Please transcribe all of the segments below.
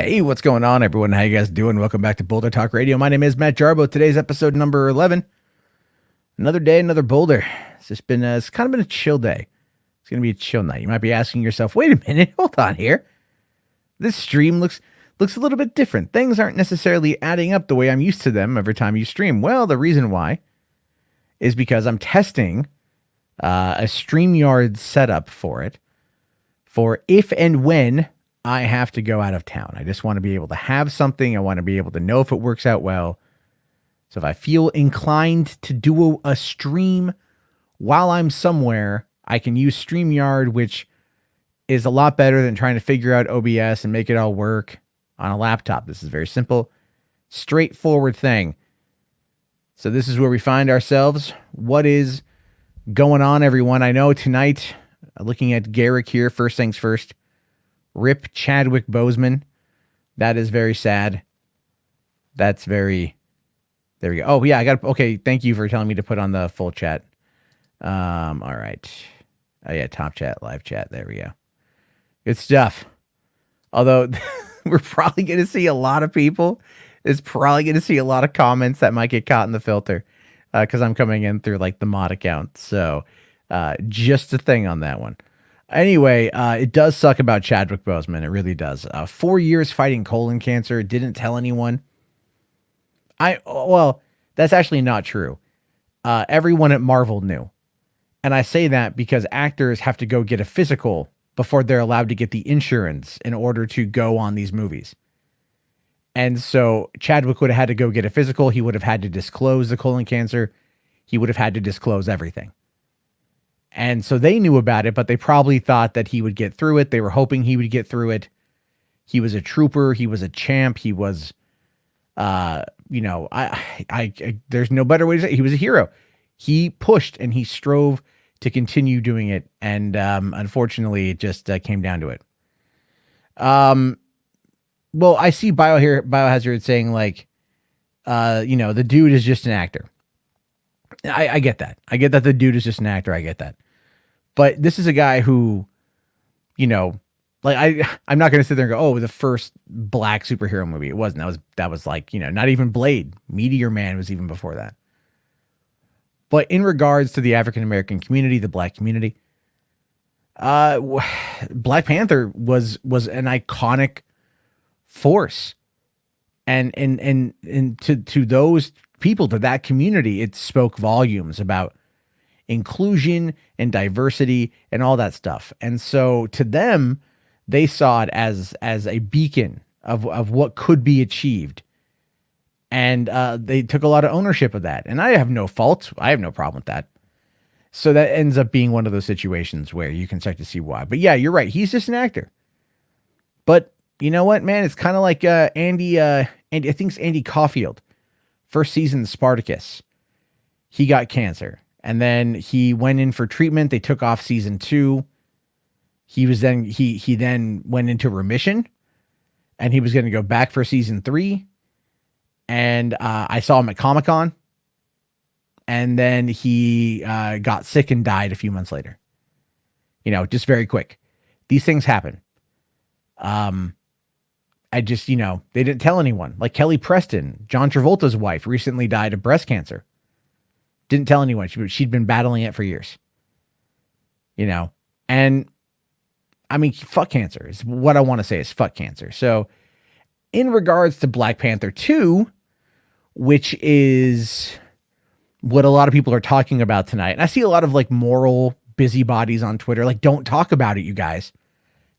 Hey, what's going on, everyone? How you guys doing? Welcome back to Boulder Talk Radio. My name is Matt Jarbo. Today's episode number 11. Another day, another Boulder. It's kind of been a chill day. It's going to be a chill night. You might be asking yourself, wait a minute, hold on here. This stream looks a little bit different. Things aren't necessarily adding up the way I'm used to them every time you stream. Well, the reason why is because I'm testing a Streamyard setup for it, for if and when I have to go out of town. I just want to be able to have something. I want to be able to know if it works out well. So if I feel inclined to do a stream while I'm somewhere, I can use StreamYard, which is a lot better than trying to figure out OBS and make it all work on a laptop. This is a very simple, straightforward thing. So this is where we find ourselves. What is going on, everyone? I know tonight, looking at Garrick here, first things first, rip Chadwick Boseman. That is very sad. There we go. Oh, yeah, okay, thank you for telling me to put on the full chat. All right. Oh, yeah, top chat, live chat. There we go. Good stuff. Although, we're probably going to see a lot of people. It's probably going to see a lot of comments that might get caught in the filter because I'm coming in through, like, the mod account. So, just a thing on that one. Anyway, it does suck about Chadwick Boseman. It really does. 4 years fighting colon cancer. Didn't tell anyone. Well, that's actually not true. Everyone at Marvel knew. And I say that because actors have to go get a physical before they're allowed to get the insurance in order to go on these movies. And so Chadwick would have had to go get a physical. He would have had to disclose the colon cancer. He would have had to disclose everything. And so they knew about it, but they probably thought that he would get through it. They were hoping he would get through it. He was a trooper. He was a champ. He was, there's no better way to say it. He was a hero. He pushed and he strove to continue doing it. And unfortunately, it just came down to it. Well, I see Biohazard saying like, the dude is just an actor. I get that. I get that the dude is just an actor. I get that. But this is a guy who, I'm not going to sit there and go, oh, the first black superhero movie. It wasn't. That was like, not even Blade. Meteor Man was even before that. But in regards to the African-American community, the black community, Black Panther was an iconic force. And to those people, to that community, it spoke volumes about inclusion and diversity and all that stuff. And so to them, they saw it as a beacon of what could be achieved. And they took a lot of ownership of that. And I have no fault. I have no problem with that. So that ends up being one of those situations where you can start to see why. But yeah, you're right. He's just an actor. But you know what, man? It's kind of like Andy, I think it's Andy Caulfield. First season of Spartacus, he got cancer, and then he went in for treatment. They took off season 2. He then went into remission, and he was going to go back for season 3. And I saw him at Comic-Con, and then he got sick and died a few months later. Just very quick. These things happen. They didn't tell anyone. Like Kelly Preston, John Travolta's wife, recently died of breast cancer. Didn't tell anyone. She'd been battling it for years. And I mean, fuck cancer is what I want to say is fuck cancer. So in regards to Black Panther 2, which is what a lot of people are talking about tonight. And I see a lot of like moral busybodies on Twitter. Like, don't talk about it, you guys.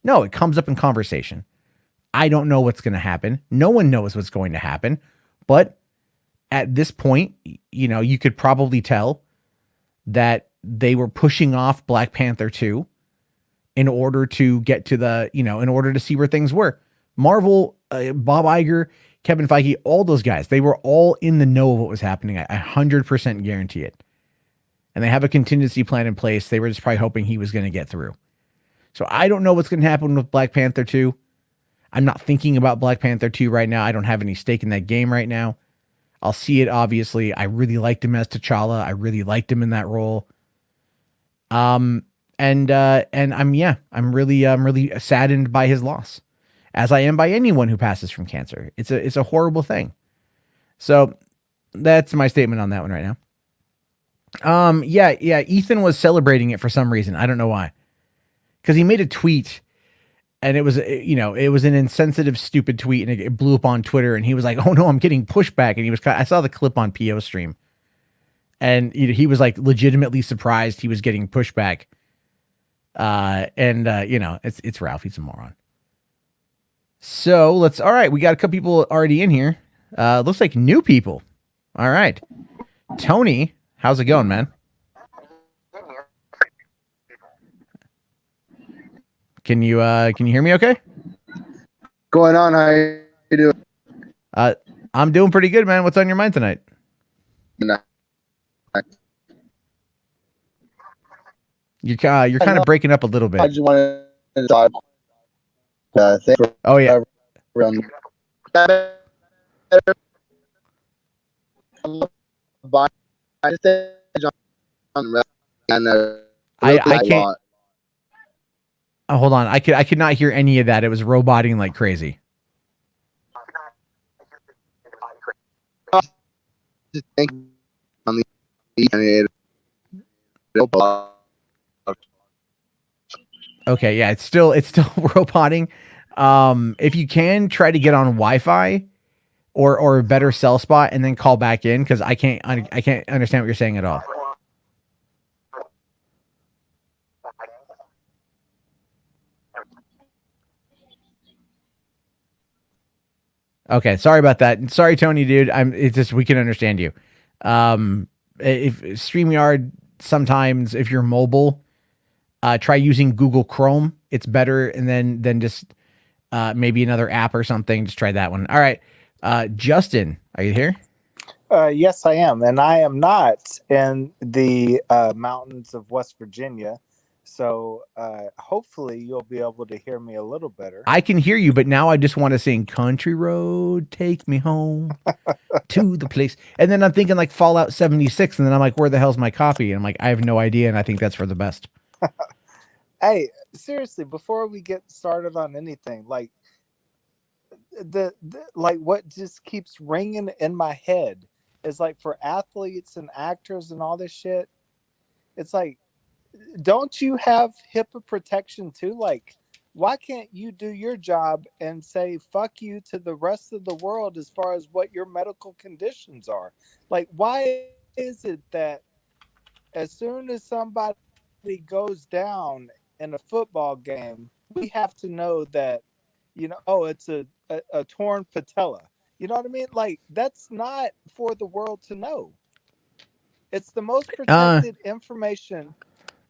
No, it comes up in conversation. I don't know what's going to happen. No one knows what's going to happen. But at this point, you could probably tell that they were pushing off Black Panther 2 in order to get to in order to see where things were. Marvel, Bob Iger, Kevin Feige, all those guys, they were all in the know of what was happening. I 100% guarantee it. And they have a contingency plan in place. They were just probably hoping he was going to get through. So I don't know what's going to happen with Black Panther 2. I'm not thinking about Black Panther 2 right now. I don't have any stake in that game right now. I'll see it, obviously. I really liked him as T'Challa. I really liked him in that role. And I'm really saddened by his loss. as I am by anyone who passes from cancer. It's a horrible thing. So that's my statement on that one right now. Yeah. Ethan was celebrating it for some reason. I don't know why. Because he made a tweet, and it was, it was an insensitive, stupid tweet, and it blew up on Twitter. And he was like, "Oh no, I'm getting pushback." And I saw the clip on PO stream, and he was like legitimately surprised he was getting pushback. It's Ralph. He's a moron. So all right, we got a couple people already in here. Looks like new people. All right. Tony, how's it going, man? Can you hear me okay? Going on, how you doing? I'm doing pretty good, man. What's on your mind tonight? You're kind of breaking up a little bit. I just wanted to talk. Oh yeah. I can't. Oh, hold on. I could not hear any of that. It was roboting like crazy. Okay, yeah, it's still roboting. If you can, try to get on Wi-Fi or a better cell spot, and then call back in, because I can't understand what you're saying at all. Okay, sorry about that. Sorry, Tony, dude. It's just, we can understand you. If StreamYard, sometimes if you're mobile, try using Google Chrome. It's better, and then just maybe another app or something. Just try that one. All right, Justin, are you here? Yes, I am, and I am not in the mountains of West Virginia. So hopefully you'll be able to hear me a little better. I can hear you, but now I just want to sing "Country Road, Take Me Home to the Place," and then I'm thinking like Fallout 76, and then I'm like, "Where the hell's my copy?" And I'm like, I have no idea, and I think that's for the best. Hey, seriously, before we get started on anything, like the like what just keeps ringing in my head is like, for athletes and actors and all this shit, it's like, don't you have HIPAA protection too? Like, why can't you do your job and say fuck you to the rest of the world as far as what your medical conditions are? Like, why is it that as soon as somebody goes down in a football game, we have to know that, oh, it's a torn patella? You know what I mean? Like, that's not for the world to know. It's the most protected information.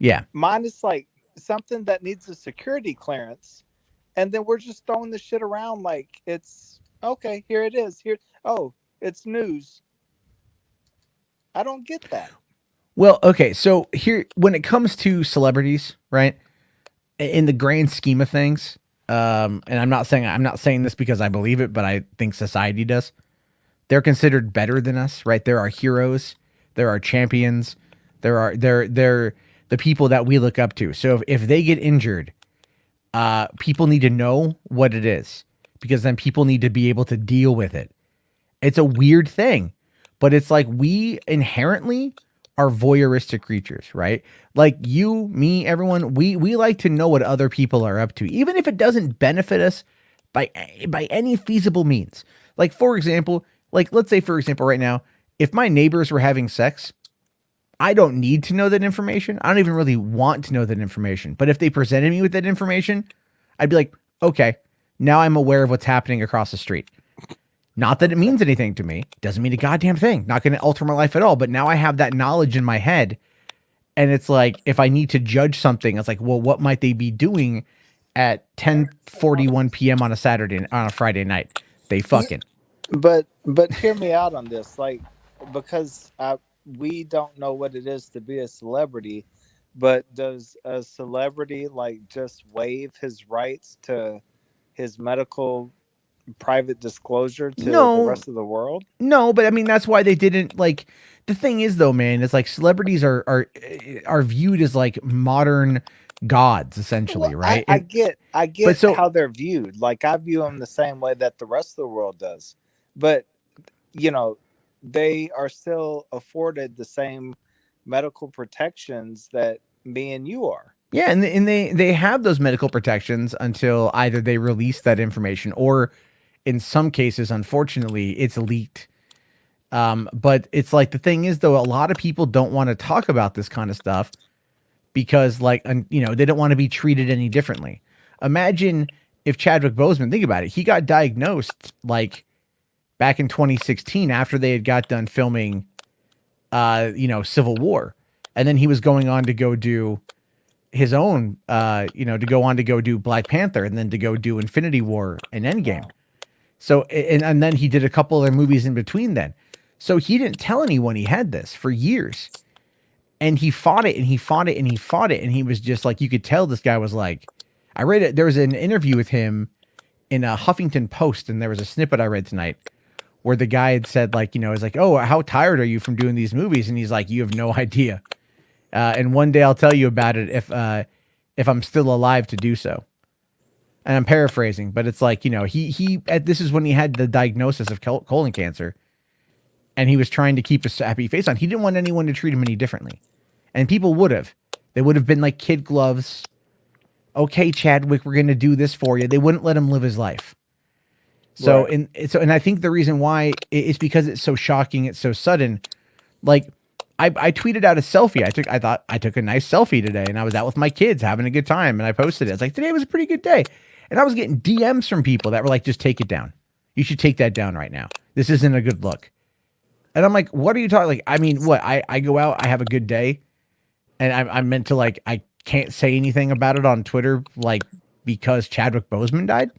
Yeah. Minus like something that needs a security clearance. And then we're just throwing the shit around like it's okay, here it is. Here, oh, it's news. I don't get that. Well, okay, so here, when it comes to celebrities, right? In the grand scheme of things, and I'm not saying this because I believe it, but I think society does. They're considered better than us, right? There are heroes, there are champions, they're the people that we look up to. So if they get injured, people need to know what it is, because then people need to be able to deal with it. It's a weird thing, but it's like we inherently are voyeuristic creatures, right? Like you, me, everyone, we like to know what other people are up to, even if it doesn't benefit us by any feasible means. Like, for example, let's say, for example, right now, if my neighbors were having sex, I don't need to know that information. I don't even really want to know that information. But if they presented me with that information, I'd be like, okay, now I'm aware of what's happening across the street. Not that it means anything to me. Doesn't mean a goddamn thing. Not going to alter my life at all. But now I have that knowledge in my head. And it's like, if I need to judge something, it's like, well, what might they be doing at 10:41 p.m. on a Friday night? They fucking. But hear me out on this. Like, because we don't know what it is to be a celebrity, but does a celebrity like just waive his rights to his medical private disclosure to the rest of the world? No, but I mean, that's why they didn't, like, the thing is though, man, it's like celebrities are viewed as like modern gods, essentially, Well, right? I get but so how they're viewed. Like I view them the same way that the rest of the world does, but you know, they are still afforded the same medical protections that me and you are. yeah, and they have those medical protections until either they release that information or, in some cases, unfortunately, it's leaked. But it's like the thing is, though, a lot of people don't want to talk about this kind of stuff because, like, they don't want to be treated any differently. Imagine if Chadwick Boseman, think about it, he got diagnosed like back in 2016 after they had got done filming, Civil War, and then he was going on to go do his own, to go on to go do Black Panther and then to go do Infinity War and Endgame. So, and then he did a couple other movies in between then. So he didn't tell anyone he had this for years. And he fought it and he fought it and he fought it. And he was just like, you could tell this guy was like, I read it. There was an interview with him in a Huffington Post. And there was a snippet I read tonight where the guy had said, like, it's like, oh, how tired are you from doing these movies? And he's like, you have no idea. And one day I'll tell you about it if I'm still alive to do so. And I'm paraphrasing, but it's like, this is when he had the diagnosis of colon cancer, and he was trying to keep a happy face on. He didn't want anyone to treat him any differently, and people would have. They would have been like kid gloves. Okay, Chadwick, we're going to do this for you. They wouldn't let him live his life. So, Right. and I think the reason why it's because it's so shocking, it's so sudden. Like, I tweeted out a selfie. I thought I took a nice selfie today, and I was out with my kids having a good time, and I posted it. It's like, today was a pretty good day. And I was getting DMs from people that were like, just take it down. You should take that down right now. This isn't a good look. And I'm like, what are you talking? Like, I mean, what? I go out, I have a good day, and I'm meant to, like, I can't say anything about it on Twitter, like, because Chadwick Boseman died?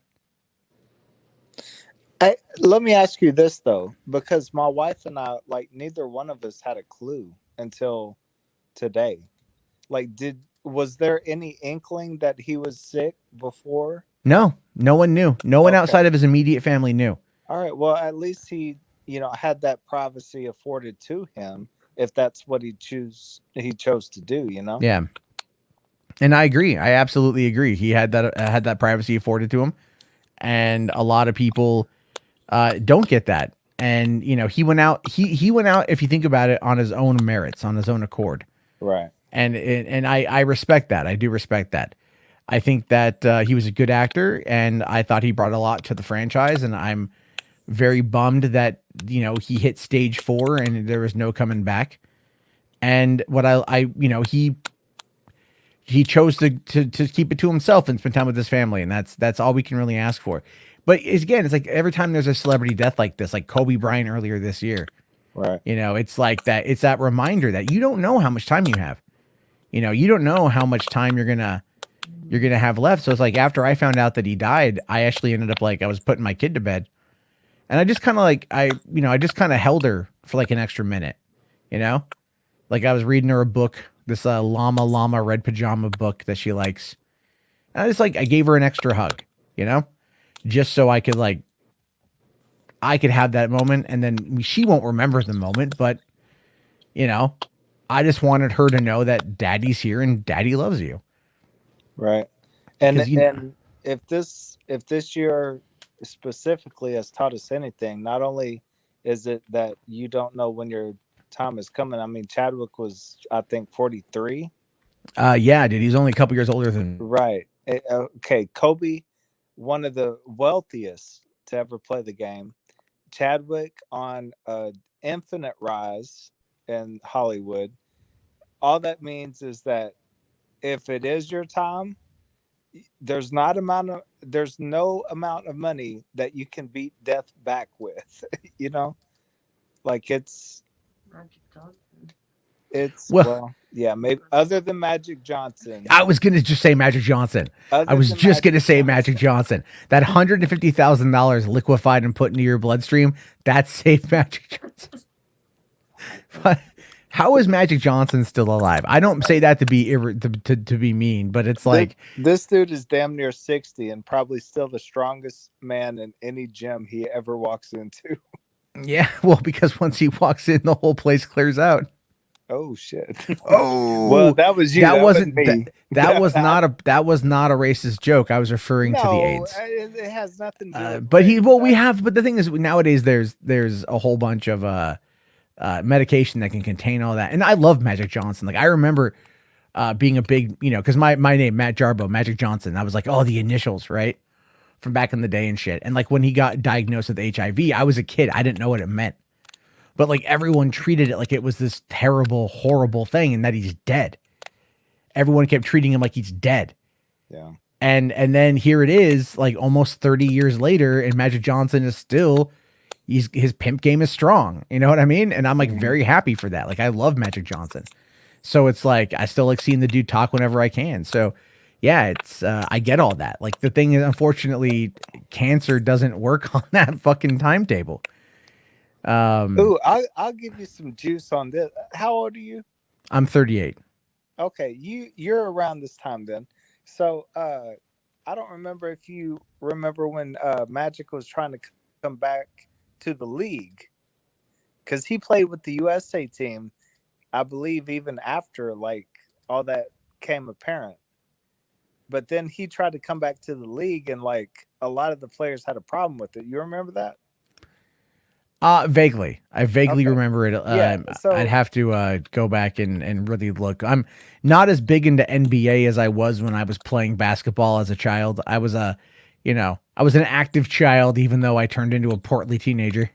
Let me ask you this though, because my wife and I, like, neither one of us had a clue until today. Like, was there any inkling that he was sick before? No one knew. No one Okay. outside of his immediate family knew. All right. Well, at least he, had that privacy afforded to him if that's what he chose to do, Yeah. And I agree. I absolutely agree. He had that privacy afforded to him. And a lot of people don't get that. And, he went out, he went out, if you think about it, on his own merits, on his own accord. Right. And I respect that. I do respect that. I think that he was a good actor, and I thought he brought a lot to the franchise, and I'm very bummed that, he hit stage 4 and there was no coming back. And what he chose to keep it to himself and spend time with his family, and that's all we can really ask for. But it's like every time there's a celebrity death like this, like Kobe Bryant earlier this year, Right. it's like that. It's that reminder that you don't know how much time you have. You don't know how much time you're gonna have left. So it's like, after I found out that he died, I actually ended up, like, I was putting my kid to bed, and I just kind of like I just kind of held her for like an extra minute. Like, I was reading her a book, this llama red pajama book that she likes, and I gave her an extra hug, just so I could have that moment, and then she won't remember the moment, but I just wanted her to know that Daddy's here and Daddy loves you. Right. And 'Cause and if this year specifically has taught us anything, not only is it that you don't know when your time is coming. I mean, Chadwick was, I think, 43. Yeah, dude, he's only a couple years older than. Right. Okay, Kobe, one of the wealthiest to ever play the game. Chadwick on an infinite rise in Hollywood. All that means is that if it is your time, there's no amount of money that you can beat death back with. Like it's Magic Johnson. Well, yeah, maybe other than Magic Johnson. I was gonna just say Magic Johnson. I was just gonna say Magic Johnson. That $150,000 liquefied and put into your bloodstream, that saved Magic Johnson. But how is Magic Johnson still alive? I don't say that to be to be mean, but it's like this dude is damn near 60 and probably still the strongest man in any gym he ever walks into. Yeah, well, because once he walks in, the whole place clears out. Oh shit. Oh, Well, that was you. that wasn't wasn't me. that was not a racist joke. I was referring to the No, AIDS. it has nothing to do with But race. but the thing is, nowadays there's a whole bunch of medication that can contain all that. And I love Magic Johnson. Like I remember being a big, because my name, Matt Jarbo, Magic Johnson, I was like, oh, the initials, right? From back in the day and shit. And like when he got diagnosed with HIV, I was a kid. I didn't know what it meant. But like everyone treated it like it was this terrible, horrible thing and that he's dead. Everyone kept treating him like he's dead. Yeah. And then here it is, like almost 30 years later, and Magic Johnson is still, his pimp game is strong. You know what I mean? And I'm like very happy for that. Like I love Magic Johnson. So it's like I still like seeing the dude talk whenever I can. So yeah, it's I get all that. Like the thing is, unfortunately, cancer doesn't work on that fucking timetable. Ooh, I'll give you some juice on this. How old are you? I'm 38. Okay, you're around this time then. So I don't remember if you remember when Magic was trying to come back to the league, because he played with the USA team, I believe, even after like all that came apparent. But then he tried to come back to the league, and like a lot of the players had a problem with it. You remember that? Vaguely. I vaguely Okay. remember it. Yeah, so- I'd have to go back and really look. I'm not as big into NBA as I was when I was playing basketball as a child. I was I was an active child, even though I turned into a portly teenager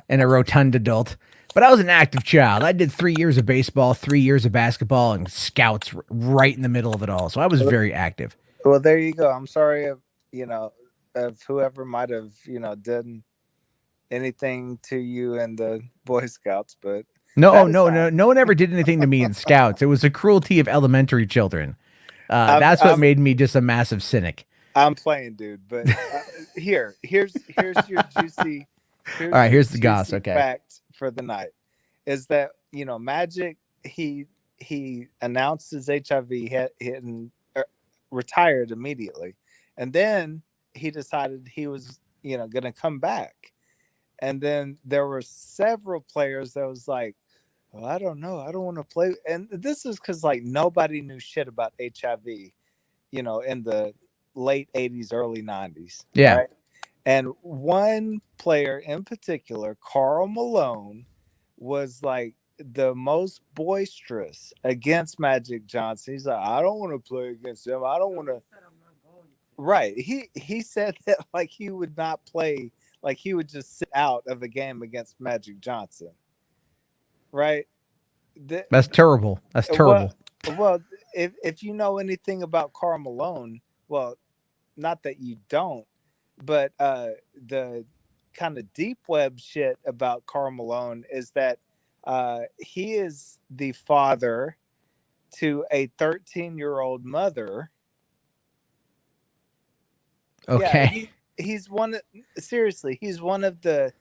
and a rotund adult. But I was an active child. I did 3 years of baseball, 3 years of basketball, and scouts right in the middle of it all. So I was very active. Well, there you go. I'm sorry if of whoever might have done anything to you and the Boy Scouts, but No no. one ever did anything to me in scouts. It was the cruelty of elementary children. That's what made me just a massive cynic. I'm playing, dude. But here's your juicy. All right, here's the goss. Okay. Fact for the night is that Magic he announced his HIV hit and retired immediately, and then he decided he was going to come back. And then there were several players that was like, well, I don't know. I don't want to play. And this is because like nobody knew shit about HIV, in the late 80s, early 90s. Yeah. Right? And one player in particular, Karl Malone, was like the most boisterous against Magic Johnson. He's like, I don't want to play against him. I don't want to. Right. He said that like he would not play. Like he would just sit out of a game against Magic Johnson, right? That's terrible. That's terrible. Well, if you know anything about Karl Malone, well, not that you don't, but the kind of deep web shit about Karl Malone is that he is the father to a 13-year-old mother. Okay. Yeah, he's one of the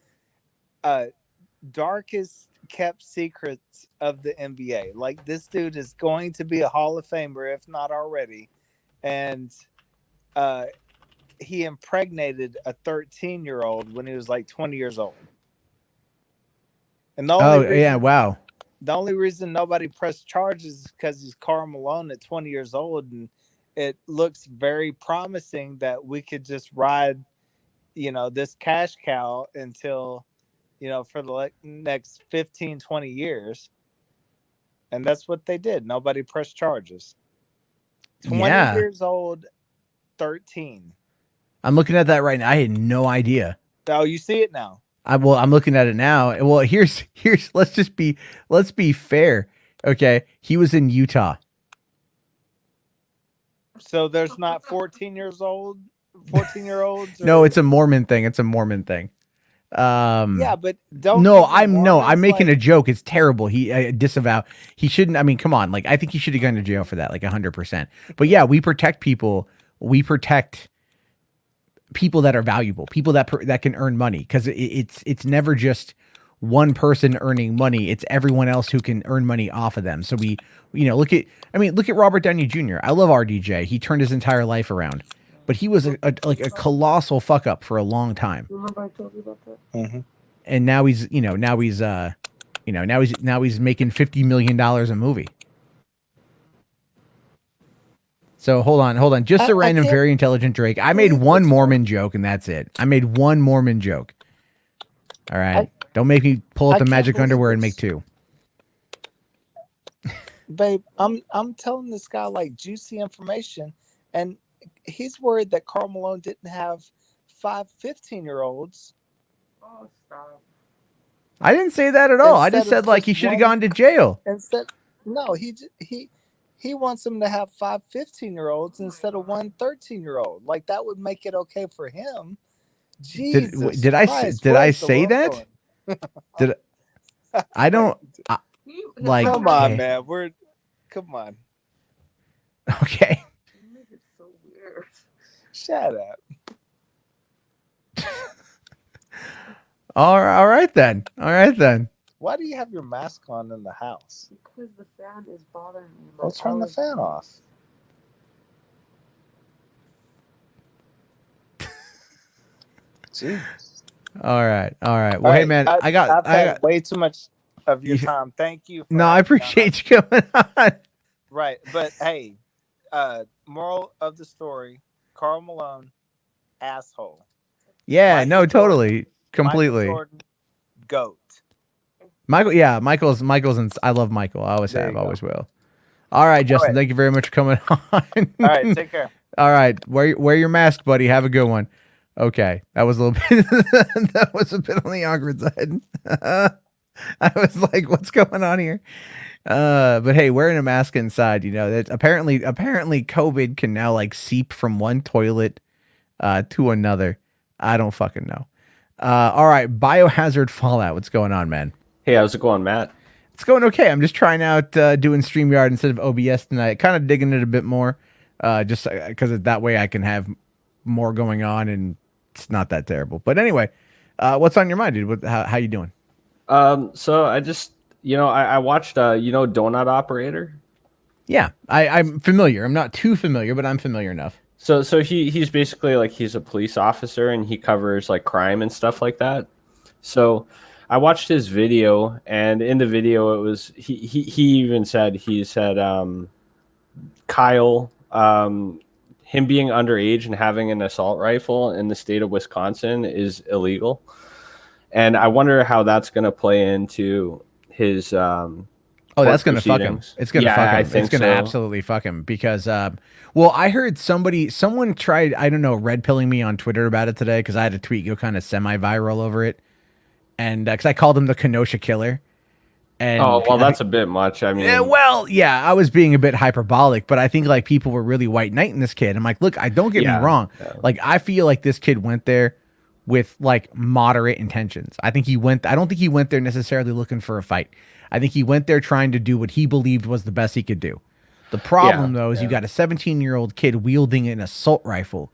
darkest kept secrets of the NBA. Like this dude is going to be a Hall of Famer, if not already. And he impregnated a 13-year-old when he was like 20 years old. And wow. The only reason nobody pressed charges is because he's Karl Malone at 20 years old, and it looks very promising that we could just ride this cash cow until for the next 15 20 years, and that's what they did. Nobody pressed charges. 20 years old, 13. I'm looking at that right now. I had no idea. Oh, you see it now. I'm looking at it now. Well, here's let's be fair. Okay, he was in Utah. So there's not 14-year-olds. No, it's a Mormon thing. Yeah, but don't. No, I'm making a joke. It's terrible. He disavow. He shouldn't. I mean, come on. Like, I think he should have gone to jail for that, like 100%. But yeah, we protect people. We protect people that are valuable, people that can earn money, because it's never just one person earning money. It's everyone else who can earn money off of them. So we look at Robert Downey Jr. I love RDJ. He turned his entire life around, but he was a colossal fuck up for a long time. Remember I told you about that? Mm-hmm. And now he's You know, now he's making $50 million a movie. So hold on. Just a random, very intelligent Drake. I made one Mormon joke and that's it. I made one Mormon joke. All right. Don't make me pull out the magic underwear and make two. Babe, I'm telling this guy like juicy information, and he's worried that Karl Malone didn't have 5 15-year-olds. Oh, stop. I didn't say that at all. I just said like he should have gone to jail. No, he wants him to have 5 15-year-olds instead of 1 13-year-old. Like that would make it okay for him. Jesus did I say that? Did I don't like? Come on, man. Come on. Okay. You make it so weird. Shut up. All right then. Why do you have your mask on in the house? Because the fan is bothering me. Well, turn the fan off. Jeez. All right. Well, hey man, I've had way too much of your time. Thank you. No, I appreciate you coming on. Right, but hey, moral of the story: Karl Malone, asshole. Yeah, Michael no, Jordan, totally, completely. Michael Jordan, goat. Michael's I love Michael. I always have, always will. All right, Justin, thank you very much for coming on. All right, take care. All right, wear your mask, buddy. Have a good one. Okay, that was a little bit. That was a bit on the awkward side. I was like, "What's going on here?" But hey, wearing a mask inside, you know, that apparently COVID can now like seep from one toilet to another. I don't fucking know. All right, Biohazard Fallout. What's going on, man? Hey, how's it going, Matt? It's going okay. I'm just trying out doing StreamYard instead of OBS tonight. Kind of digging it a bit more, just because that way I can have more going on and it's not that terrible. But anyway, what's on your mind, dude? How you doing? So I just, I watched, Donut Operator. Yeah, I'm familiar. I'm not too familiar, but I'm familiar enough. So he's basically like he's a police officer and he covers like crime and stuff like that. So I watched his video, and in the video it was he even said Kyle, him being underage and having an assault rifle in the state of Wisconsin is illegal. And I wonder how that's going to play into his that's going to fuck him. It's going to fuck him. It's going to absolutely fuck him because well, I heard someone tried, I don't know, red pilling me on Twitter about it today because I had a tweet go kind of semi-viral over it. And because I called him the Kenosha Killer. And that's a bit much. I mean, I was being a bit hyperbolic, but I think like people were really white knighting this kid. I'm like, look, don't get me wrong. Yeah. Like, I feel like this kid went there with like moderate intentions. I don't think he went there necessarily looking for a fight. I think he went there trying to do what he believed was the best he could do. The problem though is you got a 17-year-old kid wielding an assault rifle.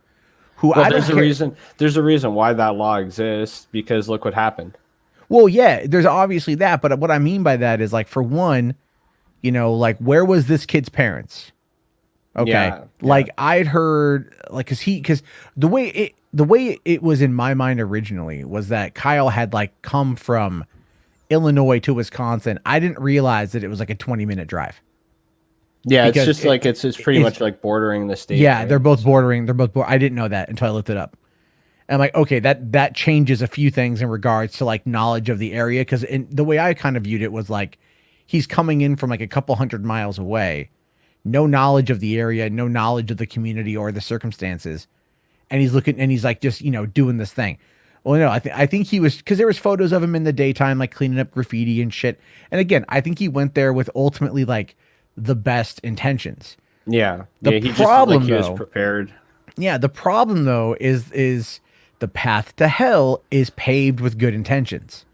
There's a reason why that law exists, because look what happened. Well, yeah, there's obviously that, but what I mean by that is like, for one, like, where was this kid's parents? Okay. Yeah. Like I'd heard like, cause the way it was in my mind originally was that Kyle had like come from Illinois to Wisconsin. I didn't realize that it was like a 20-minute drive. Yeah. Because it's just it's pretty much like bordering the state. Yeah. Right? They're both bordering. I didn't know that until I looked it up. And I'm like, okay, that changes a few things in regards to like knowledge of the area. Because the way I kind of viewed it was like he's coming in from like a couple 100 miles away, no knowledge of the area, no knowledge of the community or the circumstances, and he's like just doing this thing. Well, no, I think he was, because there was photos of him in the daytime like cleaning up graffiti and shit. And again, I think he went there with ultimately like the best intentions. Yeah, he was prepared. Yeah, the problem though is the path to hell is paved with good intentions.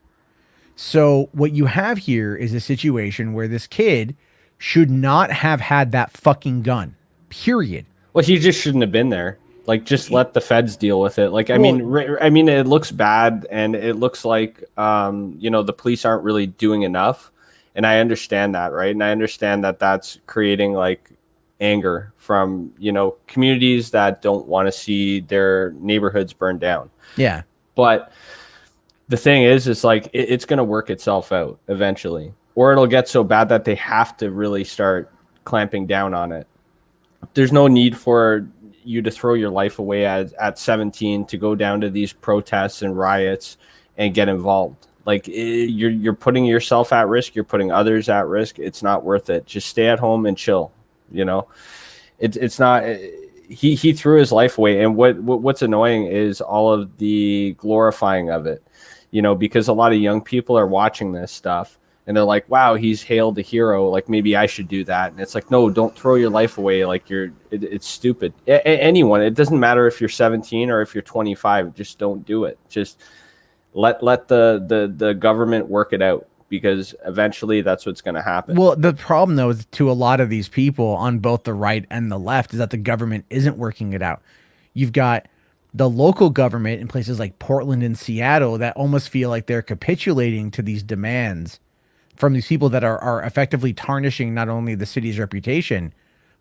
So what you have here is a situation where this kid should not have had that fucthe gun, period. Well, he just shouldn't have been there. Like, just let the feds deal with it. Like, I mean, it looks bad, and it looks like, the police aren't really doing enough. And I understand that, right? And I understand that that's creating like anger from communities that don't want to see their neighborhoods burned down. Yeah, but the thing is like it's going to work itself out eventually, or it'll get so bad that they have to really start clamping down on it. There's no need for you to throw your life away at 17 to go down to these protests and riots and get involved. Like you're putting yourself at risk. You're putting others at risk. It's not worth it. Just stay at home and chill. You know, it's not. He threw his life away. And what's annoying is all of the glorifying of it. You know, because a lot of young people are watching this stuff and they're like, wow, he's hailed a hero. Like maybe I should do that. And it's like, no, don't throw your life away. Like it's stupid. Anyone, it doesn't matter if you're 17 or if you're 25, just don't do it. Just let the government work it out, because eventually that's what's going to happen. Well, the problem though is to a lot of these people on both the right and the left is that the government isn't working it out. You've got the local government in places like Portland and Seattle that almost feel like they're capitulating to these demands from these people that are effectively tarnishing not only the city's reputation,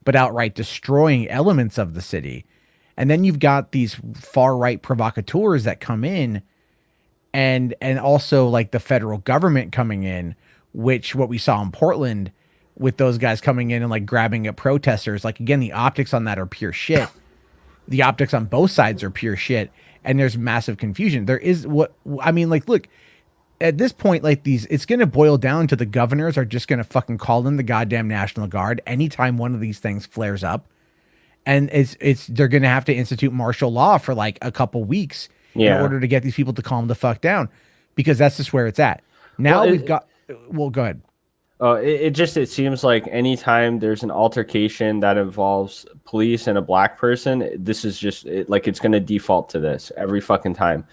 but outright destroying elements of the city. And then you've got these far right provocateurs that come in, and also like the federal government coming in, which what we saw in Portland with those guys coming in and like grabbing at protesters. Like, again, the optics on that are pure shit. The optics on both sides are pure shit. And there's massive confusion. There is look, at this point, like it's going to boil down to the governors are just going to fucking call in the goddamn National Guard anytime one of these things flares up. And they're going to have to institute martial law for like a couple weeks in order to get these people to calm the fuck down, because that's just where it's at. Now go ahead. It seems like anytime there's an altercation that involves police and a black person, this is just like it's going to default to this every fucking time.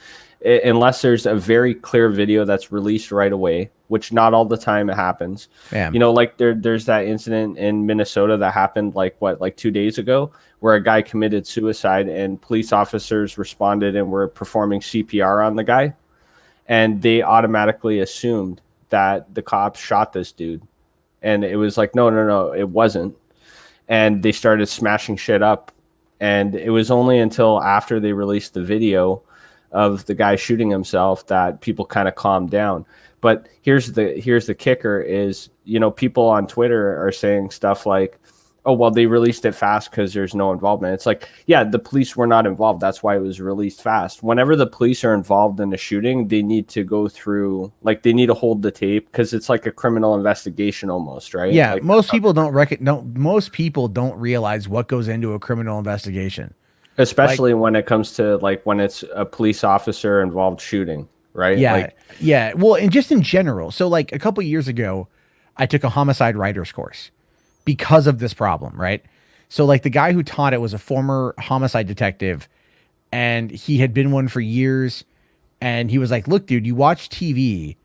Unless there's a very clear video that's released right away, which not all the time it happens. Yeah. You know, like there's that incident in Minnesota that happened like 2 days ago, where a guy committed suicide and police officers responded and were performing CPR on the guy. And they automatically assumed that the cops shot this dude. And it was like, no, it wasn't. And they started smashing shit up. And it was only until after they released the video of the guy shooting himself that people kind of calmed down. But here's the kicker is, you know, people on Twitter are saying stuff like, oh, well, they released it fast because there's no involvement. It's like, yeah, the police were not involved. That's why it was released fast. Whenever the police are involved in a shooting, they need to go through, like, they need to hold the tape because it's like a criminal investigation almost, right? Yeah, like, most people most people don't realize what goes into a criminal investigation. Especially when it comes to like when it's a police officer involved shooting, right? Yeah. Well, and just in general. So like a couple of years ago, I took a homicide writer's course because of this problem, right? So like the guy who taught it was a former homicide detective, and he had been one for years. And he was like, look, dude, you watch TV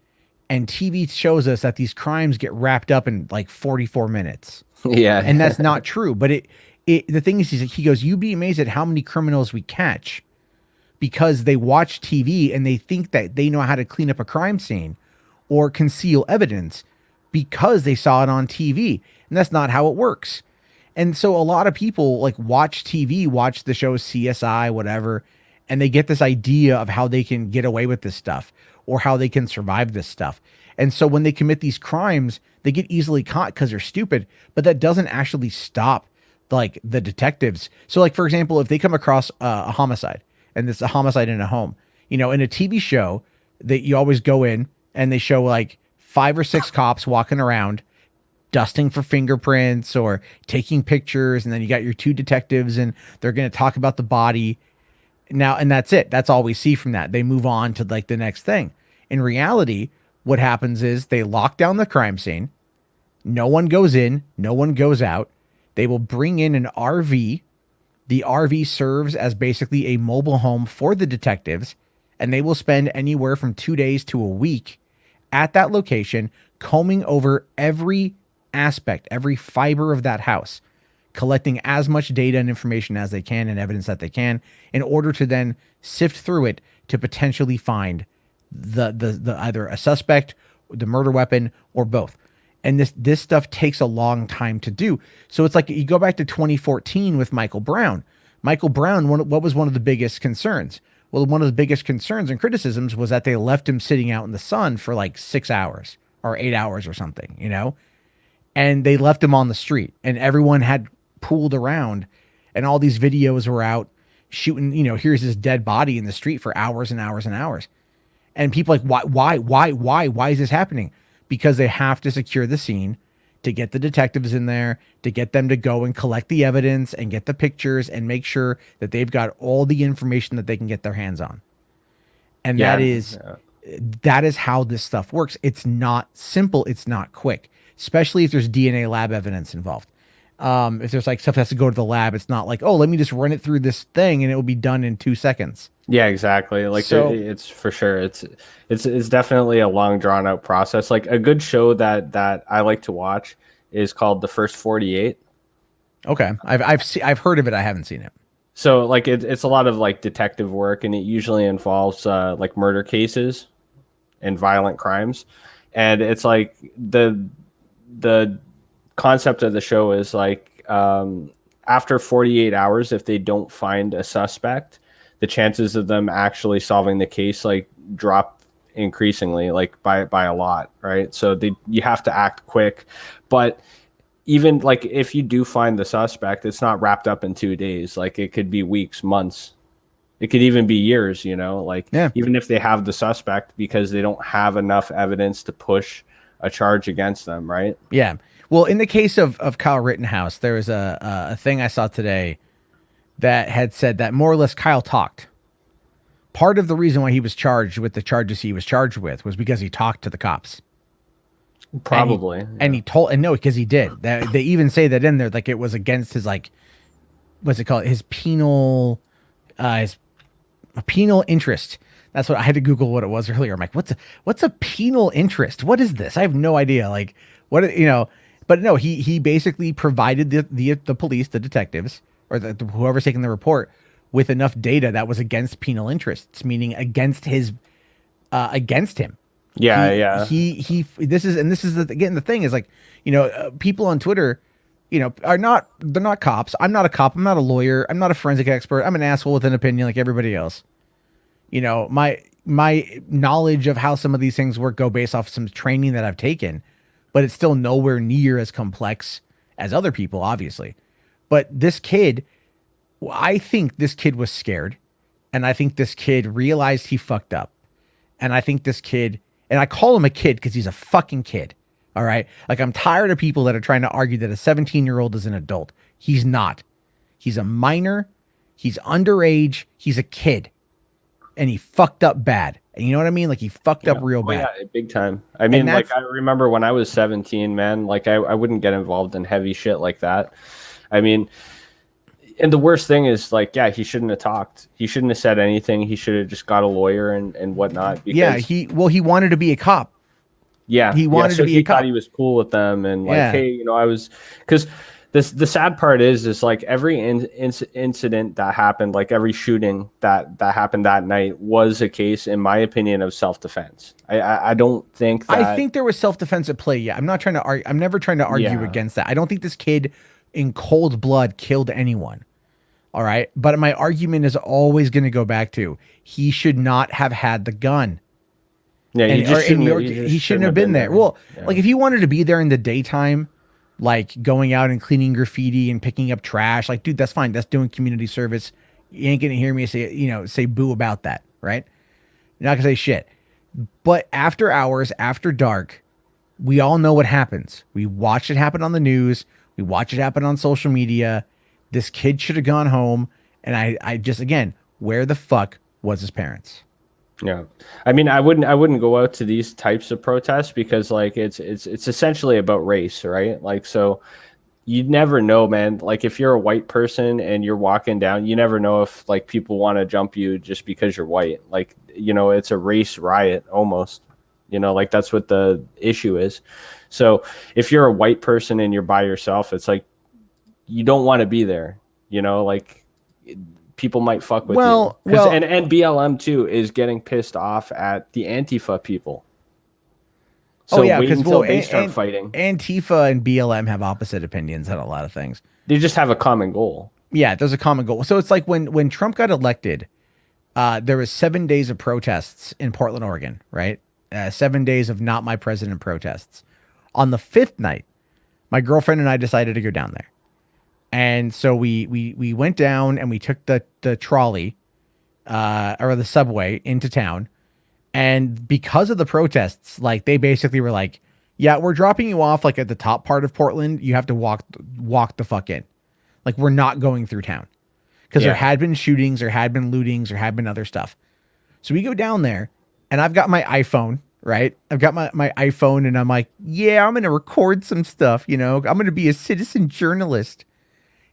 and TV shows us that these crimes get wrapped up in like 44 minutes. Yeah. And that's not true. But the thing is, he goes, you'd be amazed at how many criminals we catch because they watch TV and they think that they know how to clean up a crime scene or conceal evidence because they saw it on TV. And that's not how it works. And so a lot of people like watch TV, watch the show CSI, whatever, and they get this idea of how they can get away with this stuff or how they can survive this stuff. And so when they commit these crimes, they get easily caught because they're stupid, but that doesn't actually stop like the detectives. So like, for example, if they come across a homicide and it's a homicide in a home, you know, in a TV show that you always go in and they show like 5 or 6 cops walking around dusting for fingerprints or taking pictures. And then you got your 2 detectives and they're going to talk about the body now. And that's it. That's all we see from that. They move on to like the next thing. In reality, what happens is they lock down the crime scene. No one goes in, no one goes out. They will bring in an RV. The RV serves as basically a mobile home for the detectives, and they will spend anywhere from 2 days to a week at that location, combing over every aspect, every fiber of that house, collecting as much data and information as they can and evidence that they can in order to then sift through it to potentially find the either a suspect, the murder weapon, or both. And this stuff takes a long time to do. So it's like you go back to 2014 with Michael Brown. Michael Brown, what was one of the biggest concerns? Well, one of the biggest concerns and criticisms was that they left him sitting out in the sun for like 6 hours or 8 hours or something, and they left him on the street, and everyone had pooled around, and all these videos were out shooting, here's his dead body in the street for hours and hours and hours. And people like, why is this happening? Because they have to secure the scene to get the detectives in there, to get them to go and collect the evidence and get the pictures and make sure that they've got all the information that they can get their hands on. And that is how this stuff works. It's not simple. It's not quick, especially if there's DNA lab evidence involved. If there's like stuff that has to go to the lab, it's not like, oh, let me just run it through this thing and it will be done in 2 seconds. Yeah, exactly. Like, so, it's for sure. It's definitely a long drawn out process. Like, a good show that I like to watch is called The First 48. Okay. I've heard of it. I haven't seen it. So like, it's a lot of like detective work, and it usually involves like murder cases and violent crimes. And it's like the concept of the show is like, after 48 hours, if they don't find a suspect, the chances of them actually solving the case like drop increasingly, like by a lot, right? So you have to act quick. But even like if you do find the suspect, it's not wrapped up in 2 days. Like, it could be weeks, months. It could even be years, even if they have the suspect, because they don't have enough evidence to push a charge against them, right? Yeah. Well, in the case of Kyle Rittenhouse, there was a thing I saw today that had said that more or less Kyle talked. Part of the reason why he was charged with the charges he was charged with was because he talked to the cops. Probably. And he told, and no, because he did. They even say that in there, like it was against his, like, what's it called? His penal interest. That's what I had to Google what it was earlier. I'm like, what's a penal interest? What is this? I have no idea. Like, what, but no, he basically provided the police, the detectives, or whoever's taking the report, with enough data that was against penal interests, meaning against him. Yeah. This is again, the thing is like, people on Twitter, they're not cops. I'm not a cop. I'm not a lawyer. I'm not a forensic expert. I'm an asshole with an opinion like everybody else. My knowledge of how some of these things work go based off some training that I've taken, but it's still nowhere near as complex as other people, obviously. But this kid, I think this kid was scared, and I think this kid realized he fucked up. And I think this kid, and I call him a kid because he's a fucking kid. All right. Like, I'm tired of people that are trying to argue that a 17-year-old is an adult. He's not. He's a minor. He's underage. He's a kid. And he fucked up bad. And you know what I mean? Like, he fucked up real bad. Yeah, big time. I mean, like, I remember when I was 17, man, like I wouldn't get involved in heavy shit like that. I mean, and the worst thing is, like, yeah, he shouldn't have talked. He shouldn't have said anything. He should have just got a lawyer and whatnot. Because, he wanted to be a cop. Yeah, he wanted to be a cop. Thought he was cool with them, and like, hey, I was, because the sad part is like every incident that happened, like every shooting that happened that night was a case, in my opinion, of self-defense. I don't think that, I think there was self-defense at play. Yeah, I'm not trying to argue. I'm never trying to argue against that. I don't think this kid in cold blood killed anyone. All right. But my argument is always going to go back to, he should not have had the gun. Yeah. He shouldn't have been there. Well, like, if he wanted to be there in the daytime, like going out and cleaning graffiti and picking up trash, like, dude, that's fine. That's doing community service. You ain't going to hear me say boo about that. Right. You're not gonna say shit. But after hours, after dark, we all know what happens. We watch it happen on the news. We watch it happen on social media. This kid should have gone home. And I just, again, where the fuck was his parents? Yeah. I mean, I wouldn't go out to these types of protests because, like, it's essentially about race, right? Like, so you never know, man. Like, if you're a white person and you're walking down, you never know if, like, people want to jump you just because you're white. Like, it's a race riot almost. Like, that's what the issue is. So if you're a white person and you're by yourself, it's like, you don't want to be there, like, people might fuck with you. And BLM too is getting pissed off at the Antifa people. So wait until they start fighting. Antifa and BLM have opposite opinions on a lot of things. They just have a common goal. Yeah, there's a common goal. So it's like when Trump got elected, there was 7 days of protests in Portland, Oregon, right? 7 days of not my president protests. On the 5th night, my girlfriend and I decided to go down there. And so we went down and we took the trolley or the subway into town. And because of the protests, like they basically were like, yeah, we're dropping you off like at the top part of Portland. You have to walk the fuck in. Like we're not going through town. Because there had been shootings, there had been lootings, there had been other stuff. So we go down there and I've got my iPhone, right? I've got my iPhone and I'm like, yeah, I'm going to record some stuff, you know? I'm going to be a citizen journalist.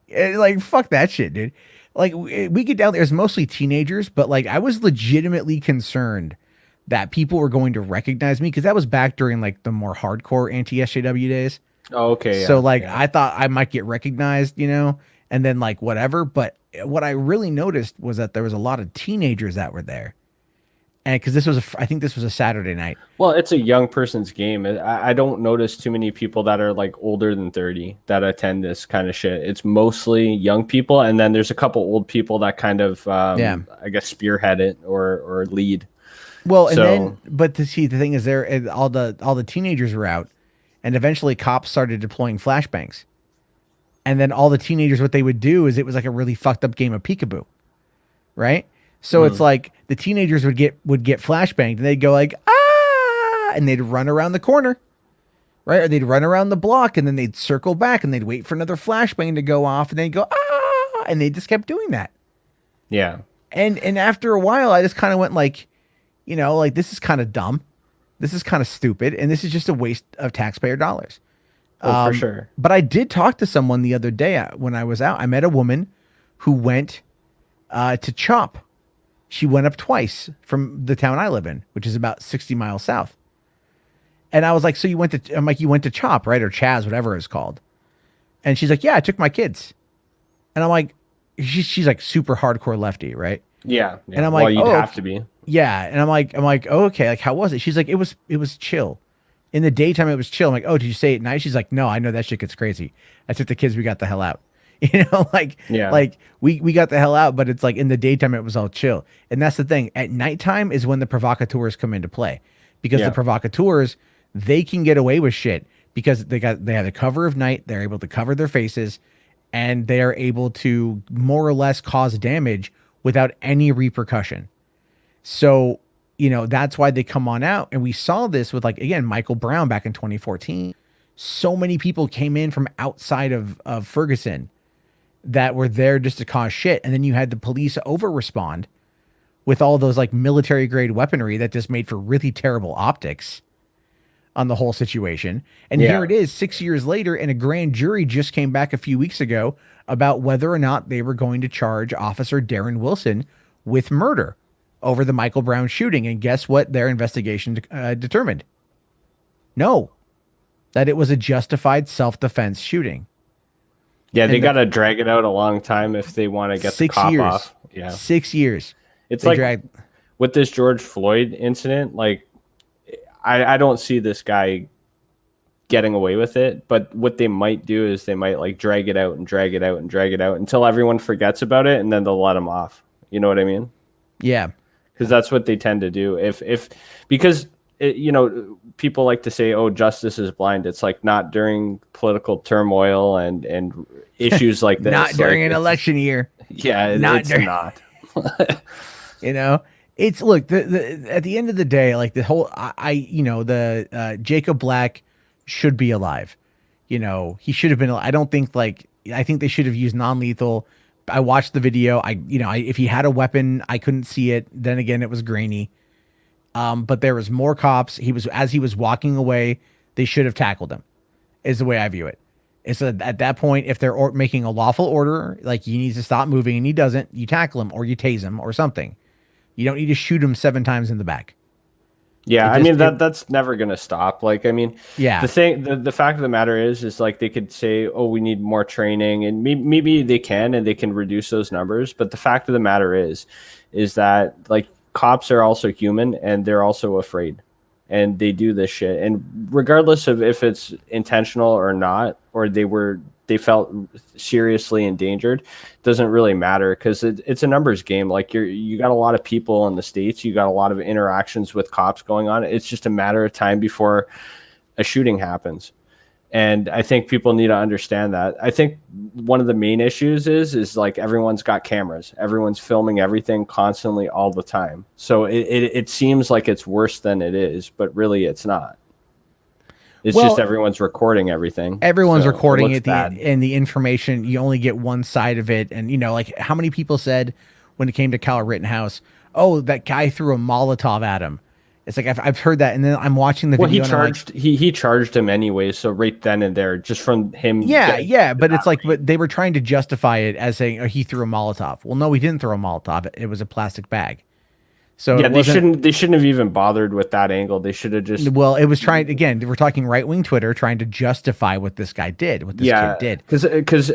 And like, fuck that shit, dude. Like we get down there, it's mostly teenagers, but like I was legitimately concerned that people were going to recognize me because that was back during like the more hardcore anti-SJW days. Oh, okay. So like I thought I might get recognized, you know, and then like whatever. But what I really noticed was that there was a lot of teenagers that were there. And because I think this was a Saturday night. Well, it's a young person's game. I don't notice too many people that are like older than 30 that attend this kind of shit. It's mostly young people. And then there's a couple old people that kind of, I guess, spearhead it or lead. Well, and then, but the thing is all the teenagers were out and eventually cops started deploying flashbangs. And then all the teenagers, what they would do is it was like a really fucked up game of peekaboo. Right. So it's like the teenagers would get flashbanged and they'd go like, ah, and they'd run around the corner, right? Or they'd run around the block and then they'd circle back and they'd wait for another flashbang to go off and they'd go, ah, and they just kept doing that. Yeah. And after a while, I just kind of went like, you know, like this is kind of dumb. This is kind of stupid. And this is just a waste of taxpayer dollars. Oh, for sure. But I did talk to someone the other day when I was out. I met a woman who went to CHOP. She went up twice from the town I live in, which is about 60 miles south. And I was like, so you went to CHOP, right? Or Chaz, whatever it's called. And she's like, yeah, I took my kids. And I'm like, she's like super hardcore lefty, right? Yeah. And I'm like, well, you'd have to be. Yeah. And I'm like, oh, okay. Like, how was it? She's like, it was chill. In the daytime, it was chill. I'm like, oh, did you stay at night? She's like, no, I know that shit gets crazy. I took the kids. We got the hell out. You know, like we got the hell out, but it's like in the daytime, it was all chill. And that's the thing. At nighttime is when the provocateurs come into play because the provocateurs, they can get away with shit because they have the cover of night. They're able to cover their faces and they are able to more or less cause damage without any repercussion. So, you know, that's why they come on out. And we saw this with like, again, Michael Brown back in 2014. So many people came in from outside of Ferguson that were there just to cause shit. And then you had the police over respond with all those like military grade weaponry that just made for really terrible optics on the whole situation. And here it is 6 years later. And a grand jury just came back a few weeks ago about whether or not they were going to charge Officer Darren Wilson with murder over the Michael Brown shooting. And guess what their investigation determined? No, that it was a justified self-defense shooting. Yeah, they got to drag it out a long time if they want to get the cop off. Yeah, 6 years. It's like with this George Floyd incident, like I don't see this guy getting away with it. But what they might do is they might like drag it out and drag it out and drag it out until everyone forgets about it, and then they'll let him off. You know what I mean? Yeah, because that's what they tend to do. Because you know, people like to say, "Oh, justice is blind." It's like not during political turmoil and issuis like this. Not during an election year. Yeah, it's not. You know, it's look. At the end of the day, like the whole, Jacob Black should be alive. You know, he should have been. I don't think I think they should have used non-lethal. I watched the video. If he had a weapon, I couldn't see it. Then again, it was grainy. But there was more cops. As he was walking away, they should have tackled him, is the way I view it. It's at that point, if they're making a lawful order, like he needs to stop moving and he doesn't, you tackle him or you tase him or something. You don't need to shoot him 7 times in the back. Yeah, that's never going to stop. Like, I mean, the fact of the matter is like they could say, oh, we need more training, and maybe they can, and they can reduce those numbers. But the fact of the matter is that like, cops are also human and they're also afraid and they do this shit. And regardless of if it's intentional or not, or they were they felt seriously endangered, doesn't really matter because it's a numbers game. Like you got a lot of people in the States, you got a lot of interactions with cops going on. It's just a matter of time before a shooting happens. And I think people need to understand that. I think one of the main issues is like everyone's got cameras. Everyone's filming everything constantly all the time. So it seems like it's worse than it is, but really it's not. It's just everyone's recording everything. Everyone's so recording it, and the information, you only get one side of it. And, like how many people said when it came to Kyle Rittenhouse, oh, that guy threw a Molotov at him. It's like I've heard that, and then I'm watching the video. He charged him anyway, so right then and there, just from him. But it's like, but they were trying to justify it as saying, oh, he threw a Molotov. Well, no, he didn't throw a Molotov. It was a plastic bag. So yeah, they shouldn't have even bothered with that angle. They should have just. Well, it was trying again. We're talking right wing Twitter trying to justify what this guy did, what this kid did. Because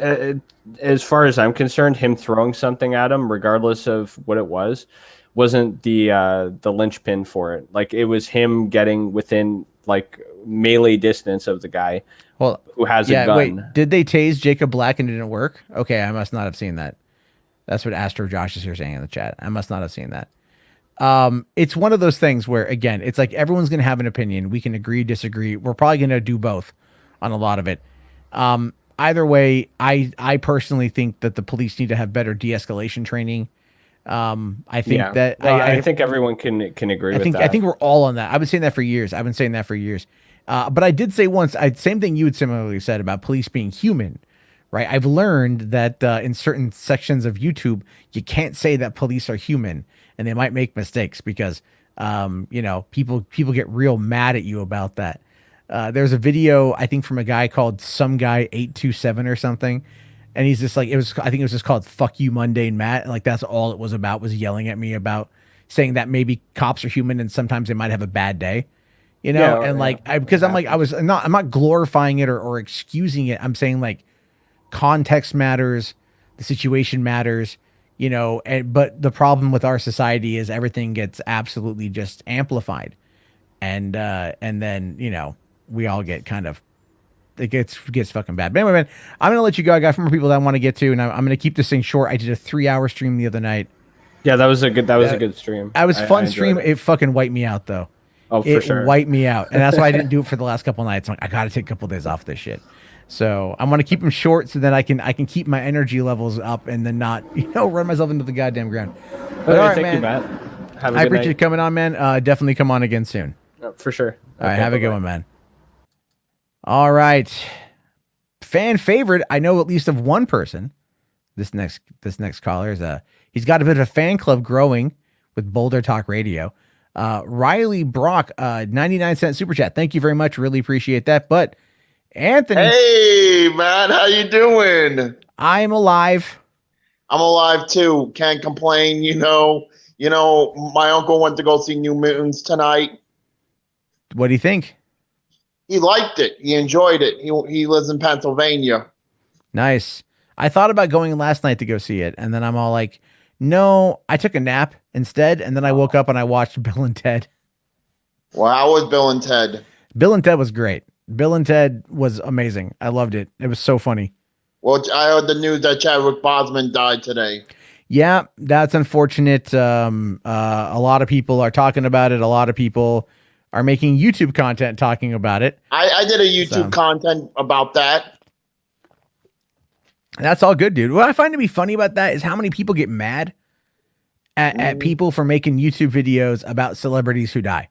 as far as I'm concerned, him throwing something at him, regardless of what it was, wasn't the linchpin for it. Like it was him getting within like melee distance of the guy who has a gun. Wait, did they tase Jacob Black and it didn't work? Okay, I must not have seen that. That's what Astro Josh is here saying in the chat. I must not have seen that. It's one of those things where again, it's like everyone's gonna have an opinion. We can agree, disagree. We're probably gonna do both on a lot of it. Either way, I personally think that the police need to have better de-escalation training. I think that I think everyone can agree with that. I think we're all on that. I've been saying that for years. But I did say once, same thing you had similarly said about police being human, right? I've learned that in certain sections of YouTube, you can't say that police are human and they might make mistakes because, people get real mad at you about that. There's a video, I think from a guy called Some Guy 827 or something. And he's just like, I think it was just called Fuck You Mundane Matt. And like, that's all it was about, was yelling at me about saying that maybe cops are human and sometimes they might have a bad day, I'm not glorifying it or excusing it. I'm saying like context matters, the situation matters, but the problem with our society is everything gets absolutely just amplified. And then, we all get kind of, it gets fucking bad. But anyway, man, I'm going to let you go. I got more people that I want to get to, and I'm going to keep this thing short. I did a 3-hour stream the other night. Yeah, that was a good stream. I was fun stream. It fucking wiped me out though. Oh, for sure. It wiped me out. And that's why I didn't do it for the last couple of nights. I'm like, I got to take a couple of days off this shit. So I'm going to keep them short so that I can keep my energy levels up and then not, run myself into the goddamn ground. But all right, thank man. you, Matt. Have a I good appreciate you night. coming on, man. Definitely come on again soon. For sure. All right, have a good one, man. All right. Fan favorite, I know at least of one person. This next caller is he's got a bit of a fan club growing with Boulder Talk Radio. Riley Brock, 99-cent super chat. Thank you very much. Really appreciate that. But Anthony, hey man, how you doing? I'm alive. I'm alive too. Can't complain. My uncle went to go see New Mutants tonight. What do you think? He liked it. He enjoyed it. He lives in Pennsylvania. Nice. I thought about going last night to go see it, and then I'm all like, no, I took a nap instead, and then I woke up and I watched Bill and Ted. Well, how was Bill and Ted? Bill and Ted was great. Bill and Ted was amazing. I loved it. It was so funny. Well, I heard the news that Chadwick Boseman died today. Yeah, that's unfortunate. A lot of people are talking about it. A lot of people are making YouTube content talking about it. I did a YouTube content about that. That's all good, dude. What I find to be funny about that is how many people get mad at people for making YouTube videos about celebrities who die.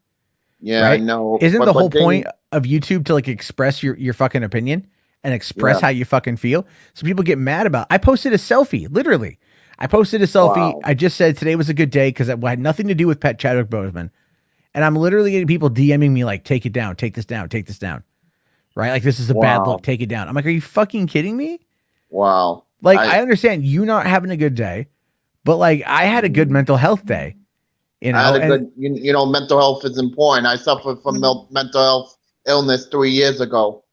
Yeah, right? I know. Isn't the whole point of YouTube to like express your fucking opinion and express how you fucking feel? So people get mad about. I posted a selfie, literally. I posted a selfie. Wow. I just said today was a good day because it had nothing to do with Pet Chadwick Boseman. And I'm literally getting people DMing me like, take it down, take this down, take this down. Right? Like, this is a bad look, take it down. I'm like, are you fucking kidding me? Wow. Like, I understand you not having a good day, but like, I had a good mental health day. I had a good, mental health is important. I suffered from mental health illness 3 years ago.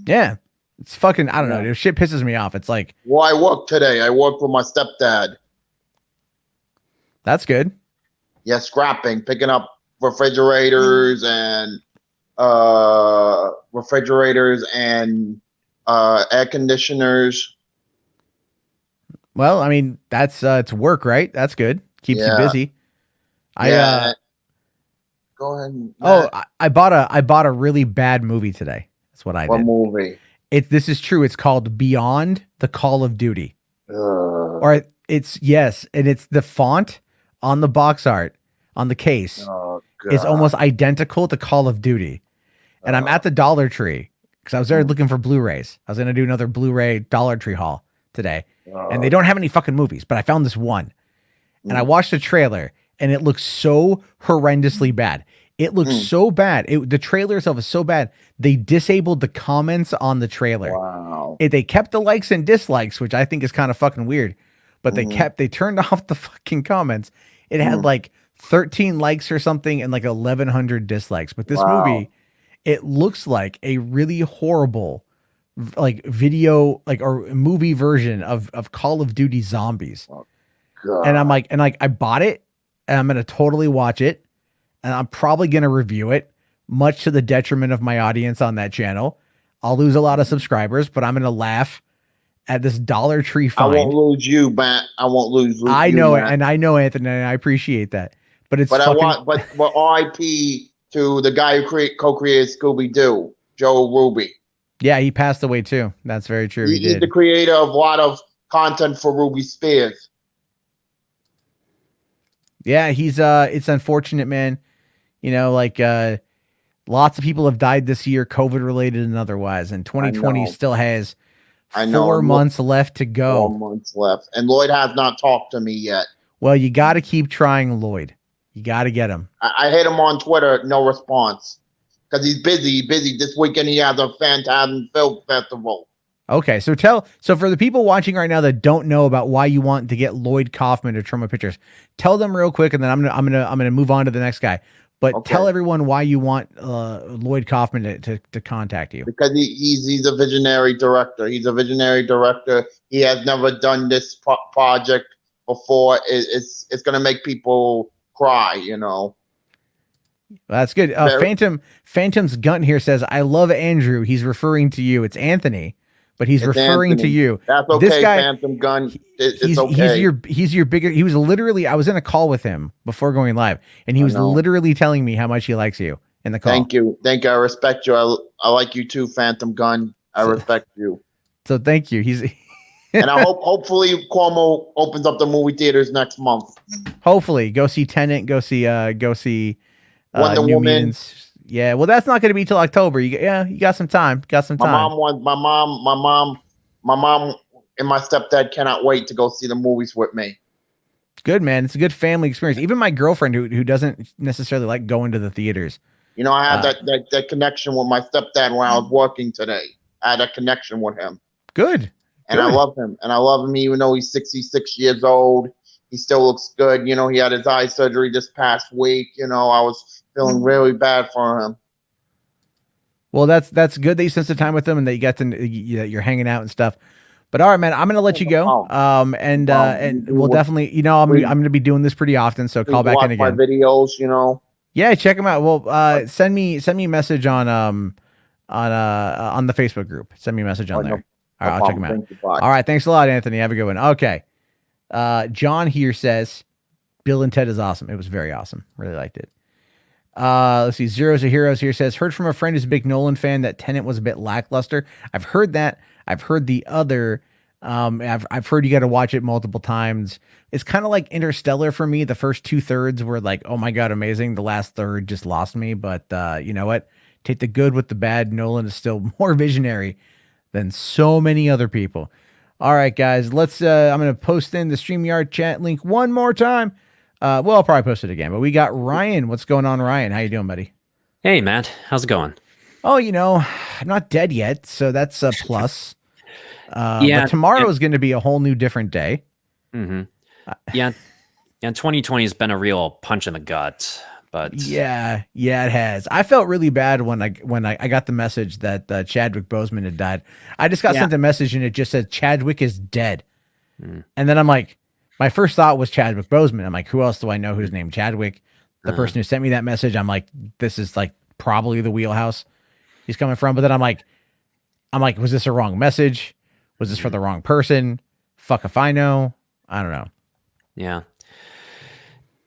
Yeah. It's fucking, I don't know. Dude, shit pisses me off. It's like, well, I worked today. I worked with my stepdad. That's good. Yeah, scrapping, picking up refrigerators and air conditioners. Well, I mean, that's it's work, right? That's good. Keeps you Yeah. busy. Yeah. Go ahead. I bought a really bad movie today. That's what I What did. movie? This is true. It's called Beyond the Call of Duty. Oh, Or it's the font on the box art on the case God. is almost identical to Call of Duty. And I'm at the Dollar Tree because I was there looking for Blu-rays. I was going to do another Blu-ray Dollar Tree haul today. And they don't have any fucking movies, but I found this one. And I watched the trailer and it looks so horrendously bad. It looks so bad. The trailer itself is so bad. They disabled the comments on the trailer. Wow. They kept the likes and dislikes, which I think is kind of fucking weird. But they turned off the fucking comments. It had like 13 likes or something and like 1,100 dislikes. But this movie, it looks like a really horrible like video or movie version of Call of Duty Zombies. God. And I'm like, I bought it and I'm gonna totally watch it and I'm probably gonna review it, much to the detriment of my audience on that channel. I'll lose a lot of subscribers, but I'm gonna laugh at this Dollar Tree find. I won't lose you, Matt. I won't lose. I know it, Matt. and I know Anthony, and I appreciate that. But it's But fucking, but R.I.P. to the guy who co-created Scooby Doo, Joe Ruby. yeah, he passed away too. That's very true. He He's did. the creator of a lot of content for Ruby Spears. Yeah, it's unfortunate, man. You know, like lots of people have died this year, COVID related and otherwise, and 2020 know. still has I know. 4 months left to go. 4 months left, and Lloyd has not talked to me yet. Well, you got to keep trying, Lloyd. You got to get him. I hit him on Twitter, no response, because he's busy. This weekend he has a Phantasm Film Festival. Okay, so for the people watching right now that don't know about why you want to get Lloyd Kaufman to Trauma Pictures, tell them real quick, and then I'm gonna move on to the next guy. But Okay. tell everyone why you want Lloyd Kaufman to contact you. Because he's a visionary director. He's a visionary director. He has never done this project before. It's going to make people cry, you know. Well, that's good. Phantom's Gun here says, "I love Andrew." He's referring to you. It's Anthony, but he's It's referring Anthony. to you. That's okay, This guy- Phantom Gun. It's He's okay. your bigger. He was literally. I was in a call with him before going live, and he I was know. literally telling me how much he likes you in the call. Thank you. I respect you. I like you too, Phantom Gun. I respect you. So thank you. He's And I hopefully Cuomo opens up the movie theaters next month. hopefully go see Tenet. Go see Wonder New Woman. Mutants. Yeah, well, that's not going to be till October. You got some time. My mom and my stepdad cannot wait to go see the movies with me. Good, man. It's a good family experience. Even my girlfriend, who doesn't necessarily like going to the theaters. You know, I had that connection with my stepdad when I was working today. I had a connection with him. Good. And I love him. And I love him even though he's 66 years old. He still looks good. You know, he had his eye surgery this past week. You know, I was feeling really bad for him. Well, that's good that you spent some time with them and that you got to you're hanging out and stuff. But all right, man, I'm gonna let you go. And we'll definitely, you know, I'm gonna be doing this pretty often, so call back in again. My videos, you know. Yeah, check them out. Well, send me a message on the Facebook group. Send me a message on there. All right, I'll check them out. All right, thanks a lot, Anthony. Have a good one. Okay. John here says Bill and Ted is awesome. It was very awesome. Really liked it. Let's see. Zeros of Heroes here says, heard from a friend who's a big Nolan fan that Tenet was a bit lackluster. I've heard that. I've heard the other. I've heard you got to watch it multiple times. It's kind of like Interstellar for me. The first 2/3 were like, oh my God, amazing. The last third just lost me. But you know what? Take the good with the bad. Nolan is still more visionary than so many other people. All right, guys, let's, I'm going to post in the StreamYard chat link one more time. Well, I'll probably post it again, but we got Ryan. What's going on, Ryan? How you doing, buddy? Hey, Matt. How's it going? Oh, you know, I'm not dead yet, so that's a plus. Yeah, but tomorrow is going to be a whole new different day. Mm-hmm. Yeah, 2020 has been a real punch in the gut. But yeah, it has. I felt really bad when I got the message that Chadwick Boseman had died. I just got sent a message and it just said Chadwick is dead, and then I'm like, my first thought was Chadwick Boseman. I'm like, who else do I know who's named Chadwick? The person who sent me that message, I'm like, this is like probably the wheelhouse he's coming from. But then I'm like, I'm like, was this a wrong message? Was this for the wrong person? Fuck if I know. I don't know. Yeah.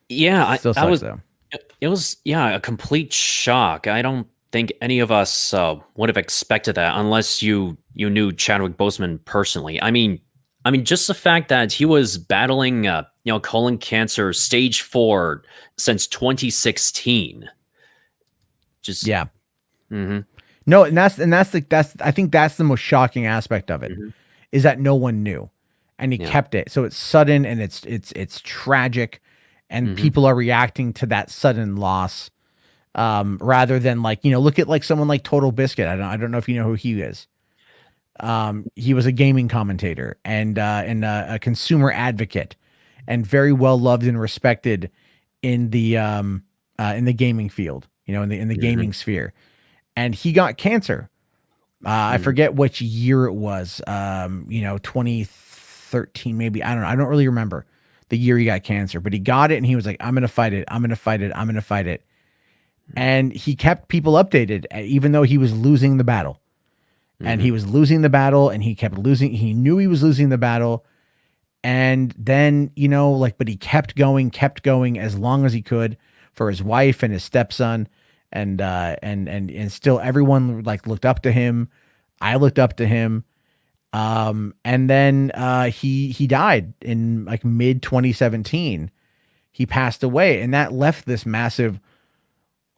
Yeah, Still sucks though. it was a complete shock. I don't think any of us would have expected that unless you knew Chadwick Boseman personally. I mean, just the fact that he was battling colon cancer stage 4 since 2016. Just Yeah. Mm-hmm. No, and that's I think that's the most shocking aspect of it, is that no one knew, and he kept it. So it's sudden and it's tragic, and people are reacting to that sudden loss, rather than look at someone like Total Biscuit. I don't know if you know who he is. He was a gaming commentator and a consumer advocate, and very well loved and respected in the gaming field, in the gaming sphere. And he got cancer. I forget which year it was. 2013, maybe. I don't know. I don't really remember the year he got cancer, but he got it and he was like, I'm going to fight it. I'm going to fight it. I'm going to fight it. And he kept people updated, even though he was losing the battle. And he was losing the battle, and he kept losing. He knew he was losing the battle. And then, but he kept going as long as he could for his wife and his stepson. And still everyone looked up to him. I looked up to him. And then he died in mid 2017. He passed away, and that left this massive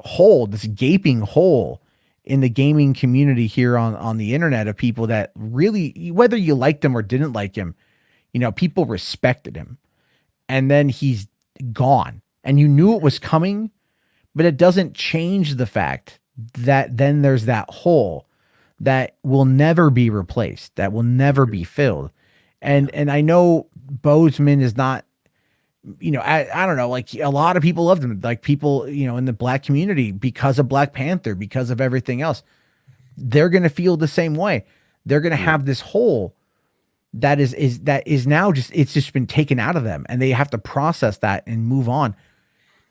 hole, this gaping hole in the gaming community here on the internet, of people that really, whether you liked him or didn't like him, people respected him. And then he's gone, and you knew it was coming. But it doesn't change the fact that then there's that hole that will never be replaced, that will never be filled. And I know Boseman is not, I don't know, a lot of people loved him, people, in the black community, because of Black Panther, because of everything else. They're going to feel the same way. They're going to have this hole that is now it's just been taken out of them, and they have to process that and move on.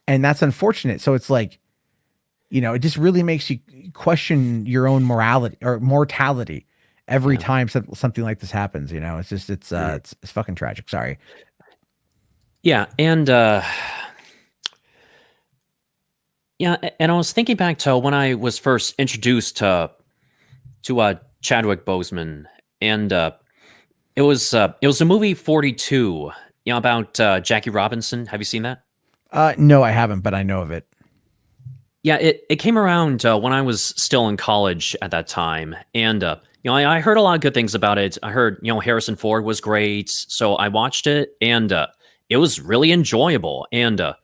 And that's unfortunate. So it's it just really makes you question your own morality or mortality every time something like this happens. It's just, it's fucking tragic. Sorry. Yeah. And, and I was thinking back to when I was first introduced to Chadwick Boseman, and, it was the movie 42, about, Jackie Robinson. Have you seen that? No, I haven't, but I know of it. Yeah, it came around when I was still in college at that time, and I heard a lot of good things about it. I heard Harrison Ford was great, so I watched it, and it was really enjoyable. And of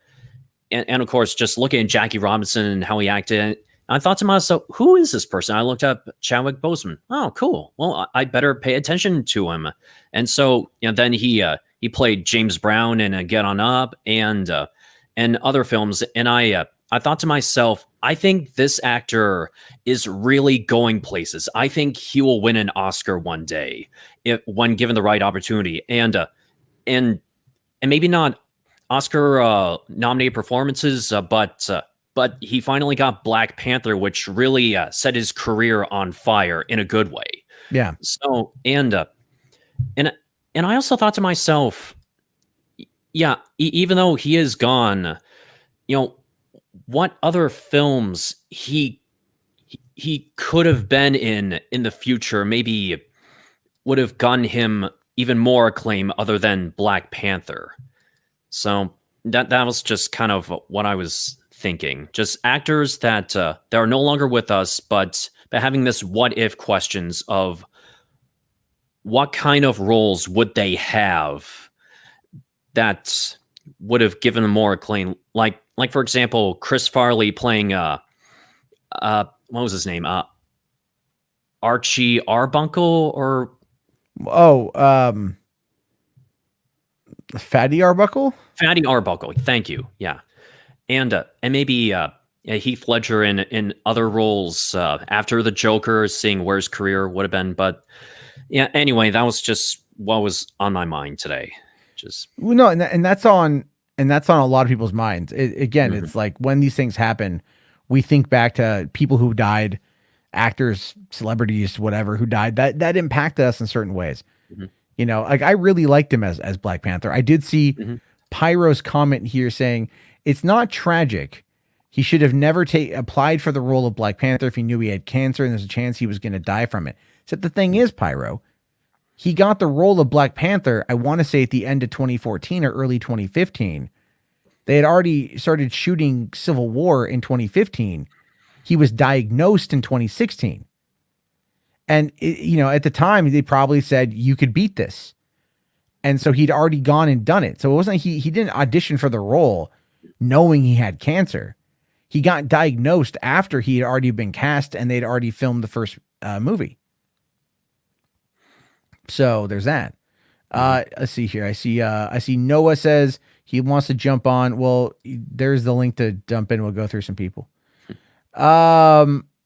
course, just looking at Jackie Robinson and how he acted, I thought to myself, who is this person? I looked up Chadwick Boseman. Oh, cool. Well, I better pay attention to him. And so then he played James Brown in Get On Up and other films, and I thought to myself, I think this actor is really going places. I think he will win an Oscar one day when given the right opportunity, and maybe not Oscar nominated performances, but he finally got Black Panther, which really set his career on fire in a good way. Yeah. So and I also thought to myself, yeah, even though he is gone, what other films he could have been in the future maybe would have gotten him even more acclaim other than Black Panther. So that was just kind of what I was thinking. Just actors that are no longer with us, but having this what if questions of what kind of roles would they have that would have given them more acclaim. Like for example, Chris Farley playing what was his name? Archie Arbuckle or Fatty Arbuckle? Fatty Arbuckle, thank you. Yeah. And maybe Heath Ledger in other roles after the Joker, seeing where his career would have been. But yeah, anyway, that was just what was on my mind today. Well, no, and that's on a lot of people's minds. It's like when these things happen, we think back to people who died actors, celebrities, whatever, who died, that impacted us in certain ways. Mhm. You know, like I really liked him as Black Panther. I did see Pyro's comment here saying it's not tragic. He should have never applied for the role of Black Panther if he knew he had cancer and there's a chance he was going to die from it. Except the thing is, Pyro, he got the role of Black Panther, I want to say at the end of 2014 or early 2015. They had already started shooting Civil War in 2015. He was diagnosed in 2016. And, you know, at the time, they probably said, you could beat this. And so he'd already gone and done it. So it wasn't, he didn't audition for the role knowing he had cancer. He got diagnosed after he had already been cast and they'd already filmed the first movie. So there's that. Let's see here. I see Noah says he wants to jump on. Well, there's the link to jump in. We'll go through some people.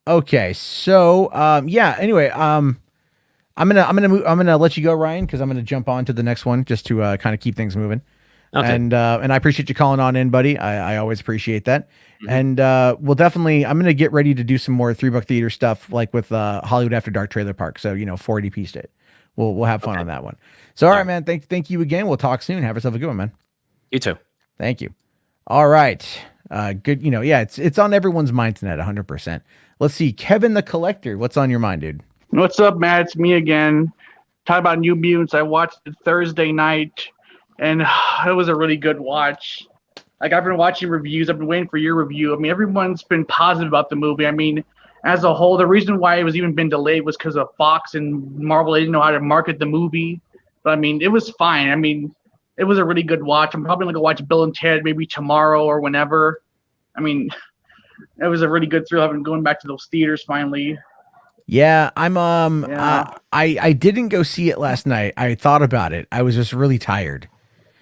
Okay. So, yeah, anyway, I'm gonna let you go, Ryan, because I'm gonna jump on to the next one just to kind of keep things moving. Okay. And I appreciate you calling on in, buddy. I always appreciate that. And we'll definitely, I'm gonna get ready to do some more 3 Buck Theater stuff, like with Hollywood After Dark Trailer Park. So 480 pieced it. We'll have fun on that one. So all right, man. Thank you again. We'll talk soon. Have yourself a good one, man. You too. Thank you. All right. Good. Yeah, it's on everyone's mind tonight, 100%. Let's see, Kevin the Collector. What's on your mind, dude? What's up, Matt? It's me again. Talk about New Mutants. I watched it Thursday night, and it was a really good watch. Like, I've been watching reviews. I've been waiting for your review. I mean, everyone's been positive about the movie. I mean, as a whole, the reason why it was even been delayed was because of Fox and Marvel. They didn't know how to market the movie. But, I mean, it was fine. I mean, it was a really good watch. I'm probably going to go watch Bill and Ted maybe tomorrow or whenever. I mean, it was a really good thrill. I've been going back to those theaters finally. Yeah, I didn't go see it last night. I thought about it. I was just really tired.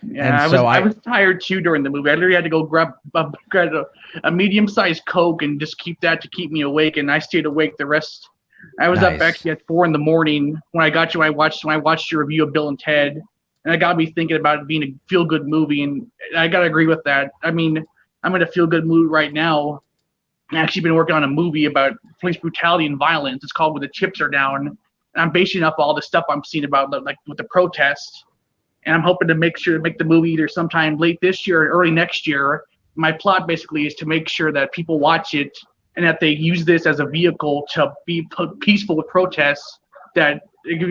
Yeah, I was tired too during the movie. I literally had to go grab a medium-sized Coke and just keep me awake, and I stayed awake the rest. I was up actually at 4 a.m. when I got you. I watched your review of Bill and Ted, and it got me thinking about it being a feel-good movie, and I gotta agree with that. I mean, I'm in a feel-good mood right now. I've actually been working on a movie about police brutality and violence. It's called When the Chips Are Down, and I'm basing up all the stuff I'm seeing about like with the protests. And I'm hoping to make the movie either sometime late this year or early next year. My plot basically is to make sure that people watch it and that they use this as a vehicle to be peaceful with protests. That,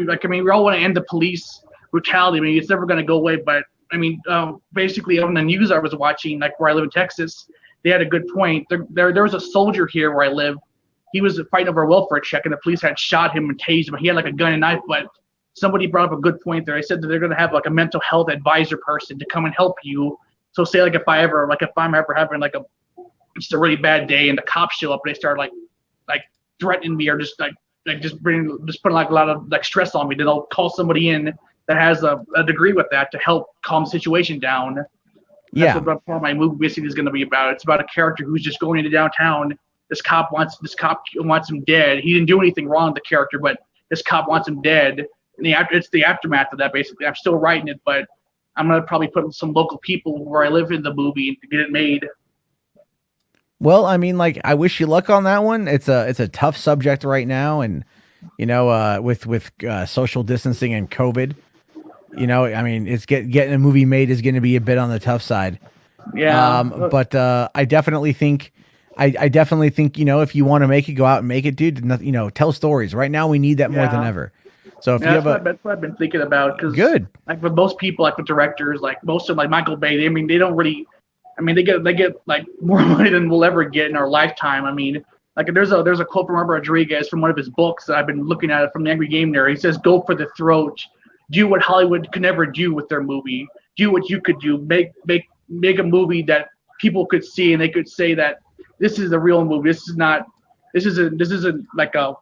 like, I mean, we all want to end the police brutality. I mean, it's never going to go away. But I mean, basically, on the news I was watching, like where I live in Texas, they had a good point. There was a soldier here where I live. He was fighting over a welfare check, and the police had shot him and tased him. He had like a gun and knife, but somebody brought up a good point there. I said that they're going to have like a mental health advisor person to come and help you. So say like if I'm ever having like just a really bad day and the cops show up and they start like threatening me or just putting like a lot of like stress on me, then I'll call somebody in that has a degree with that to help calm the situation down. That's what part of my movie basically is going to be about. It's about a character who's just going into downtown. This cop wants him dead. He didn't do anything wrong to the character, but this cop wants him dead. And it's the aftermath of that, basically. I'm still writing it, but I'm going to probably put some local people where I live in the movie to get it made. Well, I mean, like, I wish you luck on that one. It's a tough subject right now. And, with social distancing and COVID, I mean, it's getting a movie made is going to be a bit on the tough side. Yeah. But I definitely think, if you want to make it, go out and make it, dude. Tell stories. Right now, we need that more than ever. So that's what I've been thinking about. Cause good. Like with most people, like with directors, like most of like Michael Bay, they don't really. I mean, they get like more money than we'll ever get in our lifetime. I mean, like there's a quote from Robert Rodriguez from one of his books that I've been looking at from the Angry Game there. He says, "Go for the throat. Do what Hollywood could never do with their movie. Do what you could do. Make a movie that people could see and they could say that this is the real movie. This isn't like a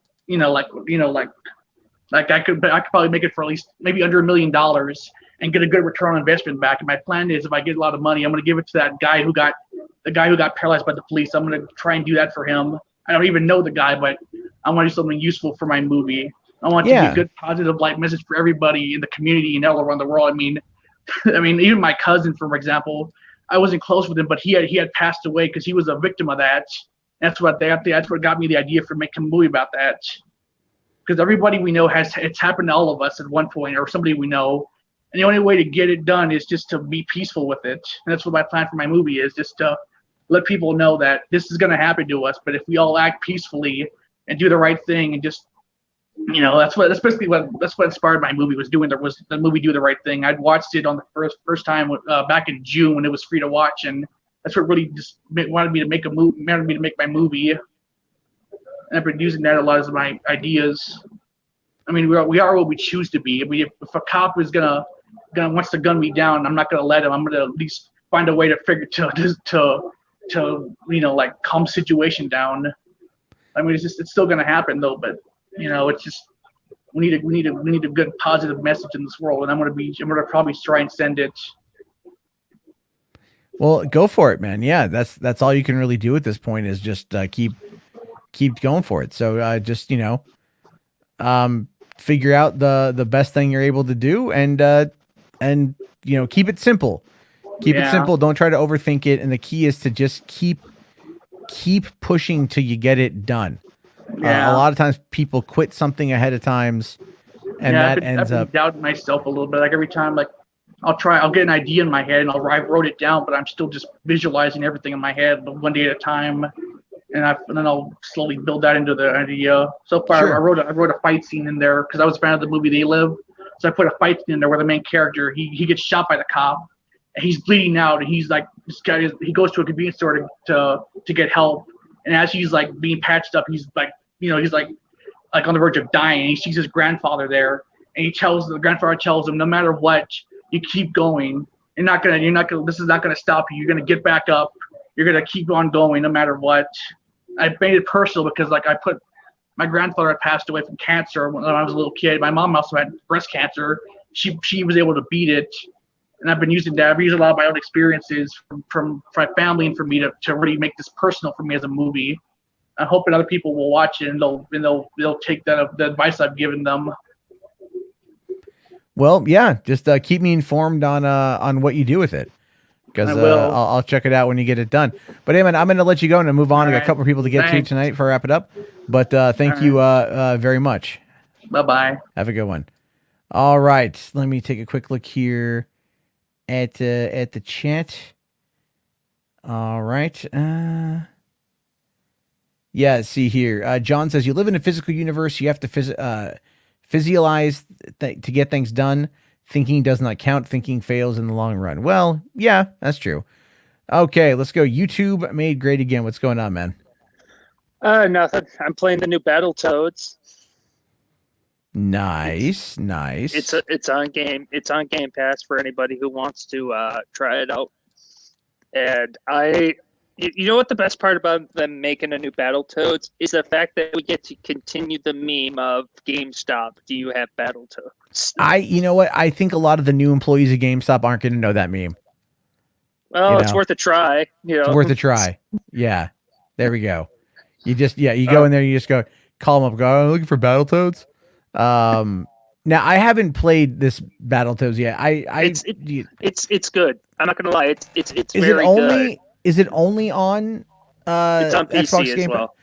like I could probably make it for at least maybe under $1 million and get a good return on investment back. And my plan is if I get a lot of money, I'm going to give it to that guy who got paralyzed by the police. I'm going to try and do that for him. I don't even know the guy, but I want to do something useful for my movie. I want to be a good, positive, light message for everybody in the community and all around the world. I mean, even my cousin, for example, I wasn't close with him, but he had passed away because he was a victim of that. That's what got me the idea for making a movie about that. Because everybody we know it's happened to all of us at one point, or somebody we know. And the only way to get it done is just to be peaceful with it. And that's what my plan for my movie is, just to let people know that this is going to happen to us. But if we all act peacefully and do the right thing, and just, that's what inspired my movie, was the movie Do the Right Thing. I'd watched it on the first time back in June when it was free to watch, and that's what really just wanted me to make my movie. And I've been using that a lot as my ideas. I mean, we are what we choose to be. If a cop is wants to gun me down, I'm not gonna let him. I'm gonna at least find a way to calm the situation down. I mean, it's still gonna happen though, but it's just we need a good positive message in this world, and I'm gonna probably try and send it. Well, go for it, man. Yeah, that's all you can really do at this point is just keep going for it. So just figure out the best thing you're able to do, and keep it simple. Keep it simple. Don't try to overthink it. And the key is to just keep pushing till you get it done. A lot of times people quit something ahead of times, and I've been doubting myself a little bit. Like every time, like I'll get an idea in my head and I wrote it down, but I'm still just visualizing everything in my head, but one day at a time. And then I'll slowly build that into the idea. So far, sure. I wrote a fight scene in there because I was a fan of the movie They Live. So I put a fight scene in there where the main character, he gets shot by the cop, and he's bleeding out, and he's like, he goes to a convenience store to get help, and as he's like being patched up, he's like, he's like on the verge of dying, and he sees his grandfather there, and the grandfather tells him, no matter what, you keep going. This is not gonna stop you. You're gonna get back up. You're gonna keep on going no matter what. I made it personal because my grandfather had passed away from cancer when I was a little kid. My mom also had breast cancer. She was able to beat it, and I've been using that. I've used a lot of my own experiences from my family and for me to really make this personal for me as a movie. I'm hoping other people will watch it and they'll take the advice I've given them. Well, yeah, just keep me informed on what you do with it. Because I'll check it out when you get it done. But hey, man, I'm going to let you go and move on. I got a couple of people to get to tonight before I wrap it up. But thank you very much. Bye-bye. Have a good one. All right. Let me take a quick look here at the chat. All right. Yeah, see here. John says, you live in a physical universe. You have to physialize to get things done. Thinking does not count. Thinking fails in the long run. Well, yeah, that's true. Okay, let's go. YouTube made great again. What's going on, man? Nothing. I'm playing the new Battletoads. Nice. It's on Game Pass for anybody who wants to try it out. And you know what the best part about them making a new Battletoads is the fact that we get to continue the meme of GameStop. Do you have Battletoads? You know what? I think a lot of the new employees of GameStop aren't going to know that meme. Well, it's worth a try. It's worth a try. Yeah. There we go. You go in there, you just call them up, go, I'm looking for Battletoads. Now I haven't played this Battletoads yet. It's good. I'm not gonna lie. It's very good. Is it only on it's on PC Xbox as Game well.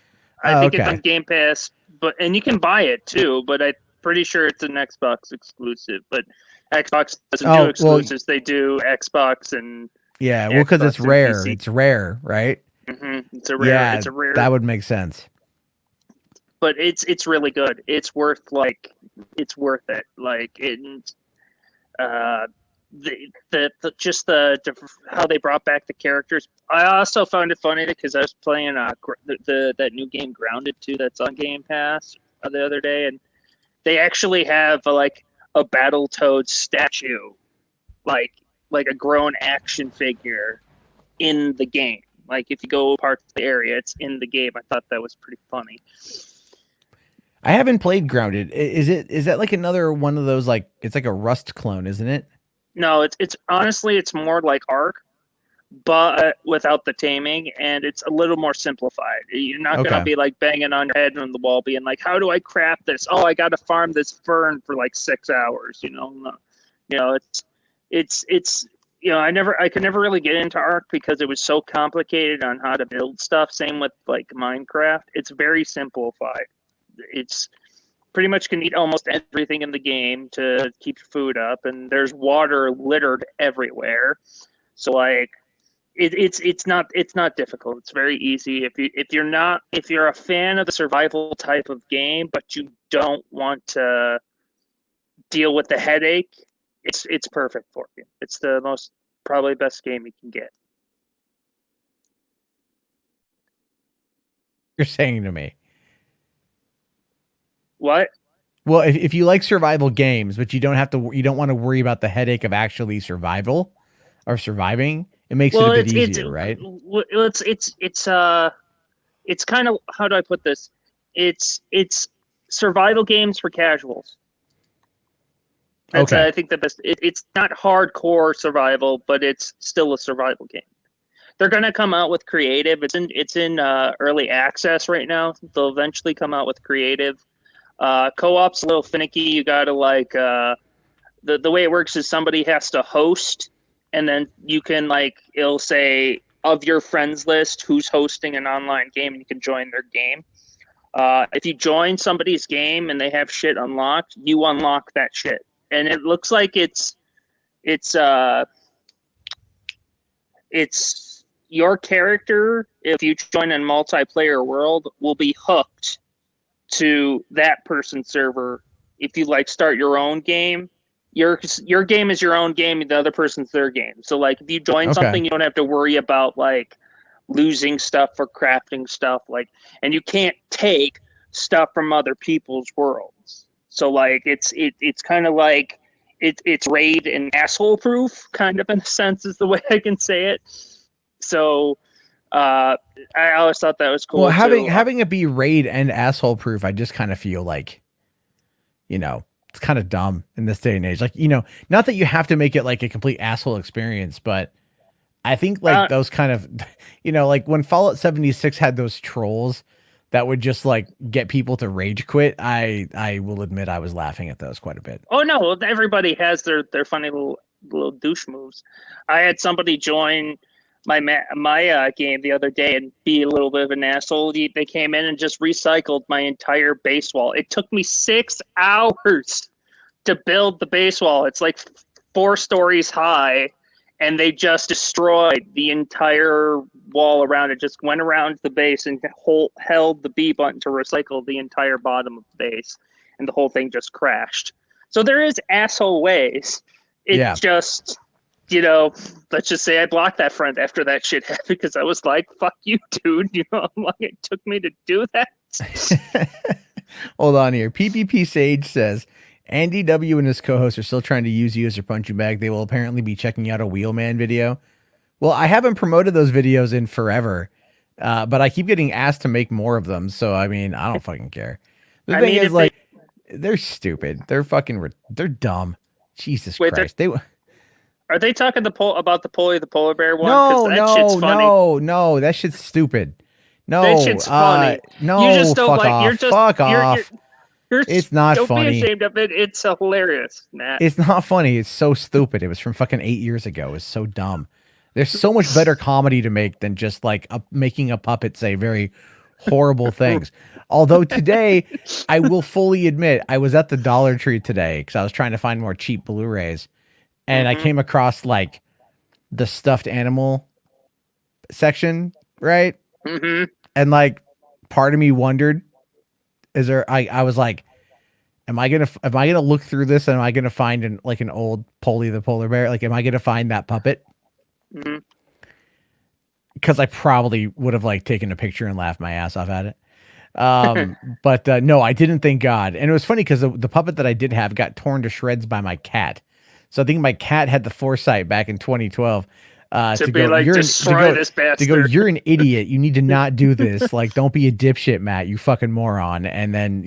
I think it's on Game Pass, and you can buy it too, but I'm pretty sure it's an Xbox exclusive. But Xbox doesn't do exclusives. They do Xbox and because it's rare. PC. It's rare, right? Mm-hmm. It's a rare. That would make sense. But it's really good. It's worth it. Like how they brought back the characters. I also found it funny because I was playing that new game Grounded 2 that's on Game Pass the other day, and they actually have a Battletoads statue, like a grown action figure in the game. Like if you go parts of the area, it's in the game. I thought that was pretty funny. I haven't played Grounded. Is that like another one of those, like it's like a Rust clone, isn't it? No, it's honestly it's more like Ark, but without the taming, and it's a little more simplified. You're not gonna be like banging on your head on the wall, being like, "How do I craft this? Oh, I got to farm this fern for like 6 hours." It's I could never really get into Ark because it was so complicated on how to build stuff. Same with like Minecraft. It's very simplified. It's pretty much can eat almost everything in the game to keep your food up, and there's water littered everywhere. So like it's not difficult. It's very easy. If you're a fan of the survival type of game, but you don't want to deal with the headache, it's perfect for you. It's the most probably best game you can get. You're saying to me. What? Well, if you like survival games, but you don't want to worry about the headache of actually survival or surviving, it makes it a bit easier, right? It's kind of, how do I put this? It's survival games for casuals. That's Okay. I think the best. It's not hardcore survival, but it's still a survival game. They're gonna come out with creative. It's in early access right now. They'll eventually come out with creative. Co-op's a little finicky. You gotta like the way it works is somebody has to host, and then you can it'll say of your friends list who's hosting an online game, and you can join their game. If you join somebody's game and they have shit unlocked, you unlock that shit, and it looks like it's your character. If you join a multiplayer world, will be hooked to that person's server. If you start your own game, your game is your own game, the other person's their game. So if you join something, you don't have to worry about losing stuff or crafting stuff, and you can't take stuff from other people's worlds. So it's kind of it's raid and asshole proof, kind of, in a sense, is the way I can say it. So I always thought that was cool. Well, having it be raid and asshole proof, I just kind of feel it's kind of dumb in this day and age. Not that you have to make it a complete asshole experience, but I think those kind of, when Fallout 76 had those trolls that would just get people to rage quit, I will admit I was laughing at those quite a bit. Oh no, everybody has their funny little douche moves. I had somebody join my game the other day and be a little bit of an asshole. They came in and just recycled my entire base wall. It took me 6 hours to build the base wall. It's 4 stories high, and they just destroyed the entire wall around it. Just went around the base and held the B button to recycle the entire bottom of the base, and the whole thing just crashed. So there is asshole ways. It's just, let's just say I blocked that friend after that shit happened because I was like, fuck you, dude. It took me to do that. Hold on here. PPP Sage says, Andy W and his co-hosts are still trying to use you as their punching bag. They will apparently be checking out a Wheelman video. Well, I haven't promoted those videos in forever, but I keep getting asked to make more of them. So, I don't fucking care. The thing is, they're stupid. They're they're dumb. Jesus Christ. Are they talking about the Polly the Polar Bear one? No, that shit's stupid. No, that shit's funny. No, you just don't fuck off. Fuck off. It's not don't funny. Don't be ashamed of it. It's hilarious, Matt. It's not funny. It's so stupid. It was from fucking 8 years ago. It's so dumb. There's so much better comedy to make than just making a puppet say very horrible things. Although today, I will fully admit, I was at the Dollar Tree today because I was trying to find more cheap Blu-rays. And I came across the stuffed animal section, right? Mm-hmm. And part of me wondered, I was like, am I gonna look through this and am I gonna find an old Polly the Polar Bear? Am I gonna find that puppet? Mm-hmm. Because I probably would have taken a picture and laughed my ass off at it. But no, I didn't, thank God. And it was funny because the puppet that I did have got torn to shreds by my cat. So I think my cat had the foresight back in 2012 to go, destroy this bastard. To go, you're an idiot. You need to not do this. Don't be a dipshit, Matt. You fucking moron. And then,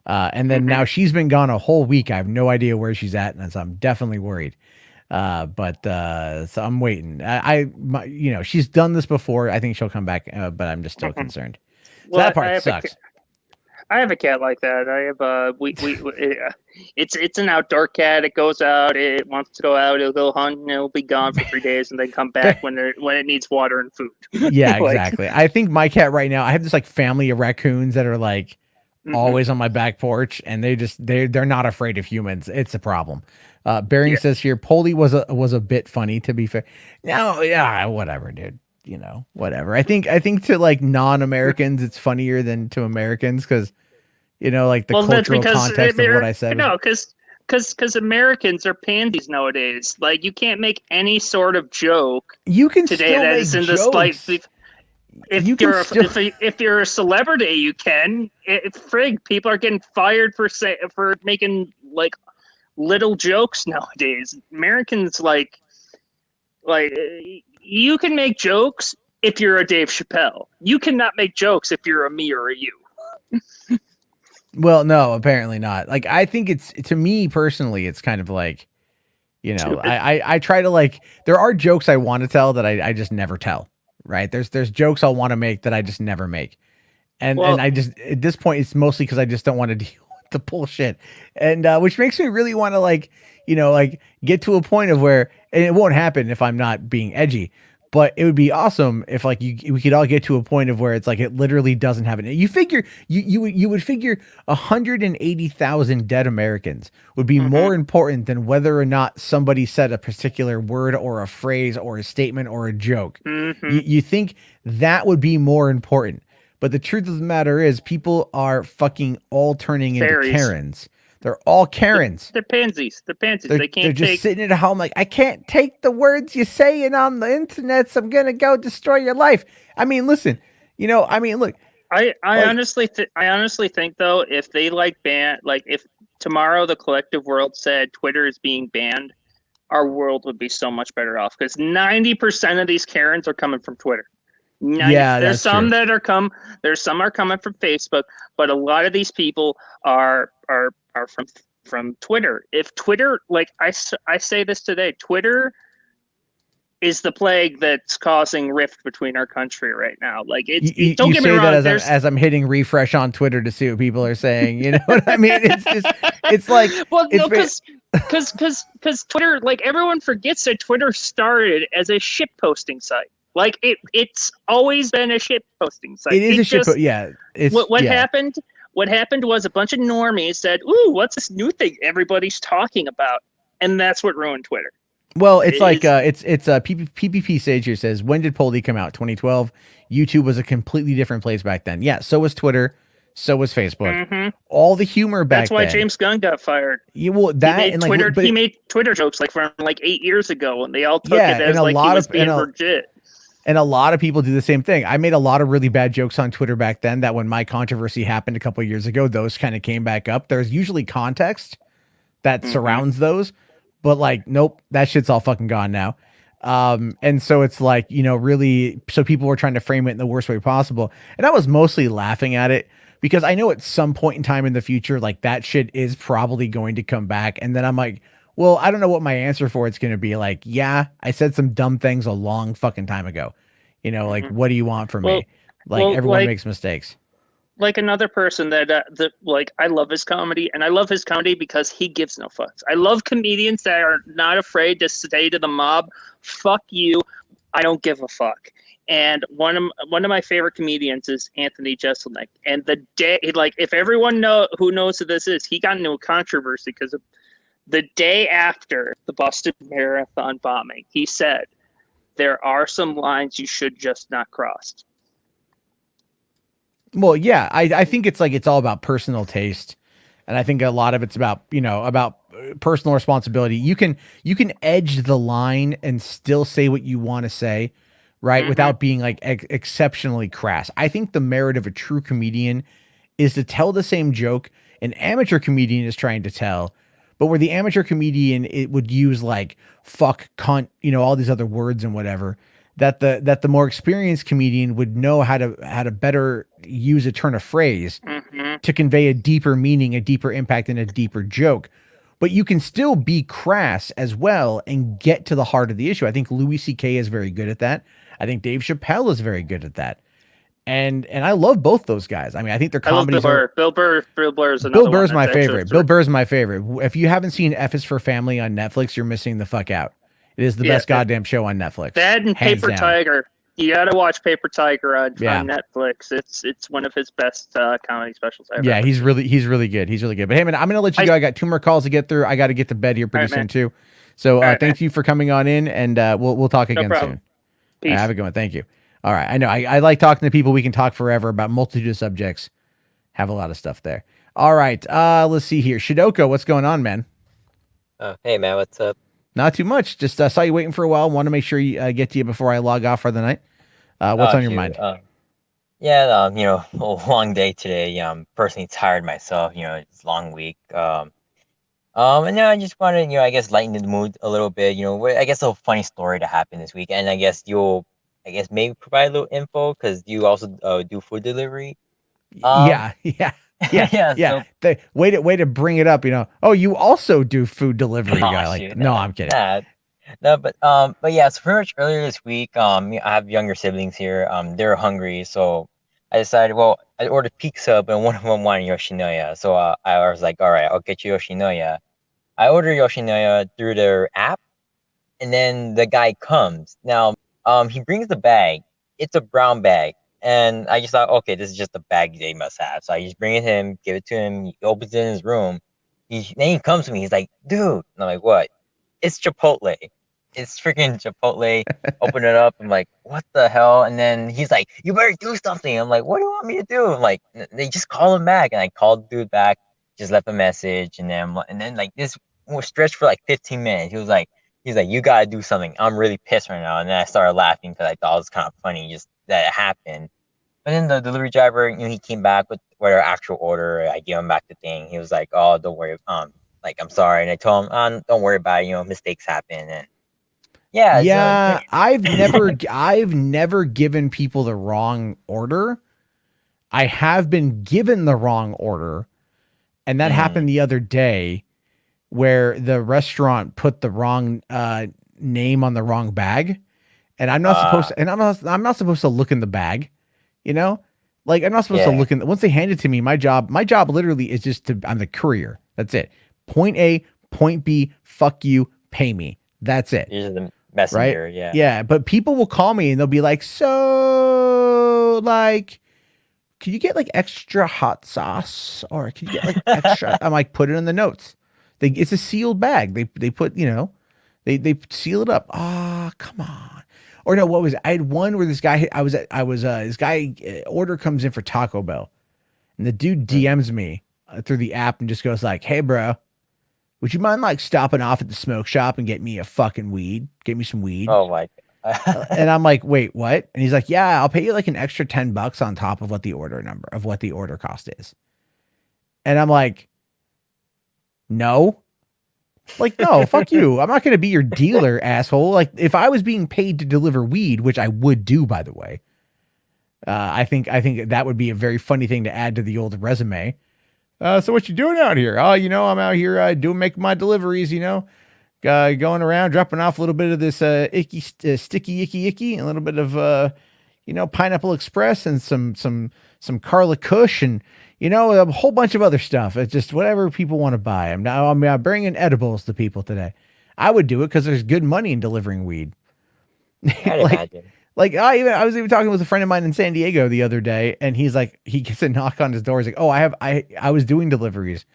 now she's been gone a whole week. I have no idea where she's at. And so I'm definitely worried. So I'm waiting. She's done this before. I think she'll come back, but I'm just still concerned. So that part sucks. I have a cat like that. I have it's an outdoor cat. It goes out. It wants to go out. It'll go hunt and it'll be gone for 3 days and then come back when it needs water and food. Yeah, exactly. I think my cat right now, I have this like family of raccoons that are like always on my back porch, and they're not afraid of humans. It's a problem. Bering says here, Polly was a bit funny, to be fair. No, yeah, whatever, dude. You know, whatever. I think to like non-Americans, it's funnier than to Americans because, you know, like the cultural context of what I said. No, because Americans are pansies nowadays. Like you can't make any sort of joke. You can today still that make is in jokes. the slight. If you're a celebrity, you can. Frig, people are getting fired for making like little jokes nowadays. Americans like you can make jokes if you're a Dave Chappelle. You cannot make jokes if you're a me or a you. Well, no, apparently not. Like I think it's, to me personally, it's kind of like, you know, I try to like, there are jokes I want to tell that I just never tell. Right. There's jokes I'll want to make that I just never make. And I just, at this point, it's mostly because I just don't want to deal with the bullshit. And which makes me really want to like, you know, like get to a point of where, and it won't happen if I'm not being edgy, but it would be awesome if like we could all get to a point of where it's like, it literally doesn't happen. You figure you would figure 180,000 dead Americans would be more important than whether or not somebody said a particular word or a phrase or a statement or a joke. You think that would be more important. But the truth of the matter is people are fucking all turning into Karens. They're all Karens. They're pansies. They're pansies. They're just sitting at home like, I can't take the words you're saying on the internet, so I'm going to go destroy your life. I mean, listen, you know, I mean, look. I honestly think, though, if they if tomorrow the collective world said Twitter is being banned, our world would be so much better off because 90% of these Karens are coming from Twitter. There's some are coming from Facebook, but a lot of these people are from Twitter. If Twitter, like I say this today, Twitter is the plague that's causing rift between our country right now. Like it's don't get me wrong. That as I'm hitting refresh on Twitter to see what people are saying. You know what I mean? It's just it's like because Twitter, like everyone forgets that Twitter started as a shit posting site. Like it's always been a shit posting site. It is a shit. Yeah. What happened? What happened was a bunch of normies said, "Ooh, what's this new thing everybody's talking about?" And that's what ruined Twitter. Well, it's PPP Sage here says, when did Poldy come out? 2012. YouTube was a completely different place back then. Yeah, so was Twitter, so was Facebook. All the humor back then. That's why James Gunn got fired. Yeah, well, he made Twitter jokes like from like 8 years ago, and they all took it as like he was being legit. And a lot of people do the same thing. I made a lot of really bad jokes on Twitter back then that when my controversy happened a couple of years ago, those kind of came back up. There's usually context that surrounds those, but like, nope, that shit's all fucking gone now. And so it's like, you know, really, so people were trying to frame it in the worst way possible. And I was mostly laughing at it because I know at some point in time in the future, like that shit is probably going to come back. And then I'm like, well, I don't know what my answer for it's going to be. Like, yeah, I said some dumb things a long fucking time ago. You know, like, what do you want from me? Like, everyone makes mistakes. Like another person that like, I love his comedy, and I love his comedy because he gives no fucks. I love comedians that are not afraid to say to the mob, "Fuck you, I don't give a fuck." And one of my favorite comedians is Anthony Jeselnik. And the day, like, if everyone who knows who this is, he got into a controversy because of the day after the Boston Marathon bombing. He said, "There are some lines you should just not cross." Well, yeah, I think it's like, it's all about personal taste. And I think a lot of it's about, you know, about personal responsibility. You can edge the line and still say what you want to say, right? Without being like exceptionally crass. I think the merit of a true comedian is to tell the same joke an amateur comedian is trying to tell, but where the amateur comedian, it would use like fuck, cunt, you know, all these other words and whatever, that the more experienced comedian would know how to better use a turn of phrase to convey a deeper meaning, a deeper impact, and a deeper joke. But you can still be crass as well and get to the heart of the issue. I think Louis C.K. is very good at that. I think Dave Chappelle is very good at that. And I love both those guys. I mean, I think their I love comedies Bill Burr. Bill Burr's another Bill Burr's one my that's actually favorite. Bill Burr's my favorite. If you haven't seen F is for Family on Netflix, you're missing the fuck out. It is the best goddamn show on Netflix. That and hands Paper down. Tiger. You gotta watch Paper Tiger on Netflix. It's one of his best comedy specials ever. Yeah, he's really good. He's really good. But hey, man, I'm gonna let you go. I got 2 more calls to get through. I got to get to bed here pretty soon too. So thank you for coming on in, and we'll talk again soon. Peace. Have a good one. Thank you. All right. I know I like talking to people. We can talk forever about multitude of subjects. Have a lot of stuff there. All right. Let's see here. Shidoko, what's going on, man? Hey, man. What's up? Not too much. Just saw you waiting for a while. Want to make sure you get to you before I log off for the night. What's on your mind? Yeah, a long day today. I'm personally tired myself. It's a long week. And now I just want to, I guess lighten the mood a little bit. I guess a funny story to happen this week, and I guess maybe provide a little info because you also do food delivery. Yeah. So, way to bring it up. Oh, you also do food delivery, guy. Shoot, no, I'm kidding. No, but yeah. So pretty much earlier this week, I have younger siblings here. They're hungry, so I decided. Well, I ordered pizza, but one of them wanted Yoshinoya, so I was like, all right, I'll get you Yoshinoya. I ordered Yoshinoya through their app, and then the guy comes. Now, he brings the bag. It's a brown bag. And I just thought, okay, this is just a bag they must have. So I just bring it to him, give it to him. He opens it in his room. Then he comes to me. He's like, dude. And I'm like, what? It's Chipotle. It's freaking Chipotle. Open it up. I'm like, what the hell? And then he's like, you better do something. I'm like, what do you want me to do? I'm like, they just call him back. And I called the dude back, just left a message. And then like this was stretched for like 15 minutes. He's like, you got to do something. I'm really pissed right now. And then I started laughing because I thought it was kind of funny just that it happened. But then the delivery driver, he came back with our actual order. I gave him back the thing. He was like, oh, don't worry. Like, I'm sorry. And I told him, don't worry about it. Mistakes happen. And yeah. I've never given people the wrong order. I have been given the wrong order. And that happened the other day where the restaurant put the wrong name on the wrong bag. And I'm not supposed to, and I'm not supposed to look in the bag, like I'm not supposed to look in. Once they hand it to me, my job literally is just I'm the courier. That's it. Point A, point B, fuck you, pay me. That's it. You're the messenger. Right? Yeah. Yeah. But people will call me and they'll be like, so like, can you get like extra hot sauce or can you get like extra? I'm like, put it in the notes. It's a sealed bag. They put, they seal it up. Ah, come on. Or no, what was it? I had one where this guy, this guy order comes in for Taco Bell and the dude DMs me through the app and just goes like, hey bro, would you mind like stopping off at the smoke shop and get me a fucking weed? Get me some weed. Oh my God. And I'm like, wait, what? And he's like, yeah, I'll pay you like an extra $10 on top of what the order cost is. And I'm like, no. Like, no, fuck you. I'm not going to be your dealer, asshole. Like, if I was being paid to deliver weed, which I would do, by the way, I think that would be a very funny thing to add to the old resume. So what you doing out here? Oh, I'm out here making my deliveries, going around, dropping off a little bit of this sticky icky, and a little bit of, Pineapple Express and some Carla Kush and, a whole bunch of other stuff. It's just whatever people want to buy. I'm bringing edibles to people today. I would do it because there's good money in delivering weed. I was even talking with a friend of mine in San Diego the other day, and he's like, he gets a knock on his door. He's like, oh, I was doing deliveries,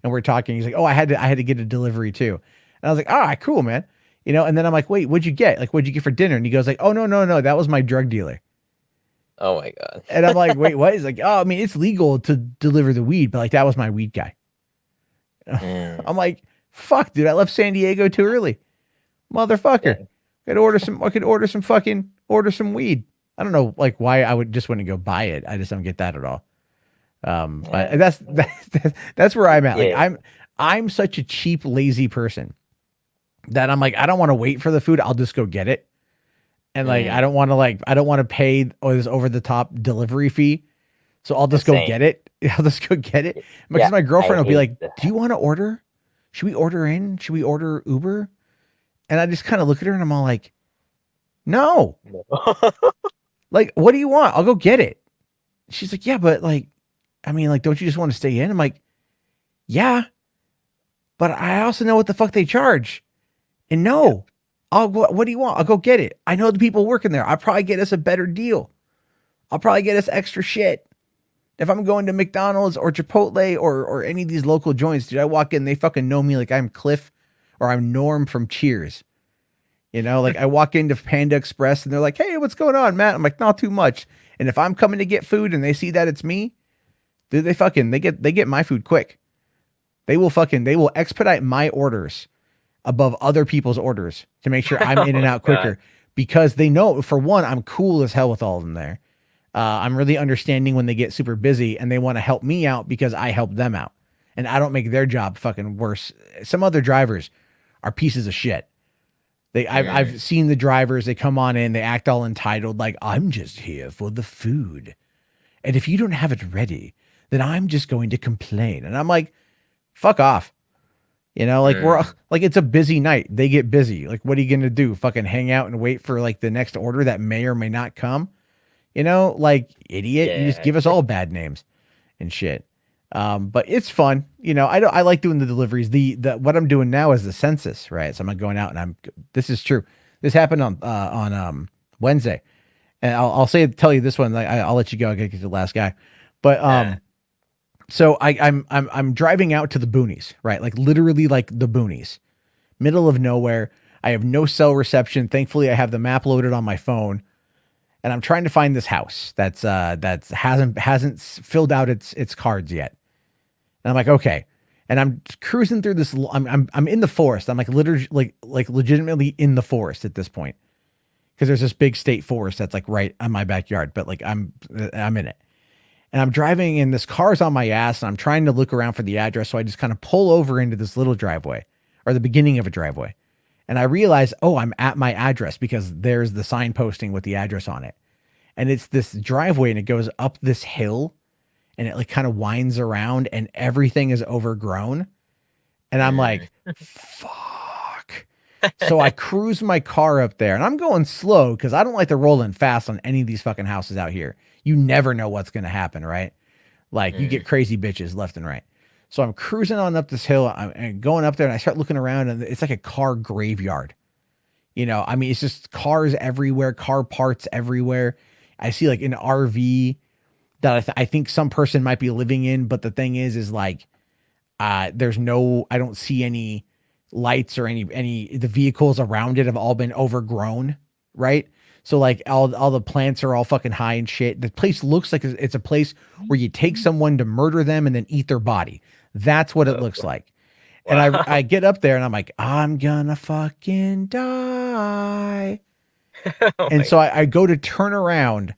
and we're talking. He's like, oh, I had to get a delivery too. And I was like, all right, cool, man. And then I'm like, wait, what'd you get? Like, what'd you get for dinner? And he goes like, oh, no, that was my drug dealer. Oh my God. And I'm like, wait, what? He's like, oh, I mean, it's legal to deliver the weed, but like, that was my weed guy. I'm like, fuck, dude, I left San Diego too early. Motherfucker. I could order some weed. I don't know like why I would just want to go buy it. I just don't get that at all. But that's where I'm at. Like I'm such a cheap, lazy person that I'm like, I don't want to wait for the food. I'll just go get it. And like, I don't want to pay this over the top delivery fee. So I'll just go get it. I'll just go get it. Because my girlfriend will be like, do you want to order? Should we order in? Should we order Uber? And I just kind of look at her and I'm all like, no. Like, what do you want? I'll go get it. she's like, yeah, but like, I mean, like, don't you just want to stay in? I'm like, yeah, but I also know what the fuck they charge. And no, I'll go, what do you want? I'll go get it. I know the people working there. I'll probably get us a better deal. I'll probably get us extra shit. If I'm going to McDonald's or Chipotle or any of these local joints, dude, I walk in, they fucking know me like I'm Cliff or I'm Norm from Cheers. You know, like I walk into Panda Express and they're like, hey, what's going on, Matt? I'm like, not too much. And if I'm coming to get food and they see that it's me, dude, they get my food quick. They will expedite my orders above other people's orders to make sure I'm in and out quicker because they know, for one, I'm cool as hell with all of them there. I'm really understanding when they get super busy and they want to help me out because I help them out and I don't make their job fucking worse. Some other drivers are pieces of shit. I've seen the drivers, they come on in, they act all entitled, like, I'm just here for the food. And if you don't have it ready, then I'm just going to complain. And I'm like, fuck off. You know, like we're like, it's a busy night. They get busy. Like, what are you going to do? Fucking hang out and wait for like the next order that may or may not come? You know, like, idiot. Yeah. You just give us all bad names and shit. But it's fun. You know, I like doing the deliveries. The what I'm doing now is the census, right? So I'm going out and this is true. This happened on Wednesday. And I'll tell you this one. I'll let you go. I gotta get to the last guy. But so I'm driving out to the boonies, right? Like literally like the boonies, middle of nowhere. I have no cell reception. Thankfully, I have the map loaded on my phone, and I'm trying to find this house that's hasn't filled out its cards yet. And I'm like, okay, and I'm cruising through this. I'm in the forest. I'm like literally like legitimately in the forest at this point because there's this big state forest that's like right on my backyard. But like I'm in it. And I'm driving and this car's on my ass and I'm trying to look around for the address. So I just kind of pull over into this little driveway or the beginning of a driveway. And I realize, oh, I'm at my address because there's the sign posting with the address on it. And it's this driveway and it goes up this hill and it like kind of winds around and everything is overgrown. And I'm like, fuck. So I cruise my car up there and I'm going slow because I don't like to roll in fast on any of these fucking houses out here. You never know what's going to happen, right? Like you get crazy bitches left and right. So I'm cruising on up this hill and going up there and I start looking around and it's like a car graveyard. You know, I mean, it's just cars everywhere, car parts everywhere. I see like an RV that I think some person might be living in. But the thing is like, I don't see any lights or the vehicles around it have all been overgrown. Right. So like all the plants are all fucking high and shit. The place looks like it's a place where you take someone to murder them and then eat their body. That's what it looks like. Wow. And I get up there and I'm like, I'm gonna fucking die. And so I go to turn around.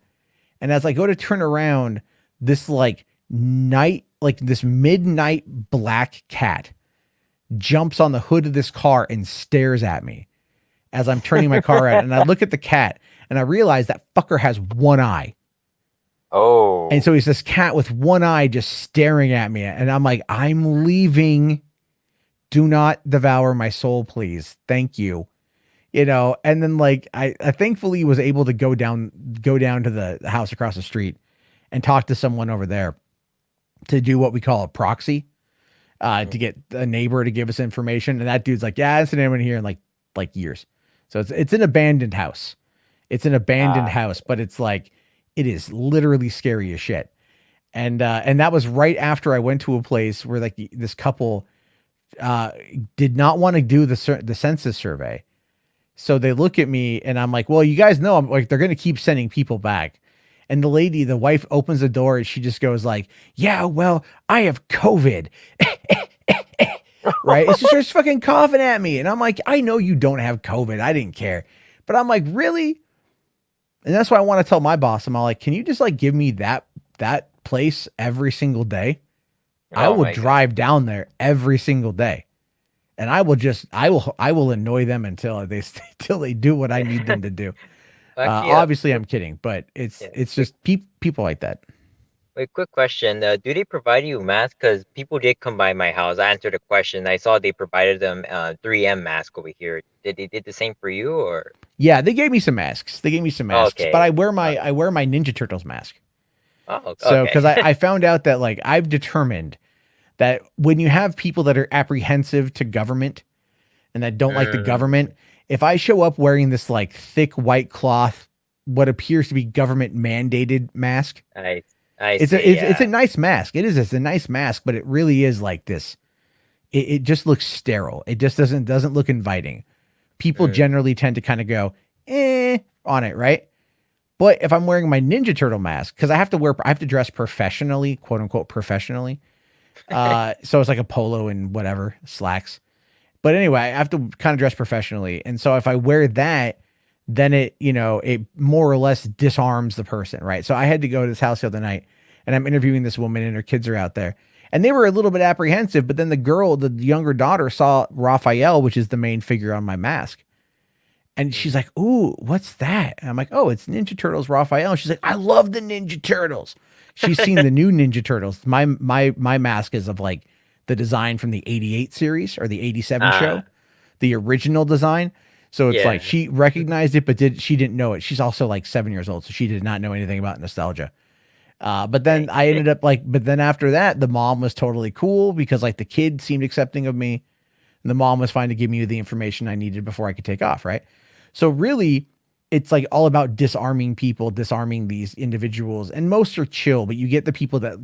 And as I go to turn around, this this midnight black cat jumps on the hood of this car and stares at me as I'm turning my car out. And I look at the cat and I realize that fucker has one eye. Oh. And so he's this cat with one eye just staring at me. And I'm like, I'm leaving. Do not devour my soul, please. Thank you. You know, and then like I thankfully was able to go down to the house across the street and talk to someone over there to do what we call a proxy, to get a neighbor to give us information. And that dude's like, yeah, it's anyone here in like years. So it's an abandoned house. It's an abandoned house, but it's like, it is literally scary as shit. And that was right after I went to a place where like this couple did not want to do the census survey. So they look at me and I'm like, well, you guys know, I'm like, they're going to keep sending people back. And the wife opens the door and she just goes like, yeah, well, I have COVID. Right. It's just fucking coughing at me. And I'm like, I know you don't have COVID. I didn't care. But I'm like, really? And that's why I want to tell my boss, I'm all like, can you just like give me that place every single day? I will drive down there every single day. And I will annoy them until they do what I need them to do. Actually, obviously I'm kidding, but it's just people like that. Wait, quick question. Do they provide you masks? Because people did come by my house. I answered the question. I saw they provided them 3M mask over here. Did they did the same for you or? Yeah, they gave me some masks. Okay. But I wear my Ninja Turtles mask. Oh, So, okay. because I found out that like I've determined that when you have people that are apprehensive to government and that don't like the government, if I show up wearing this like thick white cloth, what appears to be government mandated mask, it's a nice mask. It's a nice mask, but it really is like this. It just looks sterile. It just doesn't look inviting. People generally tend to kind of go on it, right? But if I'm wearing my Ninja Turtle mask, because I have to dress professionally, quote unquote professionally. So it's like a polo and whatever, slacks. But anyway, I have to kind of dress professionally. And so if I wear that, then it more or less disarms the person, right? So I had to go to this house the other night and I'm interviewing this woman and her kids are out there. And they were a little bit apprehensive, but then the younger daughter saw Raphael, which is the main figure on my mask. And she's like, "Ooh, what's that?" And I'm like, "Oh, it's Ninja Turtles Raphael." And she's like, "I love the Ninja Turtles." She's seen the new Ninja Turtles. My mask is of like the design from the 88 series or the 87 show, the original design. So it's like she recognized it, but she didn't know it. She's also like 7 years old, so she did not know anything about nostalgia. But then I ended up but then after that, the mom was totally cool because like the kid seemed accepting of me. And the mom was fine to give me the information I needed before I could take off, right? So really, it's like all about disarming people, disarming these individuals. And most are chill, but you get the people that,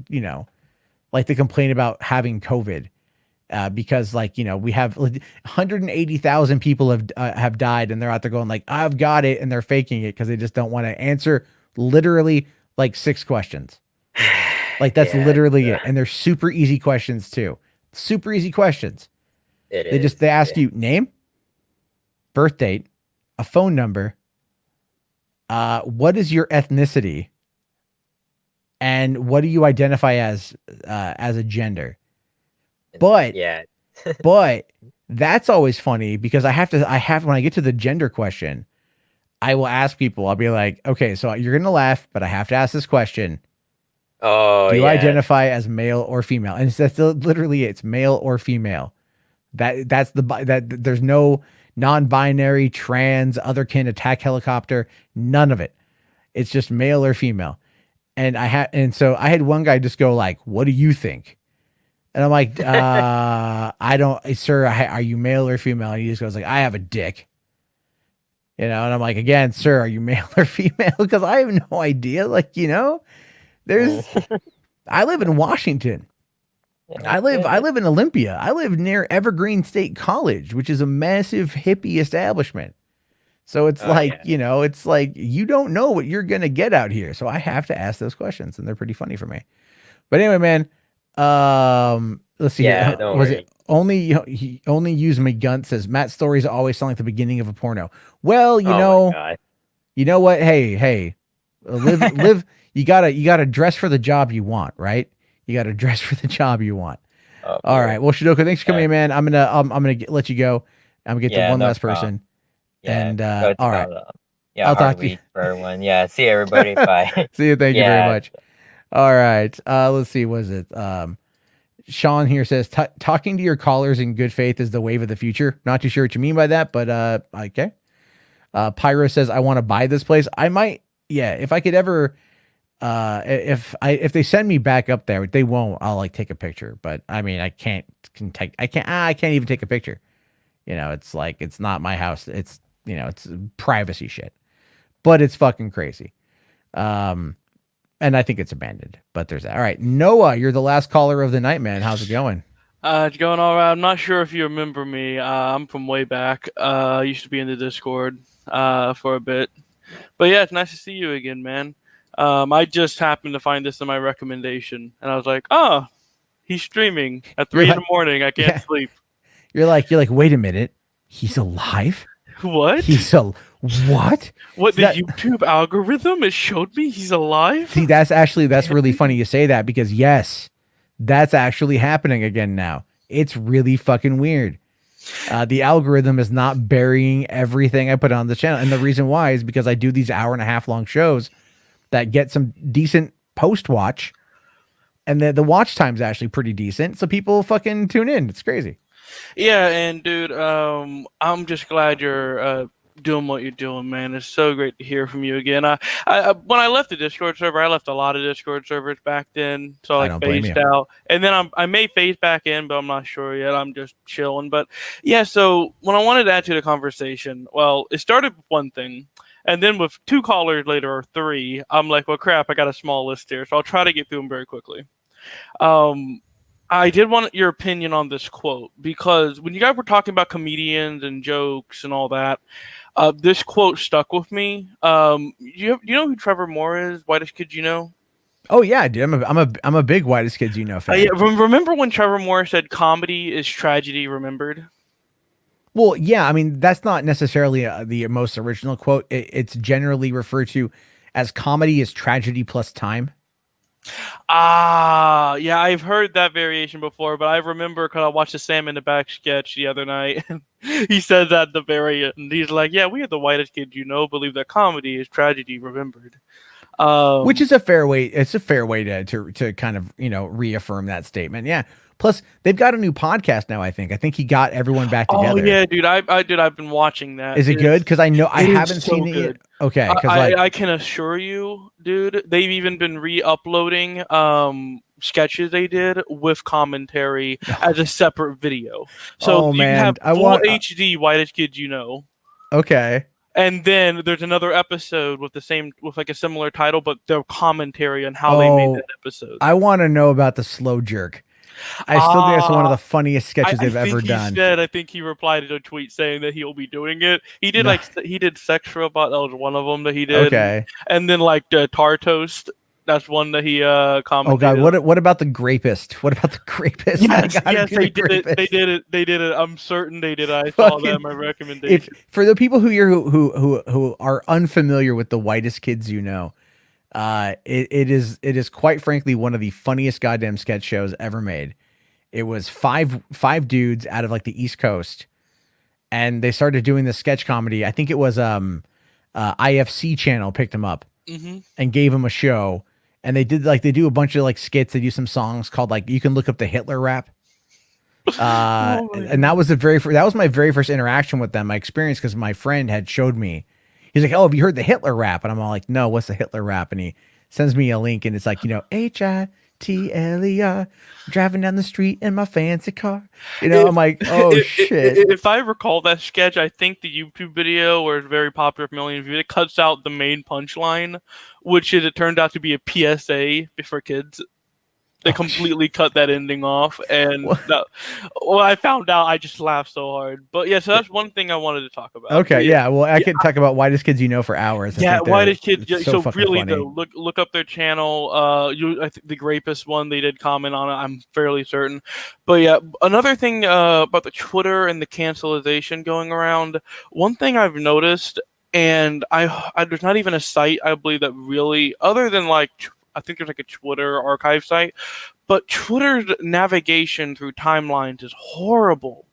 like they complain about having COVID because like, we have 180,000 people have died and they're out there going like, I've got it. And they're faking it because they just don't want to answer literally like 6 questions. Like that's literally it. And they're super easy questions too. Super easy questions. They ask you name, birth date, a phone number, what is your ethnicity, and what do you identify as a gender? But but that's always funny because I have when I get to the gender question, I will ask people, I'll be like, okay, so you're gonna laugh, but I have to ask this question. Do you identify as male or female? And that's literally it's male or female. That there's no non-binary, trans, otherkin, attack helicopter, none of it. It's just male or female. And so I had one guy just go like, "What do you think?" And I'm like, I don't, sir, are you male or female? And he just goes like, "I have a dick." And I'm like, again, "Sir, are you male or female?" Because I have no idea. Like, there's I live in Washington. I live in Olympia. I live near Evergreen State College, which is a massive hippie establishment. So it's it's like you don't know what you're gonna get out here. So I have to ask those questions, and they're pretty funny for me. But anyway, man, let's see. Yeah, Was it he only used my gun? Says Matt's stories always sound like the beginning of a porno. Well, you know what? Hey, live. You gotta dress for the job you want, right? You got to dress for the job you want. All right. Well, Shidoka, thanks for coming in, man. I'm gonna let you go. I'm gonna get to one last person. And all right. I'll talk to you for everyone. Yeah. See you, everybody. Bye. See you. Thank you very much. All right. Let's see. Was it Sean here says talking to your callers in good faith is the wave of the future. Not too sure what you mean by that, but okay. Pyro says I want to buy this place. I might. Yeah. If I could ever. If they send me back up there, they won't. I'll like take a picture, but I mean, I can't even take a picture. It's like it's not my house. It's it's privacy shit, but it's fucking crazy. And I think it's abandoned. But there's that. All right, Noah, you're the last caller of the night, man. How's it going? It's going all right. I'm not sure if you remember me. I'm from way back. I used to be in the Discord for a bit, but yeah, it's nice to see you again, man. I just happened to find this in my recommendation, and I was like, "Oh, he's streaming at 3 in the morning. I can't sleep." You're like, wait a minute, he's alive? What? What? What, the YouTube algorithm? It showed me he's alive? See, that's really funny you say that because yes, that's actually happening again now. It's really fucking weird. The algorithm is not burying everything I put on the channel, and the reason why is because I do these 1.5 hour long shows that get some decent post watch, and the watch time's actually pretty decent, so people fucking tune in. It's crazy. Yeah, and dude, I'm just glad you're doing what you're doing, man. It's so great to hear from you again. I when I left the Discord server, I left a lot of Discord servers back then, so I don't blame phased you. out, and then I may phase back in, but I'm not sure yet. I'm just chilling. But yeah, so when I wanted to add to the conversation, well, it started with one thing, and then with 2 callers later or 3, I'm like, well, crap, I got a small list here, so I'll try to get through them very quickly. I did want your opinion on this quote, because when you guys were talking about comedians and jokes and all that, this quote stuck with me. You know who Trevor Moore is? Whitest Kids You Know? Oh yeah, dude. I'm a big Whitest Kids You Know fan. Yeah, remember when Trevor Moore said comedy is tragedy remembered? Well, yeah, I mean, that's not necessarily the most original quote. It's generally referred to as comedy is tragedy plus time. Yeah, I've heard that variation before, but I remember because I watched the Sam in the Back sketch the other night. He said that at the very end. He's like, yeah, we are the Whitest Kids You Know believe that comedy is tragedy remembered. Which is a fair way. It's a fair way to kind of, reaffirm that statement. Yeah. Plus, they've got a new podcast now. I think he got everyone back together. Oh yeah, dude. I've been watching that. Is it good? Because I know I haven't seen it yet. Okay. I can assure you, dude. They've even been re-uploading sketches they did with commentary as a separate video. So you have full HD Whitest Kids You Know. Okay. And then there's another episode with like a similar title, but their commentary on how they made that episode. I want to know about the slow jerk. I still think that's one of the funniest sketches they've ever done. I think he replied to a tweet saying that he'll be doing it. He did he did Sex Robot. That was one of them that he did. Okay. And then like the Tar Toast. That's one that he commented. Oh God, what about the Grapist? What about the Grapist? Yes, they did it. They did it. I'm certain they did. I saw that in my recommendation. For the people who are unfamiliar with the Whitest Kids You Know, it is quite frankly one of the funniest goddamn sketch shows ever made. It was five dudes out of like the East Coast, and they started doing this sketch comedy. I think it was IFC channel picked them up and gave them a show, and they do a bunch of like skits. They do some songs called like you can look up the Hitler rap. And that was my very first interaction with them. My experience because my friend had showed me. He's like, "Oh, have you heard the Hitler rap?" And I'm all like, "No, what's the Hitler rap?" And he sends me a link, and it's like, HITLER, driving down the street in my fancy car. I'm like, oh shit. If I recall that sketch, I think the YouTube video where it's very popular for millions of views, it cuts out the main punchline, which it turned out to be a PSA for kids. They completely cut that ending off, and I found out, I just laughed so hard. But yeah, so that's one thing I wanted to talk about. Okay, yeah. Well, I can talk about Whitest Kids You Know for hours. Whitest Kids. So really, funny. though, look up their channel. I think the Grapist one, they did comment on it. I'm fairly certain. But yeah, another thing about the Twitter and the cancelization going around. One thing I've noticed, and I there's not even a site I believe that really, other than like. I think there's like a Twitter archive site, but Twitter's navigation through timelines is horrible.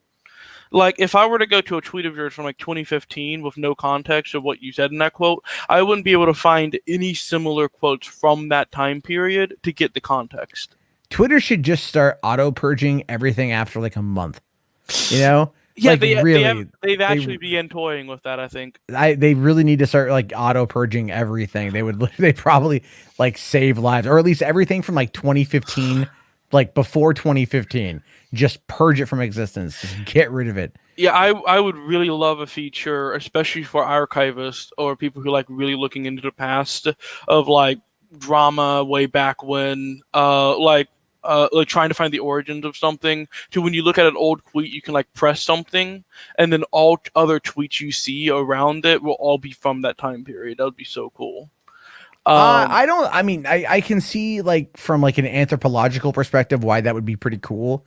Like if I were to go to a tweet of yours from like 2015 with no context of what you said in that quote, I wouldn't be able to find any similar quotes from that time period to get the context. Twitter should just start auto purging everyththing after like a month. Yeah, like, they've actually began toying with that. I think they really need to start like auto purging everything. They probably like save lives, or at least everything from like 2015, like before 2015. Just purge it from existence. Just get rid of it. Yeah, I would really love a feature, especially for archivists or people who like really looking into the past of like drama way back when, like trying to find the origins of something, to when you look at an old tweet, you can like press something and then all other tweets you see around it will all be from that time period. That would be so cool. I can see like from like an anthropological perspective why that would be pretty cool.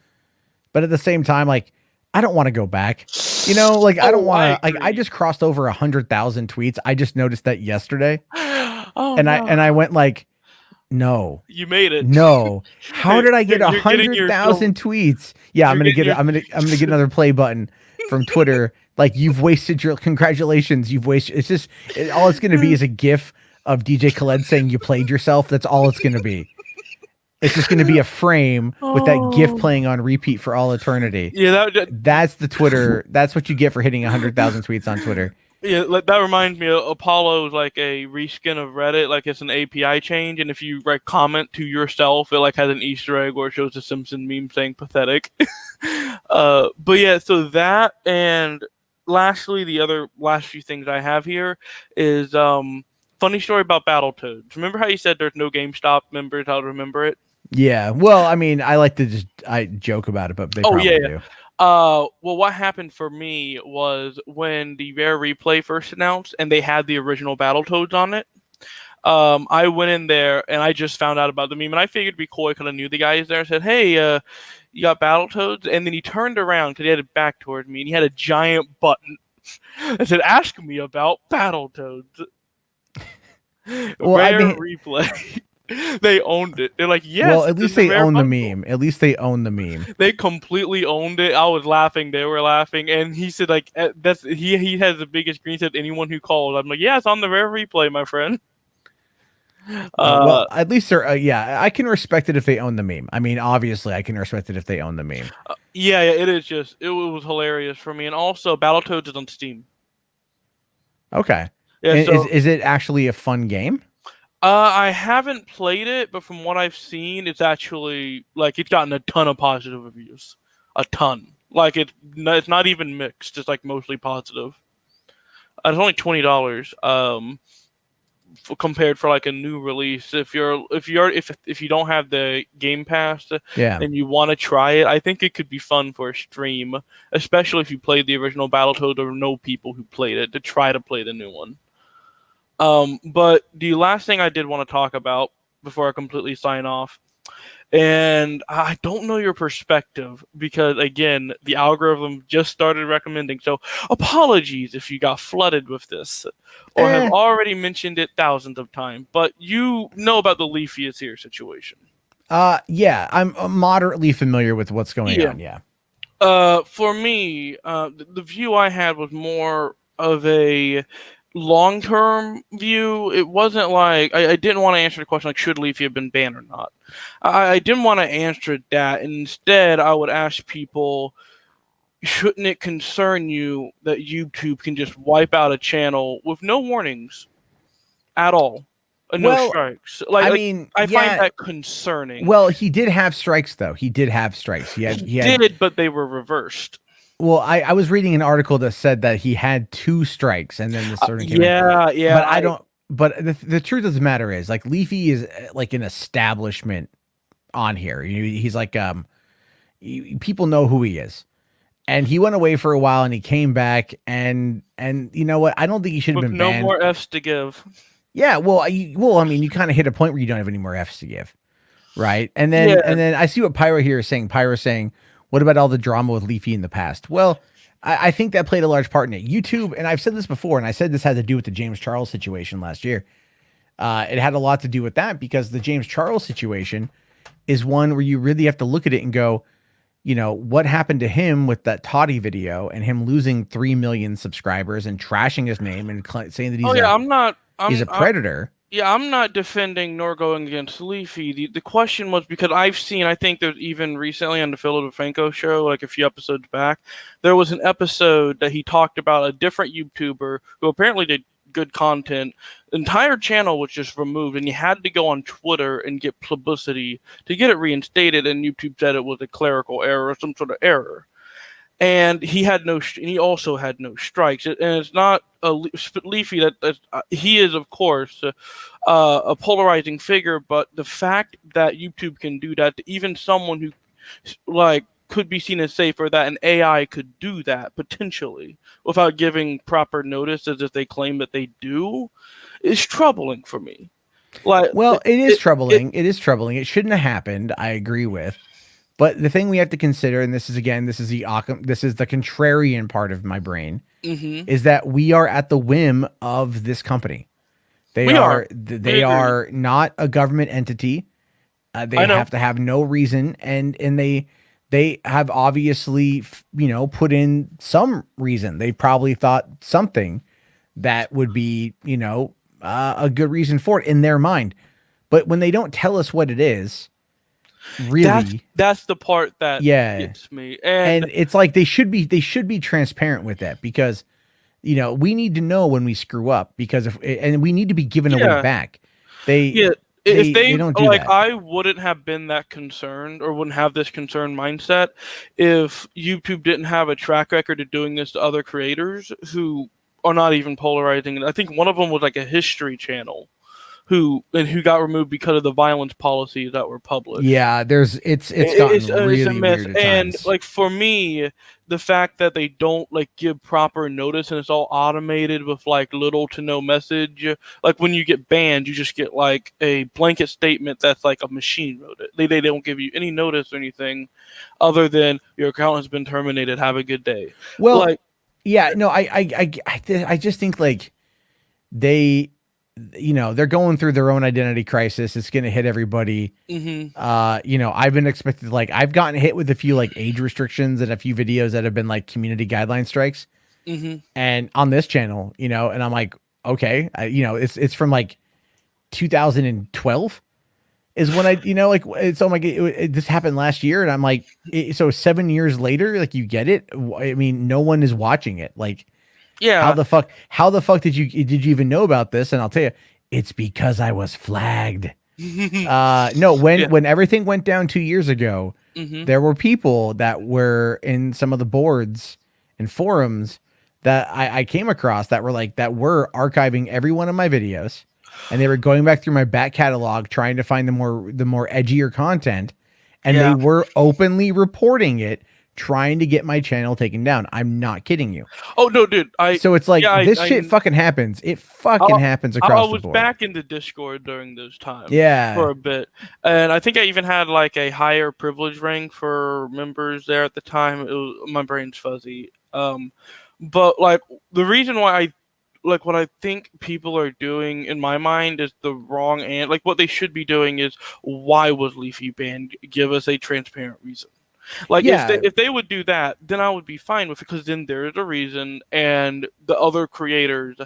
But at the same time, like I don't want to go back, I don't want to, like, I just crossed over 100,000 tweets. I just noticed that yesterday. I went like, no, you made it. No. How did I get 100,000 tweets? Yeah, I'm going to get another play button from Twitter. Like you've wasted your congratulations. It's just, all it's going to be is a GIF of DJ Khaled saying you played yourself. That's all it's going to be. It's just going to be a frame with that GIF playing on repeat for all eternity. Yeah, that's the Twitter. That's what you get for hitting 100,000 tweets on Twitter. Yeah, like, that reminds me of Apollo is like a reskin of Reddit, like it's an API change, and if you like comment to yourself, it like has an Easter egg or it shows a Simpson meme saying pathetic. But yeah, so that, and lastly, the other last few things I have here is funny story about Battletoads. Remember how you said there's no GameStop members? How to remember it? Yeah. Well, I mean, I like to I joke about it, but they probably do. Well, what happened for me was when the Rare Replay first announced and they had the original Battletoads on it. I went in there and I just found out about the meme, and I figured it'd be cool because I knew the guys there. I said, "Hey, you got Battletoads?" And then he turned around because he had it back towards me, and he had a giant button that said, "Ask me about Battletoads." Well, Rare I mean, Replay. They owned it. They're like, yes. Well, at least they own the meme. At least they own the meme. They completely owned it. I was laughing. They were laughing, and he said, like, that's he has the biggest screen said anyone who called. I'm like, yeah, it's on the Rare Replay, my friend. Well, at least they're yeah. I can respect it if they own the meme. I mean, obviously, I can respect it if they own the meme. Yeah, it is just it was hilarious for me, and also Battletoads is on Steam. Okay. Yeah, And so, is it actually a fun game? I haven't played it, but from what I've seen, it's actually like it's gotten a ton of positive reviews, a ton. Like it's not even mixed; it's like mostly positive. It's only $20. Compared for like a new release, if you don't have the Game Pass, and you want to try it, I think it could be fun for a stream, especially if you played the original Battletoads or know people who played it to try to play the new one. But the last thing I did want to talk about before I completely sign off, and I don't know your perspective because, again, the algorithm just started recommending. So apologies if you got flooded with this or have already mentioned it thousands of times. But you know about the Leafy is Here situation. Yeah, I'm moderately familiar with what's going on. Yeah. For me, the view I had was more of a long-term view. It wasn't like I didn't want to answer the question like should Leafy have been banned or not. I didn't want to answer that. Instead, I would ask people, shouldn't it concern you that YouTube can just wipe out a channel with no warnings at all? No strikes. I find that concerning. Well, he did have strikes, though. He did have strikes. He did, but they were reversed. Well, I was reading an article that said that he had 2 strikes, and then the certain came in. Yeah. But I don't. But the truth of the matter is, like, Leafy is like an establishment on here. He's like people know who he is, and he went away for a while, and he came back, and you know what? I don't think he should have been banned. No more Fs to give. Yeah, I mean, you kind of hit a point where you don't have any more Fs to give, right? And then I see what Pyro here is saying. Pyro saying, what about all the drama with Leafy in the past? Well, I think that played a large part in it. YouTube, and I've said this before, and I said this had to do with the James Charles situation last year. It had a lot to do with that because the James Charles situation is one where you really have to look at it and go, you know, what happened to him with that Toddy video and him losing 3 million subscribers and trashing his name and saying that he's a predator. I'm not defending nor going against Leafy. The question was because I think there's even recently on the Philip DeFranco show, like a few episodes back, there was an episode that he talked about a different YouTuber who apparently did good content. The entire channel was just removed, and you had to go on Twitter and get publicity to get it reinstated, and YouTube said it was a clerical error or some sort of error. And he also had no strikes. And it's not a Leafy that he is, of course, a polarizing figure. But the fact that YouTube can do that to even someone who could be seen as safe, or that an AI could do that potentially without giving proper notice, as if they claim that they do, is troubling for me. It is troubling. It is troubling. It shouldn't have happened. I agree with. But the thing we have to consider, and this is the contrarian part of my brain, is that we are at the whim of this company. They are not a government entity. They have to have no reason, and they have obviously, put in some reason. They probably thought something that would be, a good reason for it in their mind. But when they don't tell us what it is, really, that's the part that gets me. And it's like they should be transparent with that, because You know, we need to know when we screw up because and we need to be given a way back. If they don't do like, that. I wouldn't have been that concerned or wouldn't have this concerned mindset if YouTube didn't have a track record of doing this to other creators who are not even polarizing. I think one of them was like a history channel who got removed because of the violence policies that were published. Yeah, it's gotten really weird at and times. like for me, the fact that they don't like give proper notice and it's all automated with like little to no message. Like when you get banned, you just get like a blanket statement that's like a machine wrote it. They don't give you any notice or anything other than your account has been terminated. Have a good day. Well, like, yeah, no, I just think like they, you know, they're going through their own identity crisis. It's going to hit everybody. Mm-hmm. You know, I've been expected, like, I've gotten hit with a few like age restrictions and a few videos that have been like community guideline strikes. Mm-hmm. And on this channel, you know, and I'm like, okay, you know, it's from like 2012 is when I, you know, like it's, oh my God, this happened last year. And I'm like, so 7 years later, like you get it. I mean, no one is watching it. Like, yeah, how the fuck did you even know about this? And I'll tell you, it's because I was flagged. No, when everything went down 2 years ago, there were people that were in some of the boards and forums that I came across that were archiving every one of my videos, and they were going back through my back catalog trying to find the more edgier content, and they were openly reporting it, trying to get my channel taken down. I'm not kidding you. Oh no, dude. So it's like this shit fucking happens. It fucking happens across the board. I was back in the Discord during those times. Yeah. For a bit. And I think I even had like a higher privilege rank for members there at the time. My brain's fuzzy. But like the reason why what I think people are doing in my mind is the wrong, and like what they should be doing is, why was Leafy banned? Give us a transparent reason. Like if they would do that, then I would be fine with it, because then there's a reason, and the other creators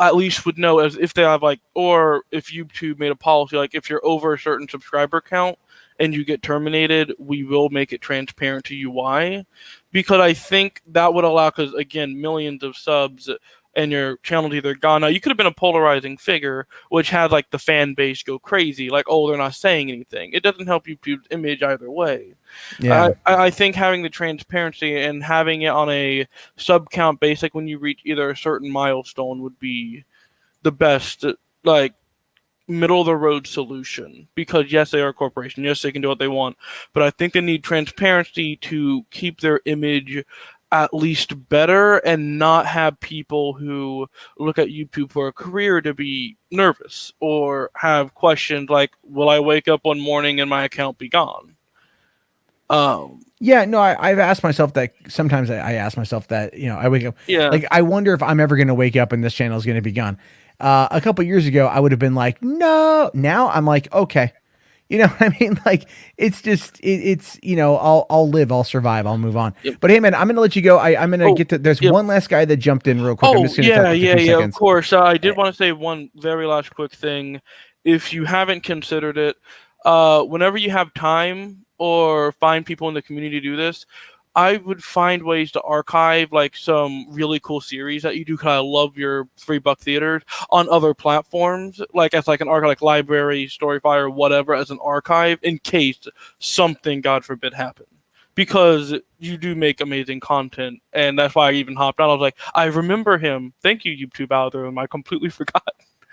at least would know, as if they have like, or if YouTube made a policy like, if you're over a certain subscriber count and you get terminated, we will make it transparent to you why. Because I think that would allow, because again, millions of subs and your channel's either gone. Now, you could have been a polarizing figure, which had like the fan base go crazy, like, oh, they're not saying anything. It doesn't help YouTube's image either way. Yeah. I think having the transparency and having it on a sub count base, like when you reach either a certain milestone, would be the best, like, middle of the road solution. Because yes, they are a corporation, yes, they can do what they want, but I think they need transparency to keep their image at least better, and not have people who look at YouTube for a career to be nervous or have questions like, will I wake up one morning and my account be gone? Yeah, no, I've asked myself that. Sometimes I ask myself that, you know, I wake up, like, I wonder if I'm ever going to wake up and this channel is going to be gone. A couple years ago, I would have been like, no. Now I'm like, okay. You know what I mean? Like, it's just, it's, you know, I'll live, I'll survive, I'll move on. Yep. But hey, man, I'm going to let you go. I'm going to get to, there's one last guy that jumped in real quick. I'm just going to talk for 2 seconds. Of course. I did want to say one very last quick thing. If you haven't considered it, whenever you have time or find people in the community to do this, I would find ways to archive like some really cool series that you do, because I love your $3 theaters on other platforms, like as like an archive, like Library, Storyfire, whatever, as an archive in case something, God forbid, happened. Because you do make amazing content, and that's why I even hopped on. I was like, I remember him. Thank you, YouTube algorithm. I completely forgot.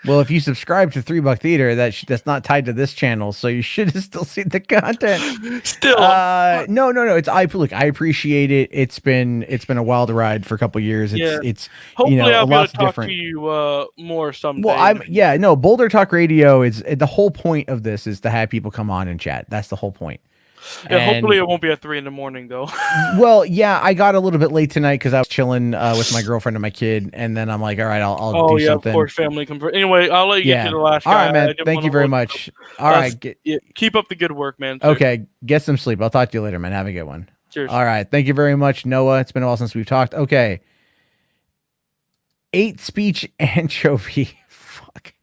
Well, if you subscribe to $3 Theater, that's not tied to this channel, so you should have still seen the content. Still, no. Look, I appreciate it. It's been a wild ride for a couple years. It's hopefully, you know, I'll be able to talk to you more someday. Well, Boulder Talk Radio is the whole point of this is to have people come on and chat. That's the whole point. Yeah, hopefully it won't be at 3 a.m. though. Well, yeah, I got a little bit late tonight because I was chilling with my girlfriend and my kid, and then I'm like, all right, I'll do something. Of course, family Anyway, I'll let you get to the last guy. All right, man. Thank you very much. All right. Keep up the good work, man. Okay. Get some sleep. I'll talk to you later, man. Have a good one. Cheers. All right. Thank you very much, Noah. It's been a while since we've talked. Okay. 8 speech anchovy. Fuck.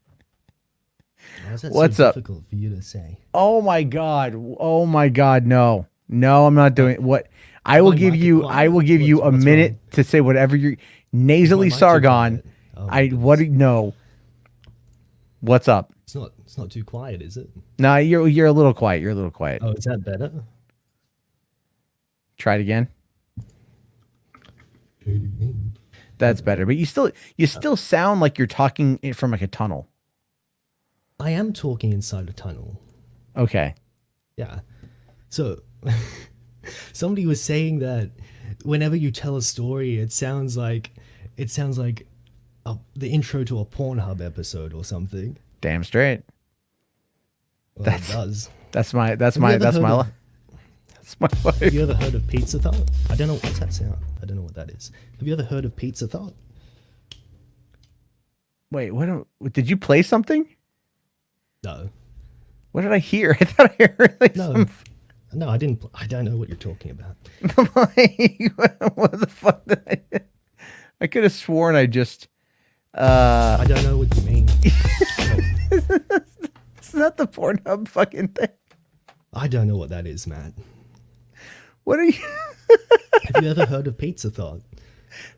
What's up? Difficult for you to say. Oh my god. No, I'm not doing what. I will give Mike, you. quiet. I will give you a What's minute wrong? to say whatever you nasally Is my mic too Sargon. quiet? Oh my What? goodness. No. What's up? It's not too quiet, is it? No, you're a little quiet. You're a little quiet. Oh, is that better? Try it again. That's better, but you still sound like you're talking from like a tunnel. I am talking inside a tunnel. Okay. Yeah. So somebody was saying that whenever you tell a story, it sounds like the intro to a Pornhub episode or something. Damn straight. Well, it does. That's my Have you life. Have you ever heard of Pizza Thought? I don't know what's that sound. I don't know what that is. Have you ever heard of Pizza Thought? Wait, did you play something? No. What did I hear? I thought I heard like No. some No, I didn't. I don't know what you're talking about. what the fuck did I do? I could have sworn I just I don't know what you mean. It's not the Pornhub fucking thing. I don't know what that is, Matt. What are you Have you ever heard of Pizza Thought?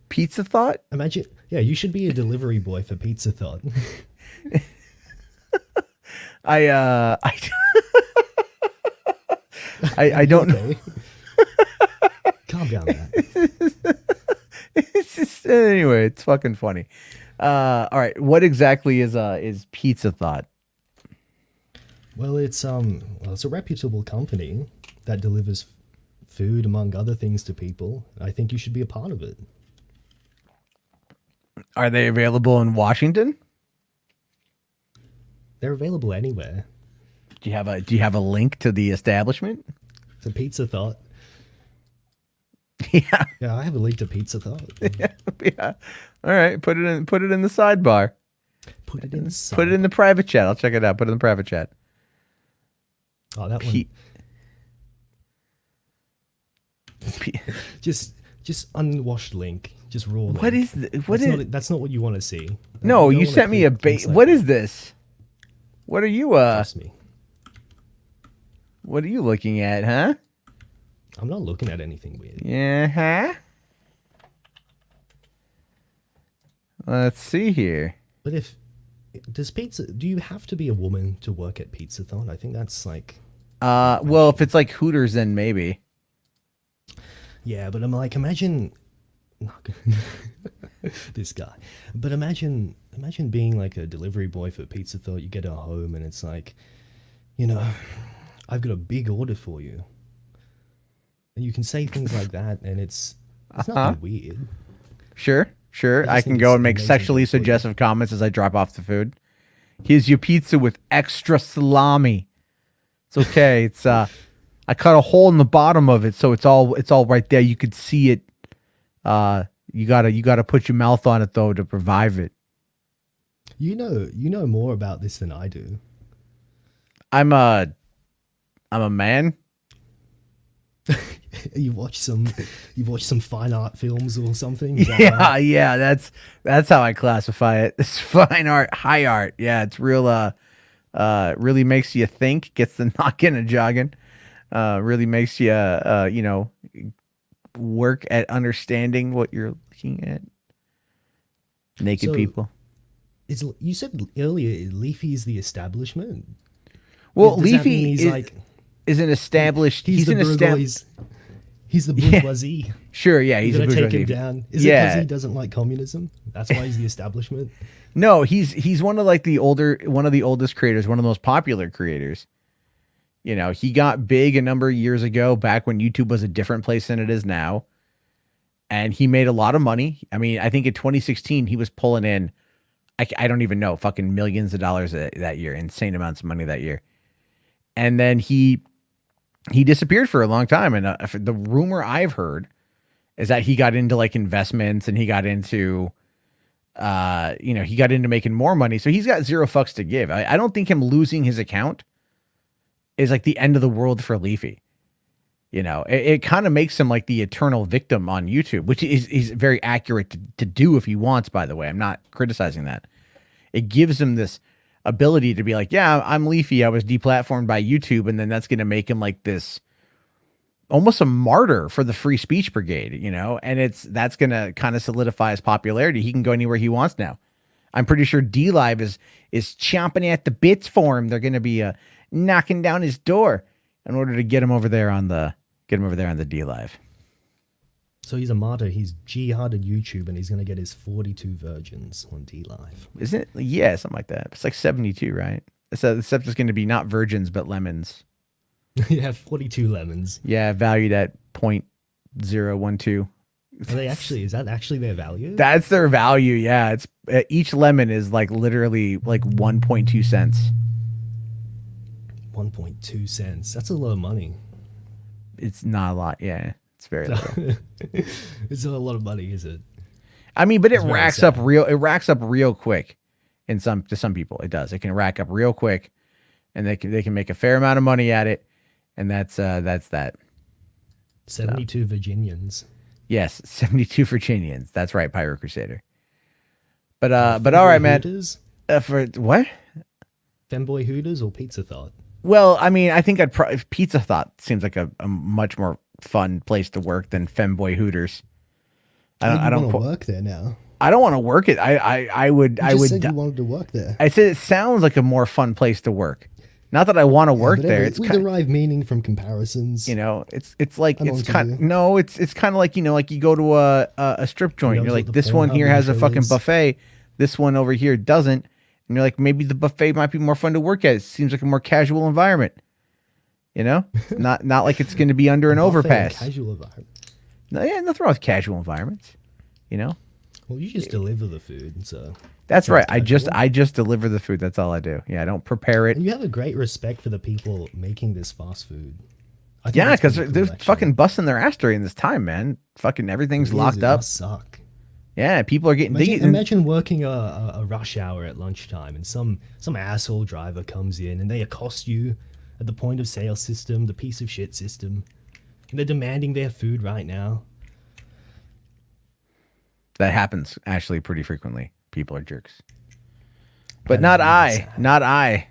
Pizza Thought? Imagine, yeah, you should be a delivery boy for Pizza Thought. I don't know. Calm down, Matt. It's just anyway, it's fucking funny. All right, what exactly is Pizza Thought? Well, it's a reputable company that delivers food, among other things, to people. I think you should be a part of it. Are they available in Washington? They're available anywhere. Do you have a link to the establishment? To Pizza Thought. Yeah. Yeah, I have a link to Pizza Thought. Yeah. All right, put it in the sidebar. Put it in the Put it in the private chat. I'll check it out. Put it in the private chat. Oh, that one. Just unwashed link. Just raw link. What is that's not what you want to see. No, you don't wanna sent me a click bait. links like What that. is this? What are you Trust me. What are you looking at, huh? I'm not looking at anything weird. Yeah, huh? Let's see here. But do you have to be a woman to work at Pizza Thought? I think that's like, Well, if it's like Hooters, then maybe. yeah, but I'm like, imagine this guy. But imagine being like a delivery boy for Pizza Thought. You get a home and it's like, I've got a big order for you. And you can say things like that, and it's nothing weird. Sure. I I just can think go it's and make amazing sexually food. suggestive comments as I drop off the food. Here's your pizza with extra salami. It's okay. It's I cut a hole in the bottom of it, so it's all right there. You could see it. You gotta put your mouth on it though to revive it. You know more about this than I do. I'm a man. You watch some fine art films or something. Is that Yeah, right? yeah, that's how I classify it. It's fine art, high art. Yeah, it's real. Really makes you think, gets the knocking and jogging. Really makes you, work at understanding what you're looking at. Naked So, people. You said earlier Leafy is the establishment. Well, Does that mean Leafy is an established. He's the established. He's the bourgeoisie. Sure, yeah, he's You're a gonna take bourgeoisie. him down. Is it because he doesn't like communism? That's why he's the establishment. No, he's one of the oldest creators, one of the most popular creators. He got big a number of years ago, back when YouTube was a different place than it is now. And he made a lot of money. I mean, I think in 2016, he was pulling in, I don't even know, fucking millions of dollars that year, insane amounts of money that year. And then he disappeared for a long time. And the rumor I've heard is that he got into like investments and he got into, he got into making more money. So he's got zero fucks to give. I don't think him losing his account is like the end of the world for Leafy. It kind of makes him like the eternal victim on YouTube, which is very accurate to do if he wants, by the way. I'm not criticizing that. It gives him this ability to be like, yeah, I'm Leafy. I was deplatformed by YouTube. And then that's going to make him like this almost a martyr for the free speech brigade, you know, and that's going to kind of solidify his popularity. He can go anywhere he wants now. I'm pretty sure D-Live is chomping at the bits for him. They're going to be knocking down his door in order to get him over there on the D-Live. So he's a martyr. He's jihaded YouTube, and he's going to get his 42 virgins on D-Live. Isn't it? Yeah, something like that. It's like 72, right? Except it's going to be not virgins, but lemons. Yeah, 42 lemons. Yeah, valued at 0.012. Are they actually? Is that actually their value? That's their value. Yeah, it's each lemon is like literally like 1.2 cents. 1.2 cents. That's a lot of money. It's not a lot. Yeah, it's very little. It's not a lot of money, is it? I mean, but it It's very racks sad. up real quick. To some people, it does. It can rack up real quick, and they can make a fair amount of money at it, and that's that. 72 Virginians. Yes, 72 Virginians. That's right, Pyro Crusader. But all right, man. Hooters? For what? Femboy Hooters or Pizza Thought? Well, I mean, I think Pizza Thought seems like a much more fun place to work than Femboy Hooters. I don't want to work there now. I don't want to work it. I would. You just said you wanted to work there. I said it sounds like a more fun place to work. Not that I want to work there. We derive meaning from comparisons. You know, it's like I know it's what you kind. do. No, it's kind of like, you know, like you go to a strip joint. knows You're what like, the this one Pornhub here has a intro fucking is. buffet. This one over here doesn't. And you're like, maybe the buffet might be more fun to work at. It seems like a more casual environment. You know, not like it's going to be under an Buffet and overpass. Casual environment. No, yeah, nothing wrong with casual environments. You know, Well, you just deliver the food, so that's sounds right. casual. I just deliver the food. That's all I do. Yeah, I don't prepare it. And you have a great respect for the people making this fast food. I think Yeah, that's because pretty they're cool, actually. fucking busting their ass during this time, man. Fucking everything's It is, locked it up. must suck. Yeah, people are getting. Imagine working a rush hour at lunchtime, and some asshole driver comes in and they accost you at the point of sale system, the piece of shit system, and they're demanding their food right now. That happens actually pretty frequently. People are jerks. But That is not really I. sad. Not I.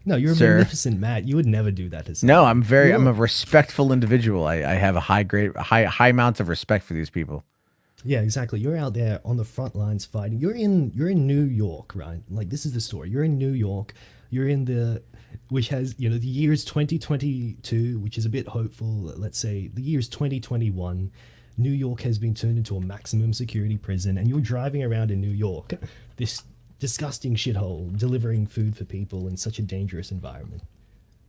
No, you're a Sir. magnificent Matt. You would never do that to someone. No, I'm You're- a respectful individual. I have a high amounts of respect for these people. Yeah, exactly. You're out there on the front lines fighting. You're in New York, right? Like, this is the story. You're in New York. You're in which has, you know, the year is 2022, which is a bit hopeful. Let's say the year is 2021. New York has been turned into a maximum security prison, and you're driving around in New York, this disgusting shithole, delivering food for people in such a dangerous environment.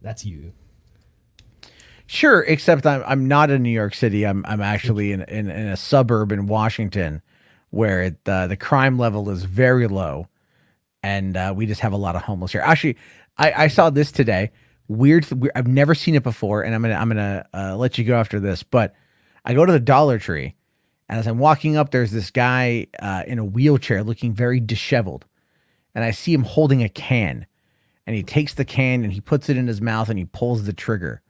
That's you. Sure, except I'm not in New York City. I'm actually in a suburb in Washington, where the crime level is very low, and we just have a lot of homeless here. Actually, I saw this today. Weird. I've never seen it before, and I'm gonna let you go after this. But I go to the Dollar Tree, and as I'm walking up, there's this guy in a wheelchair, looking very disheveled, and I see him holding a can, and he takes the can and he puts it in his mouth and he pulls the trigger.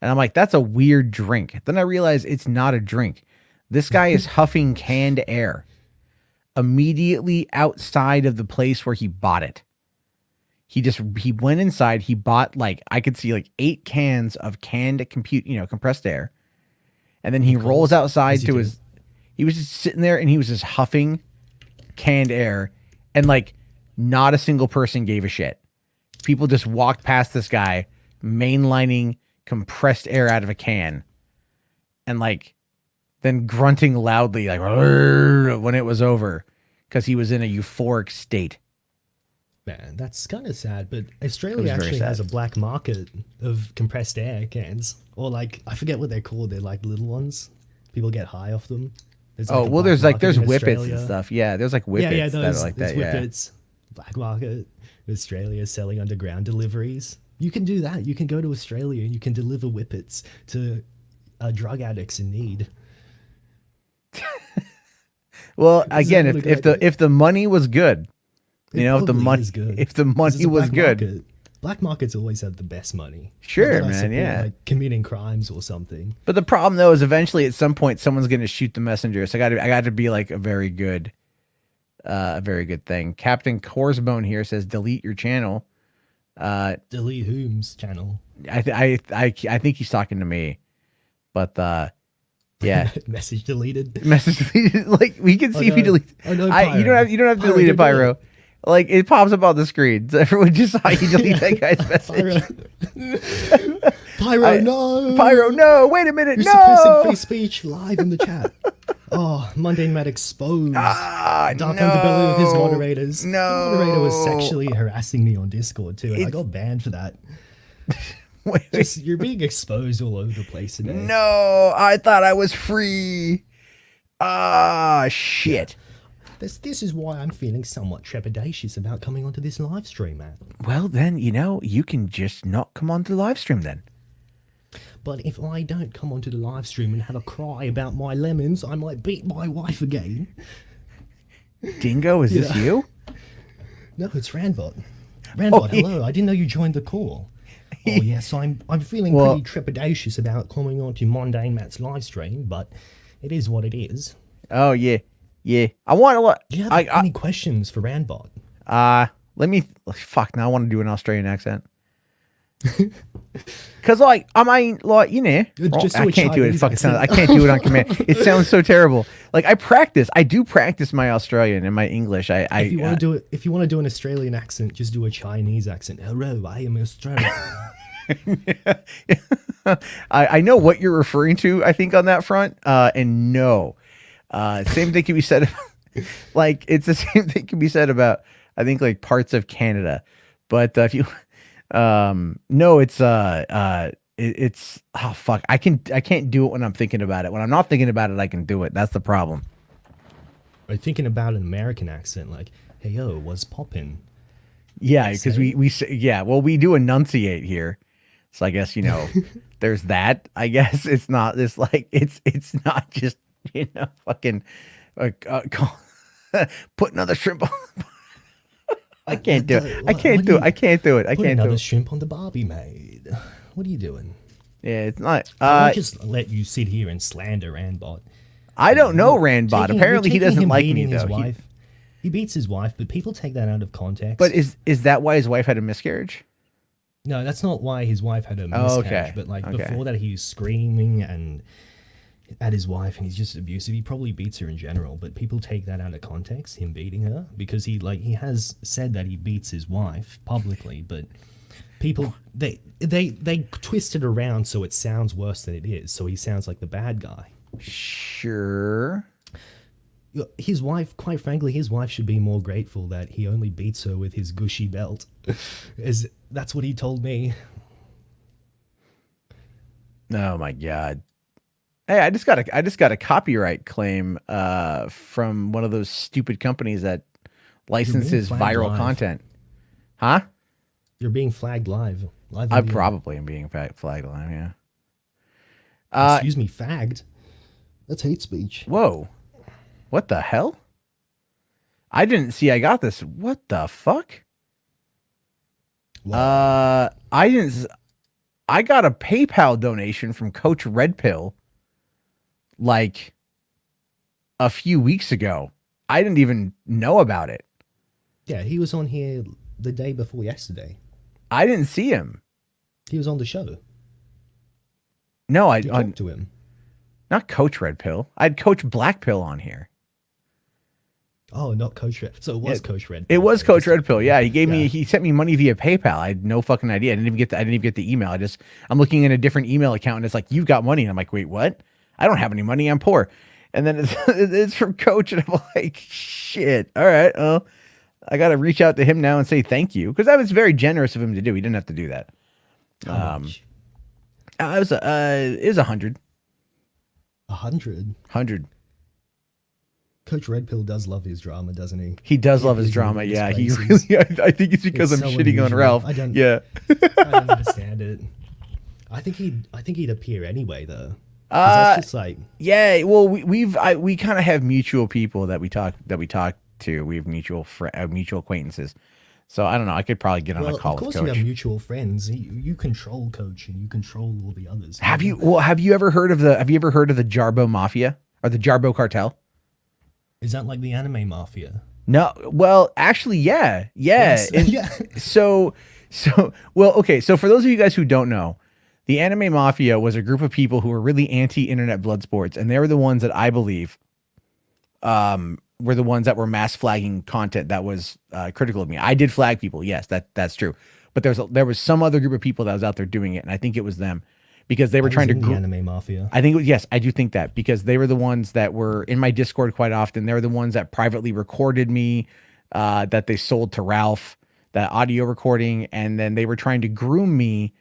And I'm like, that's a weird drink. Then I realize it's not a drink. This guy is huffing canned air immediately outside of the place where he bought it. He went inside. He bought, like, I could see like 8 cans of canned compressed air. And then he rolls outside to his, he was just sitting there and he was just huffing canned air, and like not a single person gave a shit. People just walked past this guy mainlining compressed air out of a can, and like then grunting loudly like when it was over, because he was in a euphoric state. Man, that's kind of sad, but It Australia was very actually sad. has a black market of compressed air cans, or like, I forget what they're called. They're like little ones. People get high off them. There's like Oh a well, black there's like market there's in whippets Australia. and stuff. Yeah, there's like whippets yeah, that are like there's that. Yeah. whippets. Black market. Australia selling underground deliveries. You can do that. You can go to Australia and you can deliver whippets to drug addicts in need. Well, Is again, that what a if the money was good, you know, if the probably money is good. if the 'Cause money it's a was black good, market. Black markets always have the best money. Sure, Not that I man, support, yeah. like committing crimes or something. But the problem though is eventually at some point someone's going to shoot the messenger. So I got to be like a very good thing. Captain Corsbone here says delete your channel. Delete whom's channel? I think he's talking to me. But yeah, Message deleted. message deleted. Like we can see if you delete. Oh, no, You don't have to delete it, Pyro. Like it pops up on the screen, so everyone just saw you delete that guy's message. Pyro, no. Pyro, no. Wait a minute, You're no. suppressing free speech live in the chat. Oh, Mundane Matt exposed. Dark underbelly of his moderators. No. The moderator was sexually harassing me on Discord too, and I got banned for that. Wait. You're being exposed all over the place today. No, I thought I was free. Ah, shit. This is why I'm feeling somewhat trepidatious about coming onto this live stream, man. Well, then, you can just not come onto the live stream then. But if I don't come onto the live stream and have a cry about my lemons, I might beat my wife again. Dingo, is this you? No, it's Randbot. Randbot, yeah. hello. I didn't know you joined the call. Oh yes, I'm feeling pretty trepidatious about coming onto Mundane Matt's live stream, but it is what it is. Oh yeah. I want to look. Do you have any questions for Randbot? Let me. Fuck. Now I want to do an Australian accent. Cause I can't do it. Fucking sound. I can't do it on command. It sounds so terrible. Like I do practice my Australian and my English. If you want to do an Australian accent, just do a Chinese accent. Hello, I am Australian. I know what you're referring to. I think on that front. And no, same thing can be said. Like it's the same thing can be said about I think like parts of Canada. But if you no, it's oh fuck. I can't do it when I'm thinking about it. When I'm not thinking about it, I can do it. That's the problem. I'm thinking about an American accent, like, hey yo, what's poppin'? Yeah, because we say, well, we do enunciate here. So I guess, there's that. I guess it's not this like it's not just, fucking put another shrimp on. I can't do it. I can't do it. Put another shrimp on the Barbie maid. What are you doing? Yeah, it's not. I just let you sit here and slander Randbot. I don't know Randbot. Apparently, he doesn't like me though. He beats his wife, but people take that out of context. But is that why his wife had a miscarriage? No, that's not why his wife had a miscarriage. Okay. But before that, he was screaming and at his wife, and he's just abusive. He probably beats her in general, but people take that out of context, him beating her, because he has said that he beats his wife publicly, but people they twist it around so it sounds worse than it is, so he sounds like the bad guy. Sure. His wife, quite frankly, his wife should be more grateful that he only beats her with his gushy belt. That's what he told me. Oh my god. Hey, I just got a copyright claim from one of those stupid companies that licenses viral content. Huh? You're being flagged live. I probably am being flagged live, yeah. Excuse me, fagged? That's hate speech. Whoa. What the hell? I didn't see I got this. What the fuck? Wow. I got a PayPal donation from Coach Red Pill like a few weeks ago. I didn't even know about it. Yeah, he was on here the day before yesterday. I didn't see him. He was on the show. No, I talked to him. Not Coach Red Pill. I had Coach Black Pill on here. Oh, not Coach Red. So it was Coach Red Pill. It was Coach Red Pill. Yeah, he sent me money via PayPal. I had no fucking idea. I didn't even get the email. I'm looking in a different email account and it's like, you've got money. And I'm like, wait, what? I don't have any money. I'm poor. And then it's from Coach and I'm like, shit. All right. Well, I got to reach out to him now and say thank you. Because that was very generous of him to do. He didn't have to do that. How much? It was 100. 100? 100. Coach Red Pill does love his drama, doesn't he? He does love his drama. Yeah, he really. I think it's because I'm shitting unusual. On Ralph. I don't understand it. I think he'd appear anyway, though. That's just like Well, we kind of have mutual people that we talk to. We have mutual acquaintances. So I don't know. I could probably get on a call with Coach. Of course, you have mutual friends. You control Coach, and you control all the others. Have you ever heard of the Jarbo Mafia or the Jarbo Cartel? Is that like the anime mafia? No. Well, actually, yeah. Yes. So, okay. So for those of you guys who don't know, The Anime Mafia was a group of people who were really anti-internet blood sports, and they were the ones that I believe were the ones that were mass flagging content that was critical of me. I did flag people, yes, that's true. But there was some other group of people that was out there doing it, and I think it was them because they were trying to the Anime Mafia. I think yes, I do think that because they were the ones that were in my Discord quite often. They were the ones that privately recorded me, that they sold to Ralph, that audio recording, and then they were trying to groom me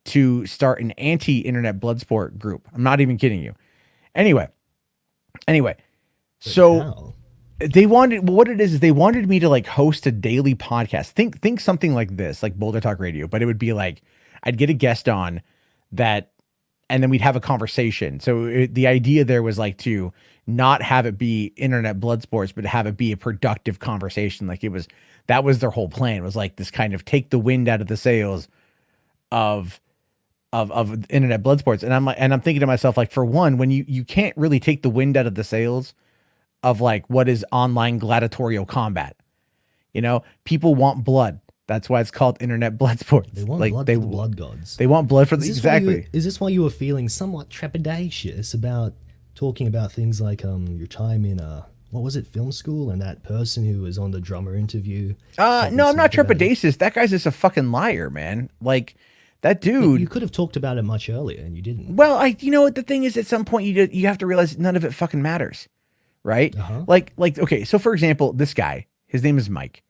to start an anti-internet blood sport group. I'm not even kidding you. Anyway, so they wanted, what it is they wanted me to like host a daily podcast. Think something like this, like Boulder Talk Radio, but it would be like, I'd get a guest on that, and then we'd have a conversation. So the idea there was like to not have it be internet blood sports, but have it be a productive conversation. Like that was their whole plan. It was like this kind of take the wind out of the sails of internet blood sports. And I'm thinking to myself, like, for one, when you can't really take the wind out of the sails of like what is online gladiatorial combat, people want blood. That's why it's called internet blood sports. They want blood for the blood gods. They want blood for the, exactly. Is this why you were feeling somewhat trepidatious about talking about things like your time in what was it, film school, and that person who was on the drummer interview? No, I'm not trepidatious. That guy's just a fucking liar, man. Like that dude. You could have talked about it much earlier, and you didn't. Well, you know what the thing is? At some point, you have to realize none of it fucking matters, right? Uh-huh. Like okay. So for example, this guy, his name is Mike.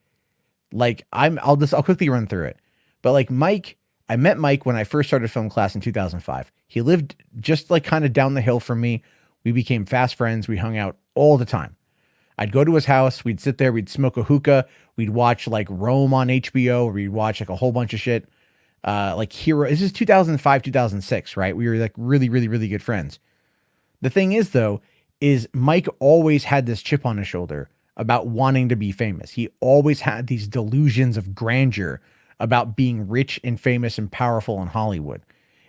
Like I'll quickly run through it. But like Mike, I met Mike when I first started film class in 2005. He lived just like kind of down the hill from me. We became fast friends. We hung out all the time. I'd go to his house. We'd sit there. We'd smoke a hookah. We'd watch like Rome on HBO. Or we'd watch like a whole bunch of shit. Like Hero. This is 2005, 2006, right? We were like really, really, really good friends. The thing is though, is Mike always had this chip on his shoulder about wanting to be famous. He always had these delusions of grandeur about being rich and famous and powerful in Hollywood.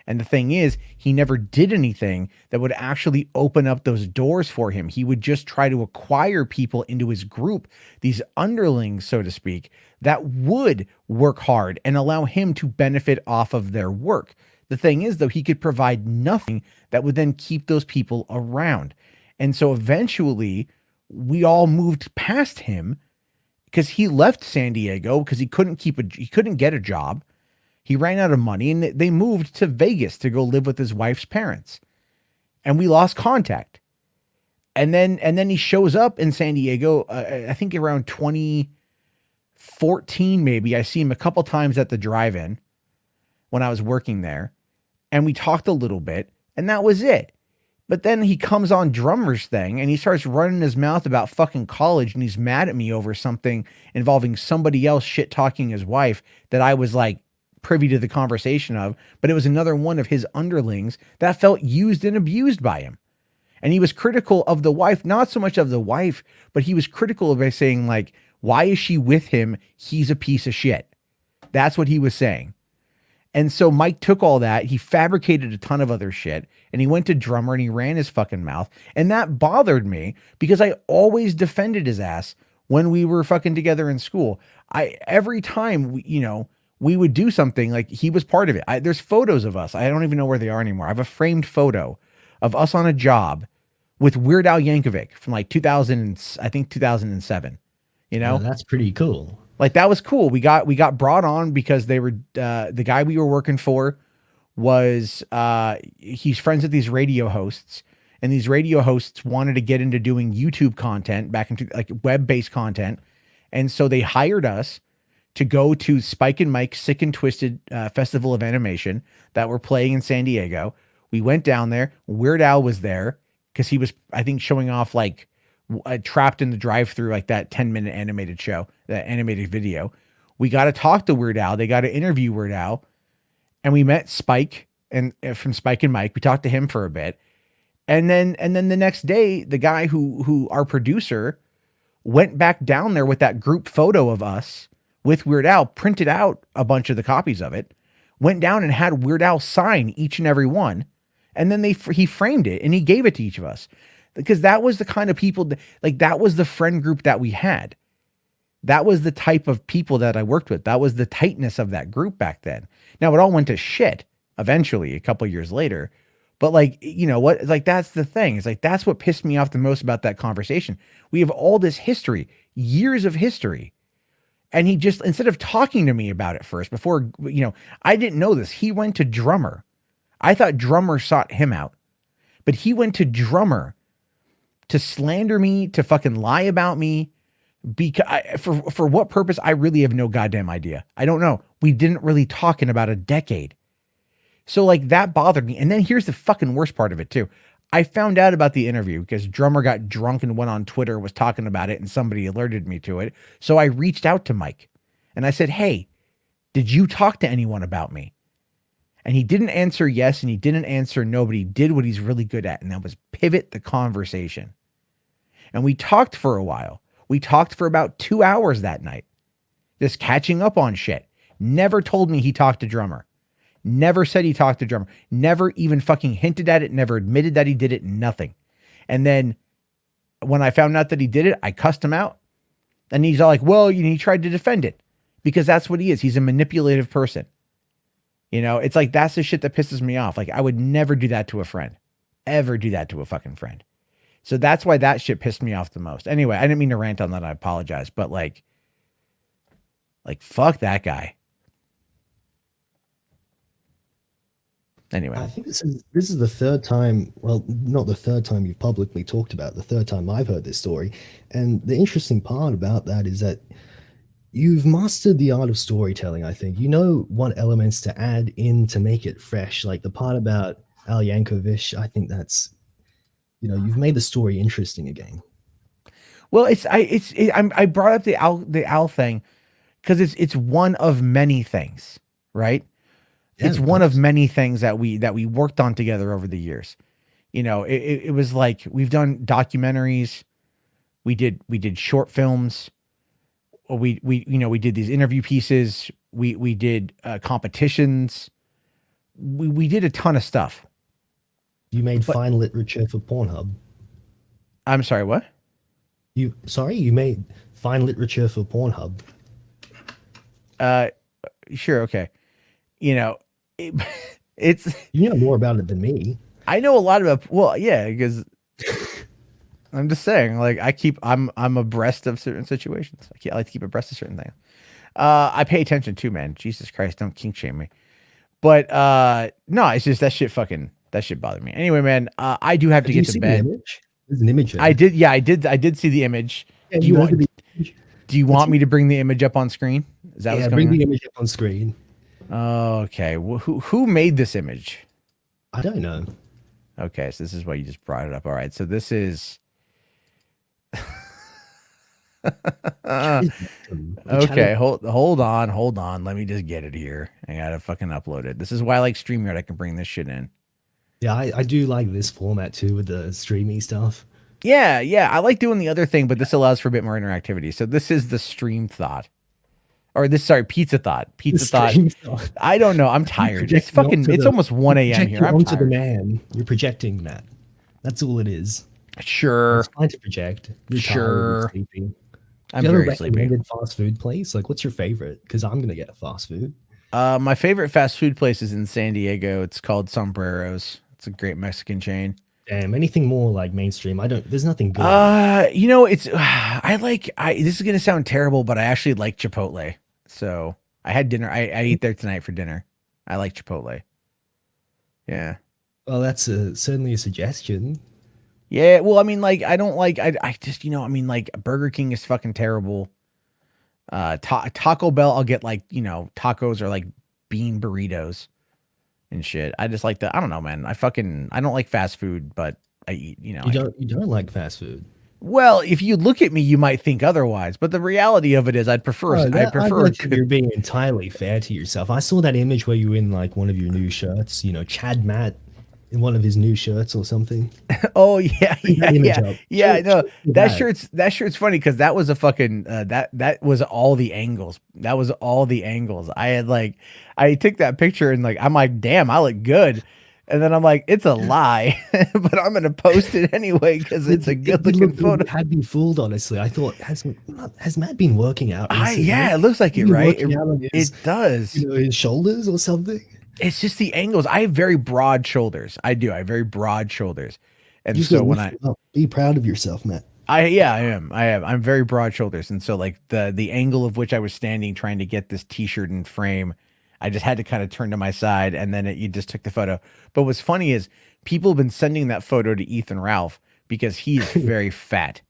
And the thing is, he never did anything that would actually open up those doors for him. He would just try to acquire people into his group, these underlings, so to speak, that would work hard and allow him to benefit off of their work. The thing is, though, he could provide nothing that would then keep those people around. And so eventually we all moved past him because he left San Diego because he couldn't get a job. He ran out of money, and they moved to Vegas to go live with his wife's parents. And we lost contact. And then he shows up in San Diego, I think around 2014 maybe. I see him a couple times at the drive-in when I was working there. And we talked a little bit, and that was it. But then he comes on Drummer's thing and he starts running his mouth about fucking college, and he's mad at me over something involving somebody else shit talking his wife that I was like privy to the conversation of, but it was another one of his underlings that felt used and abused by him. And he was critical of the wife, not so much of the wife, but he was critical by saying like, why is she with him? He's a piece of shit. That's what he was saying. And so Mike took all that, he fabricated a ton of other shit, and he went to Drummer and he ran his fucking mouth. And that bothered me because I always defended his ass when we were fucking together in school. Every time we would do something, like he was part of it. There's photos of us. I don't even know where they are anymore. I have a framed photo of us on a job with Weird Al Yankovic from like 2007. That's pretty cool. Like that was cool. We got brought on because they were the guy we were working for was he's friends with these radio hosts, and these radio hosts wanted to get into doing YouTube content back into like web-based content. And so they hired us to go to Spike and Mike's Sick and Twisted Festival of Animation that were playing in San Diego. We went down there. Weird Al was there because he was, I think, showing off like Trapped in the Drive-Thru, like that 10-minute animated show, that animated video. We got to talk to Weird Al. They got to interview Weird Al. And we met Spike and from Spike and Mike. We talked to him for a bit. And then the next day, the guy who our producer went back down there with that group photo of us with Weird Al, printed out a bunch of the copies of it, went down and had Weird Al sign each and every one. And then he framed it and he gave it to each of us. Because that was the kind of people that was the friend group that we had. That was the type of people that I worked with. That was the tightness of that group back then. Now it all went to shit eventually a couple years later. But like, you know what? Like, that's the thing. It's like, that's what pissed me off the most about that conversation. We have all this history, years of history. And he just, instead of talking to me about it first, before, you know, I didn't know this. He went to Drummer. I thought Drummer sought him out, but he went to Drummer to slander me, to fucking lie about me. Because for what purpose? I really have no goddamn idea. I don't know. We didn't really talk in about a decade. So like that bothered me. And then here's the fucking worst part of it too. I found out about the interview because Drummer got drunk and went on Twitter, was talking about it, and somebody alerted me to it. So I reached out to Mike and I said, hey, did you talk to anyone about me? And he didn't answer yes, and he didn't answer no, but he did what he's really good at, and that was pivot the conversation. And we talked for a while. We talked for about 2 hours that night, just catching up on shit. Never told me he talked to Drummer. Never said he talked to Drummer. Never even fucking hinted at it. Never admitted that he did it. Nothing. And then when I found out that he did it, I cussed him out. And he's all like, well, you know, he tried to defend it because that's what he is. He's a manipulative person. You know, it's like, that's the shit that pisses me off. Like, I would never do that to a friend. Ever do that to a fucking friend. So that's why that shit pissed me off the most. Anyway, I didn't mean to rant on that. I apologize. But like fuck that guy. Anyway, I think this is the third time, well, not the third time you've publicly talked about it, the third time I've heard this story. And the interesting part about that is that you've mastered the art of storytelling, I think. You know what elements to add in to make it fresh. Like the part about Al Yankovic, I think that's, you know, you've made the story interesting again. Well, I brought up the Al thing because it's one of many things, right? Yeah, it's one of many things that we worked on together over the years. You know, it was like we've done documentaries, we did short films, we did these interview pieces, we did competitions, we did a ton of stuff. You made fine literature for Pornhub. I'm sorry, what? You made fine literature for Pornhub. Sure, okay. You know, it's you know more about it than me. I know a lot about, well, yeah, because I'm just saying, like, I'm abreast of certain situations. I like to keep abreast of certain things. I pay attention too, man. Jesus Christ, don't kink shame me. But no, it's just that shit bothered me. Anyway, man, I do have to get to bed. There's an image. I did see the image. Yeah, do you want me to bring the image up on screen? Is that what's going on? Bring the image up on screen. Okay. Well, who made this image? I don't know. Okay, so this is why you just brought it up. All right, so this is okay. Hold on. Let me just get it here. I gotta fucking upload it. This is why I like StreamYard. I can bring this shit in. Yeah, I do like this format too with the streamy stuff. Yeah. I like doing the other thing, but this allows for a bit more interactivity. So this is the stream thought. Or pizza thought. I don't know. I'm tired. It's almost 1 a.m. here. I'm onto tired. The man. You're projecting that. That's all it is. Sure. It's fine to project. You're sure. Tired, sleepy. I'm very sleepy. Fast food place? Like, what's your favorite? Because I'm gonna get fast food. My favorite fast food place is in San Diego. It's called Sombreros. It's a great Mexican chain. Damn, anything more like mainstream? There's nothing good. You know, this is gonna sound terrible, but I actually like Chipotle. So I had dinner. I ate there tonight for dinner. I like Chipotle. Yeah. Well, that's certainly a suggestion. Yeah. Well, I mean, like, I don't like, I just, you know, I mean, like, Burger King is fucking terrible. Taco Bell, I'll get like, you know, tacos or like bean burritos and shit. I just like I don't know, man. I don't like fast food, but I eat, you know. You don't like fast food. Well, if you look at me, you might think otherwise, but the reality of it is I'd prefer. You're being entirely fair to yourself. I saw that image where you were in like one of your new shirts, you know, Chad Matt in one of his new shirts or something. Oh yeah. No, that shirt's funny because that was a fucking that was all the angles. That was all the angles. I took that picture and like I'm like, damn, I look good. And then I'm like, it's a lie, but I'm going to post it anyway because it's a good looking photo. Had me fooled, honestly. I thought, has Matt been working out? Yeah, it looks like it, right? It does. You know, his shoulders or something. It's just the angles. I have very broad shoulders. I do. I have very broad shoulders. And You so should when lift it up. Be proud of yourself, Matt. I am. I'm very broad shoulders. And so like the angle of which I was standing trying to get this t-shirt in frame, I just had to kind of turn to my side and then you just took the photo. But what's funny is people have been sending that photo to Ethan Ralph because he's very fat.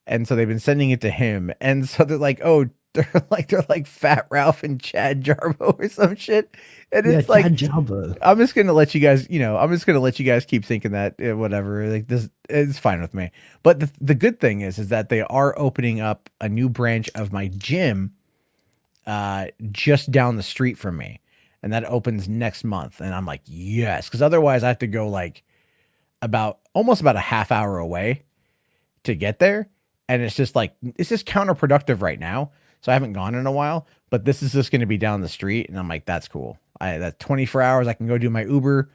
And so they've been sending it to him. And so they're like, oh, they're like Fat Ralph and Chad Jarbo or some shit. And it's like, Jarbo. I'm just going to let you guys, I'm just going to let you guys keep thinking that whatever, like this is fine with me. But the good thing is that they are opening up a new branch of my gym just down the street from me. And that opens next month. And I'm like, yes. Cause otherwise I have to go like almost about a half hour away to get there. And it's just counterproductive right now. So I haven't gone in a while, but this is just going to be down the street. And I'm like, that's cool. That's 24 hours. I can go do my Uber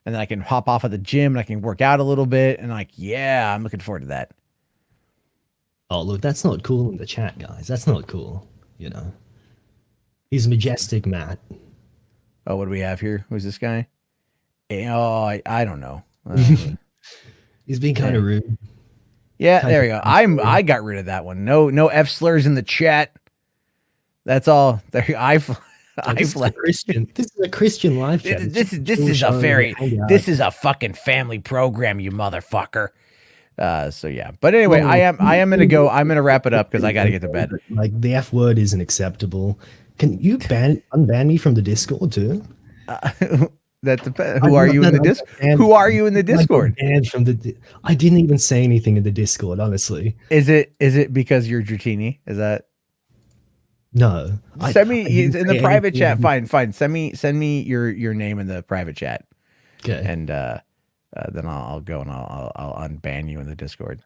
and then I can hop off at the gym and I can work out a little bit. And like, yeah, I'm looking forward to that. Oh, look, that's not cool in the chat, guys. That's not cool. He's majestic, Matt. Oh, what do we have here? Who's this guy? Oh, I don't know. He's being kind of rude. Yeah, there you go. I got rid of that one. No F slurs in the chat. That's all. There, This is a Christian live chat. This is a fucking family program, you motherfucker. So yeah. But anyway, I am gonna go. I'm gonna wrap it up because I got to get to bed. Like the F word isn't acceptable. Can you unban me from the Discord too? That depends. Who are you in the Discord? Who are you in the Discord? Banned from the. I didn't even say anything in the Discord. Honestly, is it because you're Dratini? Is that? No. Send me in the private chat. Fine. Send me your name in the private chat. Okay. And then I'll go and I'll unban you in the Discord.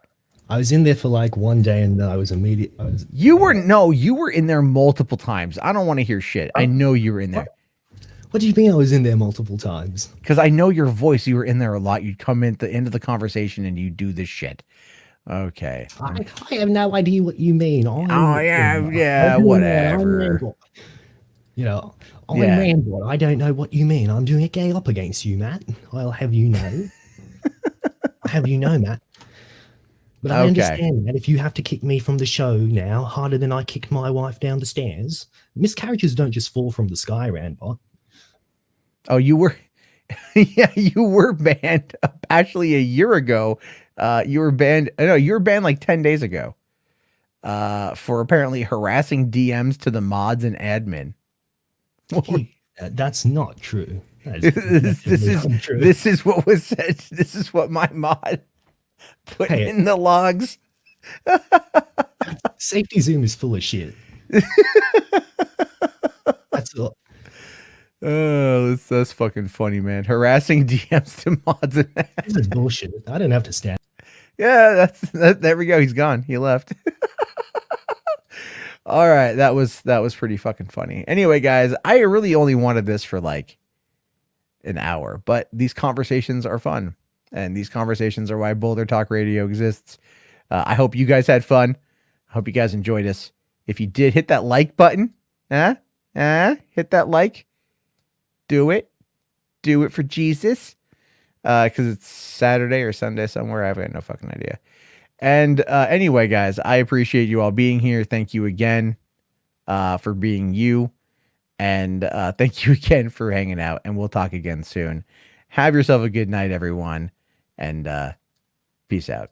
I was in there for like one day and I was immediate. You were in there multiple times. I don't want to hear shit. I know you were in there. What do you mean I was in there multiple times? Because I know your voice. You were in there a lot. You'd come in at the end of the conversation and you do this shit. Okay. I have no idea what you mean. Whatever. I'm Rambler. I don't know what you mean. I'm doing a gay up against you, Matt. I'll have you know. Matt. But I understand that if you have to kick me from the show now, harder than I kicked my wife down the stairs, miscarriages don't just fall from the sky, Randbot. Oh, you were, yeah, you were banned actually a year ago. You were banned. No, you were banned like 10 days ago for apparently harassing DMs to the mods and admin. That's not true. This is what was said. This is what my mod put in the logs. Safety Zoom is full of shit. That's all. Oh, that's fucking funny, man. Harassing DMs to mods and admin. This is bullshit. I didn't have to stand. Yeah, there we go. He's gone. He left. All right, that was pretty fucking funny. Anyway, guys, I really only wanted this for like an hour, but these conversations are fun, and these conversations are why Boulder Talk Radio exists. I hope you guys had fun. I hope you guys enjoyed us. If you did, hit that like button. Hit that like. Do it for Jesus. Because it's Saturday or Sunday somewhere. I've got no fucking idea. And anyway, guys, I appreciate you all being here. Thank you again for being you. And thank you again for hanging out. And we'll talk again soon. Have yourself a good night, everyone. And peace out.